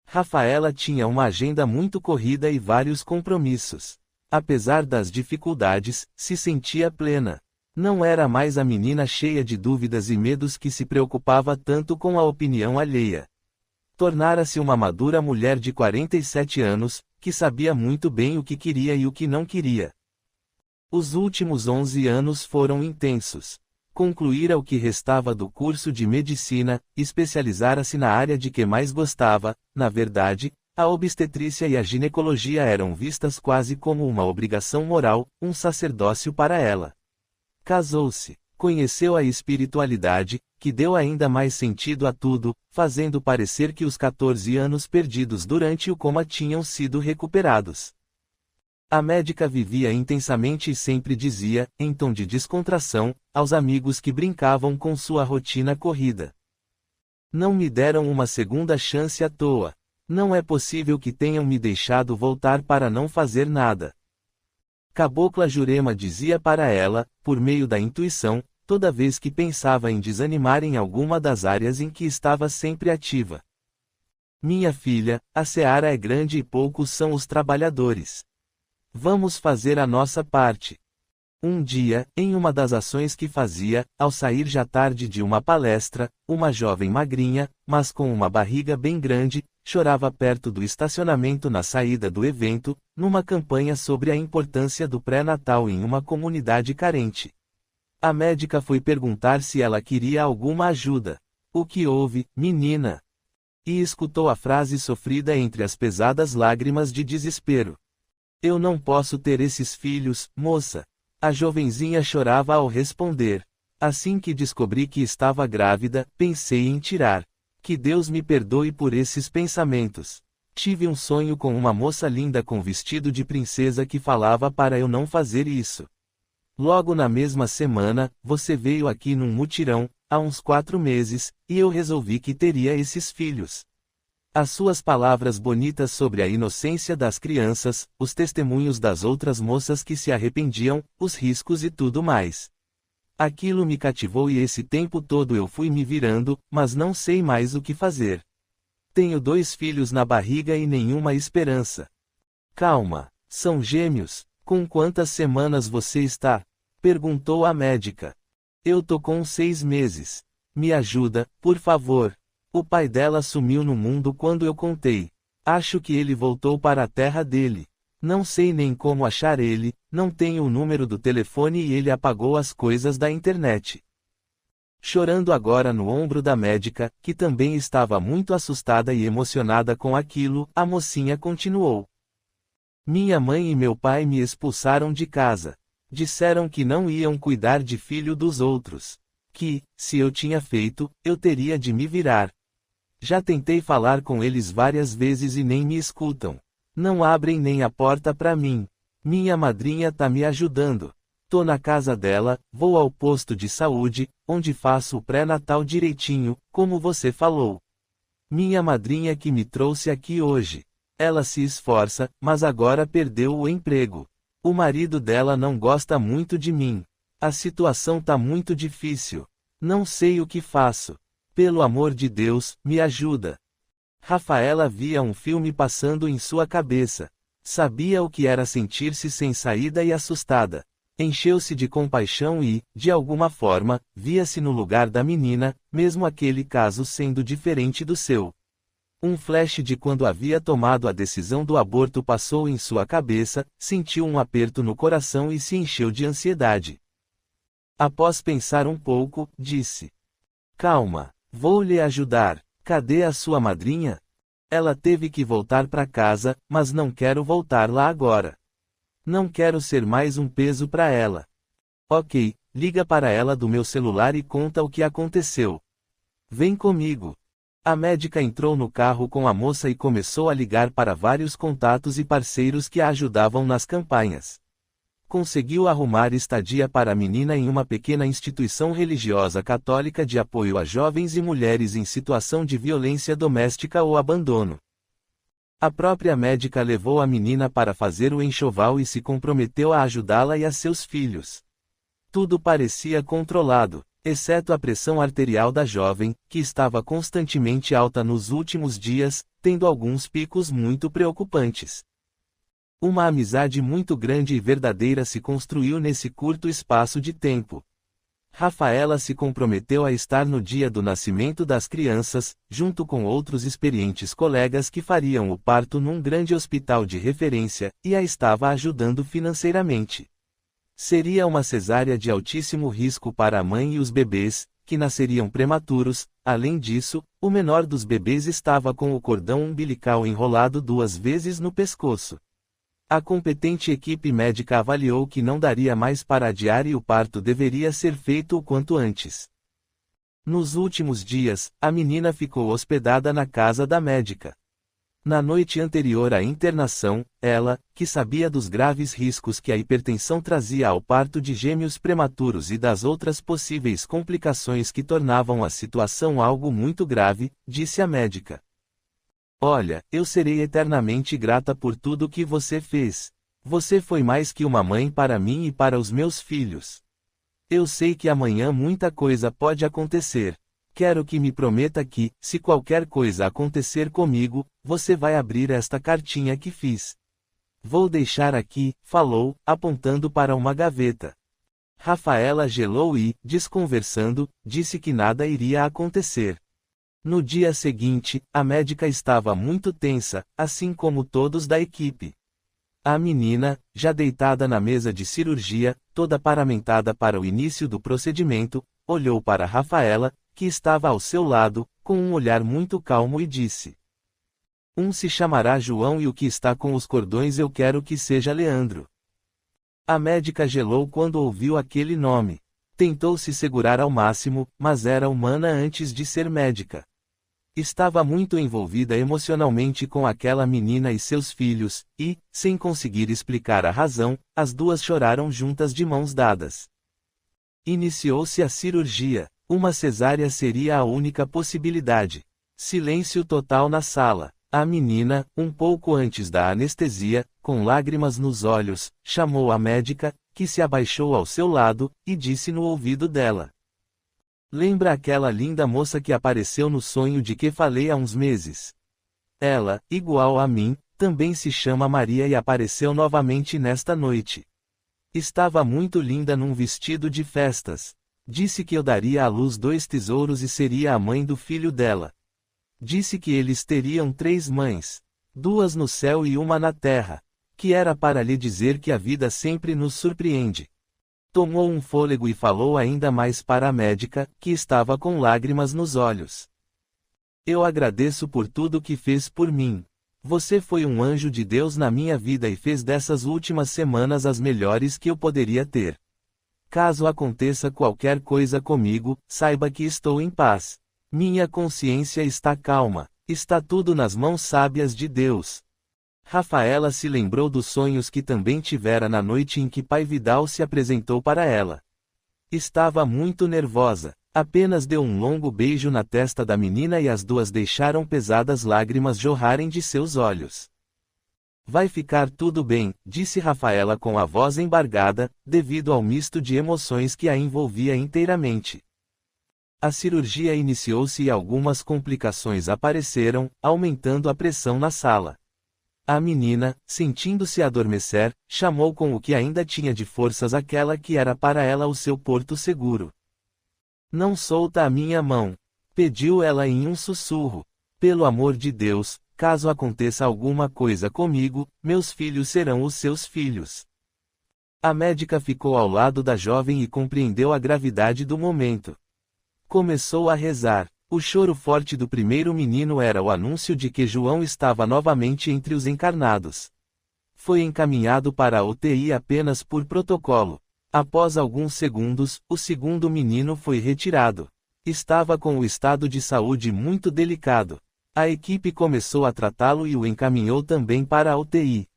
Rafaela tinha uma agenda muito corrida e vários compromissos. Apesar das dificuldades, se sentia plena. Não era mais a menina cheia de dúvidas e medos que se preocupava tanto com a opinião alheia. Tornara-se uma madura mulher de 47 anos, que sabia muito bem o que queria e o que não queria. Os últimos 11 anos foram intensos. Concluíra o que restava do curso de medicina, especializara-se na área de que mais gostava. Na verdade, a obstetrícia e a ginecologia eram vistas quase como uma obrigação moral, um sacerdócio para ela. Casou-se, conheceu a espiritualidade, que deu ainda mais sentido a tudo, fazendo parecer que os 14 anos perdidos durante o coma tinham sido recuperados. A médica vivia intensamente e sempre dizia, em tom de descontração, aos amigos que brincavam com sua rotina corrida: "Não me deram uma segunda chance à toa. Não é possível que tenham me deixado voltar para não fazer nada." Cabocla Jurema dizia para ela, por meio da intuição, toda vez que pensava em desanimar em alguma das áreas em que estava sempre ativa: "Minha filha, a seara é grande e poucos são os trabalhadores. Vamos fazer a nossa parte." Um dia, em uma das ações que fazia, ao sair já tarde de uma palestra, uma jovem magrinha, mas com uma barriga bem grande, chorava perto do estacionamento na saída do evento, numa campanha sobre a importância do pré-natal em uma comunidade carente. A médica foi perguntar se ela queria alguma ajuda. O que houve, menina? E escutou a frase sofrida entre as pesadas lágrimas de desespero. Eu não posso ter esses filhos, moça. A jovenzinha chorava ao responder. Assim que descobri que estava grávida, pensei em tirar. Que Deus me perdoe por esses pensamentos. Tive um sonho com uma moça linda com vestido de princesa que falava para eu não fazer isso. Logo na mesma semana, você veio aqui num mutirão, há uns 4 meses, e eu resolvi que teria esses filhos. As suas palavras bonitas sobre a inocência das crianças, os testemunhos das outras moças que se arrependiam, os riscos e tudo mais. Aquilo me cativou e esse tempo todo eu fui me virando, mas não sei mais o que fazer. Tenho 2 filhos na barriga e nenhuma esperança. Calma, são gêmeos. Com quantas semanas você está? Perguntou a médica. Eu tô com 6 meses. Me ajuda, por favor. O pai dela sumiu no mundo quando eu contei. Acho que ele voltou para a terra dele. Não sei nem como achar ele, não tenho o número do telefone e ele apagou as coisas da internet. Chorando agora no ombro da médica, que também estava muito assustada e emocionada com aquilo, a mocinha continuou. Minha mãe e meu pai me expulsaram de casa. Disseram que não iam cuidar de filho dos outros. Que, se eu tinha feito, eu teria de me virar. Já tentei falar com eles várias vezes e nem me escutam. Não abrem nem a porta para mim. Minha madrinha tá me ajudando. Tô na casa dela, vou ao posto de saúde, onde faço o pré-natal direitinho, como você falou. Minha madrinha que me trouxe aqui hoje. Ela se esforça, mas agora perdeu o emprego. O marido dela não gosta muito de mim. A situação tá muito difícil. Não sei o que faço. Pelo amor de Deus, me ajuda. Rafaela via um filme passando em sua cabeça. Sabia o que era sentir-se sem saída e assustada. Encheu-se de compaixão e, de alguma forma, via-se no lugar da menina, mesmo aquele caso sendo diferente do seu. Um flash de quando havia tomado a decisão do aborto passou em sua cabeça, sentiu um aperto no coração e se encheu de ansiedade. Após pensar um pouco, disse: Calma, vou lhe ajudar. Cadê a sua madrinha? Ela teve que voltar para casa, mas não quero voltar lá agora. Não quero ser mais um peso para ela. Ok, liga para ela do meu celular e conta o que aconteceu. Vem comigo. A médica entrou no carro com a moça e começou a ligar para vários contatos e parceiros que a ajudavam nas campanhas. Conseguiu arrumar estadia para a menina em uma pequena instituição religiosa católica de apoio a jovens e mulheres em situação de violência doméstica ou abandono. A própria médica levou a menina para fazer o enxoval e se comprometeu a ajudá-la e a seus filhos. Tudo parecia controlado, exceto a pressão arterial da jovem, que estava constantemente alta nos últimos dias, tendo alguns picos muito preocupantes. Uma amizade muito grande e verdadeira se construiu nesse curto espaço de tempo. Rafaela se comprometeu a estar no dia do nascimento das crianças, junto com outros experientes colegas que fariam o parto num grande hospital de referência, e a estava ajudando financeiramente. Seria uma cesárea de altíssimo risco para a mãe e os bebês, que nasceriam prematuros. Além disso, o menor dos bebês estava com o cordão umbilical enrolado 2 vezes no pescoço. A competente equipe médica avaliou que não daria mais para adiar e o parto deveria ser feito o quanto antes. Nos últimos dias, a menina ficou hospedada na casa da médica. Na noite anterior à internação, ela, que sabia dos graves riscos que a hipertensão trazia ao parto de gêmeos prematuros e das outras possíveis complicações que tornavam a situação algo muito grave, disse à médica: Olha, eu serei eternamente grata por tudo que você fez. Você foi mais que uma mãe para mim e para os meus filhos. Eu sei que amanhã muita coisa pode acontecer. Quero que me prometa que, se qualquer coisa acontecer comigo, você vai abrir esta cartinha que fiz. Vou deixar aqui, falou, apontando para uma gaveta. Rafaela gelou e, desconversando, disse que nada iria acontecer. No dia seguinte, a médica estava muito tensa, assim como todos da equipe. A menina, já deitada na mesa de cirurgia, toda paramentada para o início do procedimento, olhou para Rafaela, que estava ao seu lado, com um olhar muito calmo e disse: Um se chamará João e o que está com os cordões eu quero que seja Leandro. A médica gelou quando ouviu aquele nome. Tentou se segurar ao máximo, mas era humana antes de ser médica. Estava muito envolvida emocionalmente com aquela menina e seus filhos, e, sem conseguir explicar a razão, as duas choraram juntas de mãos dadas. Iniciou-se a cirurgia. Uma cesárea seria a única possibilidade. Silêncio total na sala. A menina, um pouco antes da anestesia, com lágrimas nos olhos, chamou a médica, que se abaixou ao seu lado, e disse no ouvido dela: Lembra aquela linda moça que apareceu no sonho de que falei há uns meses? Ela, igual a mim, também se chama Maria e apareceu novamente nesta noite. Estava muito linda num vestido de festas. Disse que eu daria à luz 2 tesouros e seria a mãe do filho dela. Disse que eles teriam 3 mães, 2 no céu e uma na terra, que era para lhe dizer que a vida sempre nos surpreende. Tomou um fôlego e falou ainda mais para a médica, que estava com lágrimas nos olhos. Eu agradeço por tudo que fez por mim. Você foi um anjo de Deus na minha vida e fez dessas últimas semanas as melhores que eu poderia ter. Caso aconteça qualquer coisa comigo, saiba que estou em paz. Minha consciência está calma. Está tudo nas mãos sábias de Deus. Rafaela se lembrou dos sonhos que também tivera na noite em que Pai Vidal se apresentou para ela. Estava muito nervosa. Apenas deu um longo beijo na testa da menina e as duas deixaram pesadas lágrimas jorrarem de seus olhos. Vai ficar tudo bem, disse Rafaela com a voz embargada, devido ao misto de emoções que a envolvia inteiramente. A cirurgia iniciou-se e algumas complicações apareceram, aumentando a pressão na sala. A menina, sentindo-se adormecer, chamou com o que ainda tinha de forças aquela que era para ela o seu porto seguro. Não solta a minha mão, pediu ela em um sussurro. Pelo amor de Deus, caso aconteça alguma coisa comigo, meus filhos serão os seus filhos. A médica ficou ao lado da jovem e compreendeu a gravidade do momento. Começou a rezar. O choro forte do primeiro menino era o anúncio de que João estava novamente entre os encarnados. Foi encaminhado para a UTI apenas por protocolo. Após alguns segundos, o segundo menino foi retirado. Estava com o estado de saúde muito delicado. A equipe começou a tratá-lo e o encaminhou também para a UTI.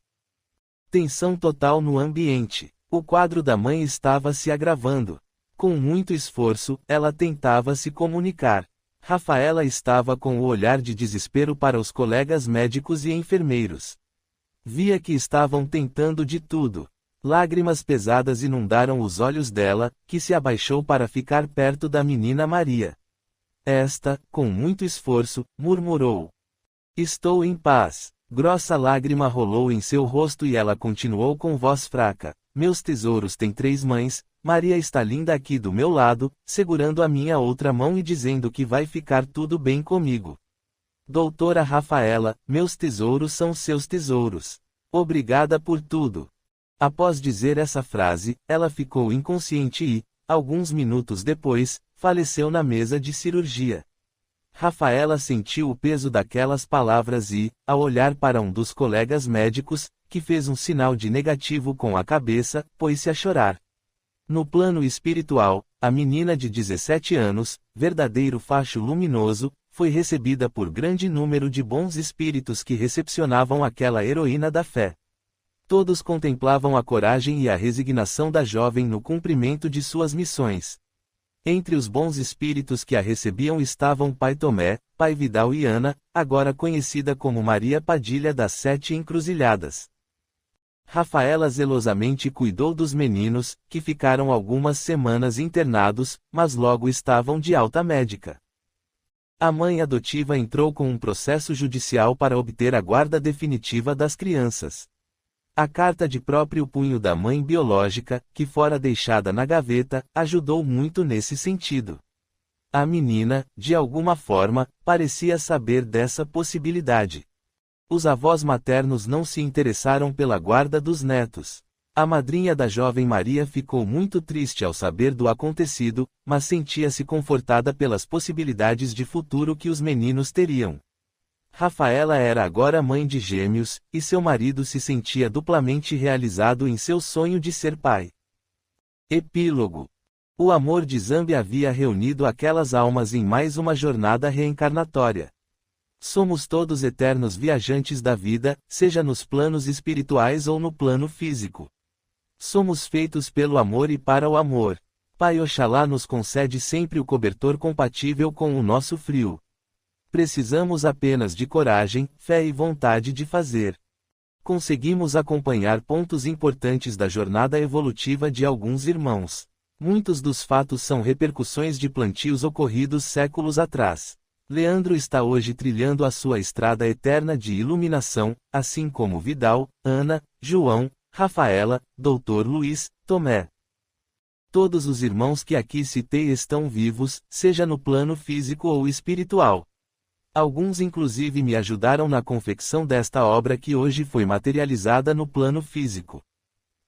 Tensão total no ambiente. O quadro da mãe estava se agravando. Com muito esforço, ela tentava se comunicar. Rafaela estava com o olhar de desespero para os colegas médicos e enfermeiros. Via que estavam tentando de tudo. Lágrimas pesadas inundaram os olhos dela, que se abaixou para ficar perto da menina Maria. Esta, com muito esforço, murmurou: Estou em paz. Grossa lágrima rolou em seu rosto e ela continuou com voz fraca: Meus tesouros têm 3 mães, Maria está linda aqui do meu lado, segurando a minha outra mão e dizendo que vai ficar tudo bem comigo. Doutora Rafaela, meus tesouros são seus tesouros. Obrigada por tudo. Após dizer essa frase, ela ficou inconsciente e, alguns minutos depois, faleceu na mesa de cirurgia. Rafaela sentiu o peso daquelas palavras e, ao olhar para um dos colegas médicos, que fez um sinal de negativo com a cabeça, pôs-se a chorar. No plano espiritual, a menina de 17 anos, verdadeiro facho luminoso, foi recebida por grande número de bons espíritos que recepcionavam aquela heroína da fé. Todos contemplavam a coragem e a resignação da jovem no cumprimento de suas missões. Entre os bons espíritos que a recebiam estavam Pai Tomé, Pai Vidal e Ana, agora conhecida como Maria Padilha das 7 Encruzilhadas. Rafaela zelosamente cuidou dos meninos, que ficaram algumas semanas internados, mas logo estavam de alta médica. A mãe adotiva entrou com um processo judicial para obter a guarda definitiva das crianças. A carta de próprio punho da mãe biológica, que fora deixada na gaveta, ajudou muito nesse sentido. A menina, de alguma forma, parecia saber dessa possibilidade. Os avós maternos não se interessaram pela guarda dos netos. A madrinha da jovem Maria ficou muito triste ao saber do acontecido, mas sentia-se confortada pelas possibilidades de futuro que os meninos teriam. Rafaela era agora mãe de gêmeos, e seu marido se sentia duplamente realizado em seu sonho de ser pai. Epílogo. O amor de Zambi havia reunido aquelas almas em mais uma jornada reencarnatória. Somos todos eternos viajantes da vida, seja nos planos espirituais ou no plano físico. Somos feitos pelo amor e para o amor. Pai Oxalá nos concede sempre o cobertor compatível com o nosso frio. Precisamos apenas de coragem, fé e vontade de fazer. Conseguimos acompanhar pontos importantes da jornada evolutiva de alguns irmãos. Muitos dos fatos são repercussões de plantios ocorridos séculos atrás. Leandro está hoje trilhando a sua estrada eterna de iluminação, assim como Vidal, Ana, João, Rafaela, Dr. Luiz, Tomé. Todos os irmãos que aqui citei estão vivos, seja no plano físico ou espiritual. Alguns inclusive me ajudaram na confecção desta obra que hoje foi materializada no plano físico.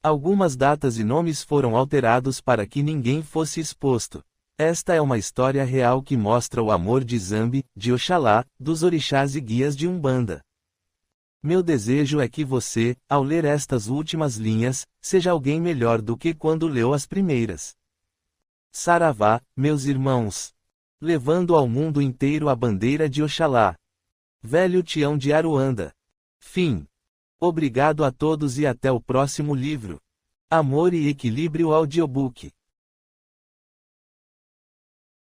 Algumas datas e nomes foram alterados para que ninguém fosse exposto. Esta é uma história real que mostra o amor de Zambi, de Oxalá, dos orixás e guias de Umbanda. Meu desejo é que você, ao ler estas últimas linhas, seja alguém melhor do que quando leu as primeiras. Saravá, meus irmãos! Levando ao mundo inteiro a bandeira de Oxalá. Velho Tião de Aruanda. Fim. Obrigado a todos e até o próximo livro. Amor e Equilíbrio Audiobook.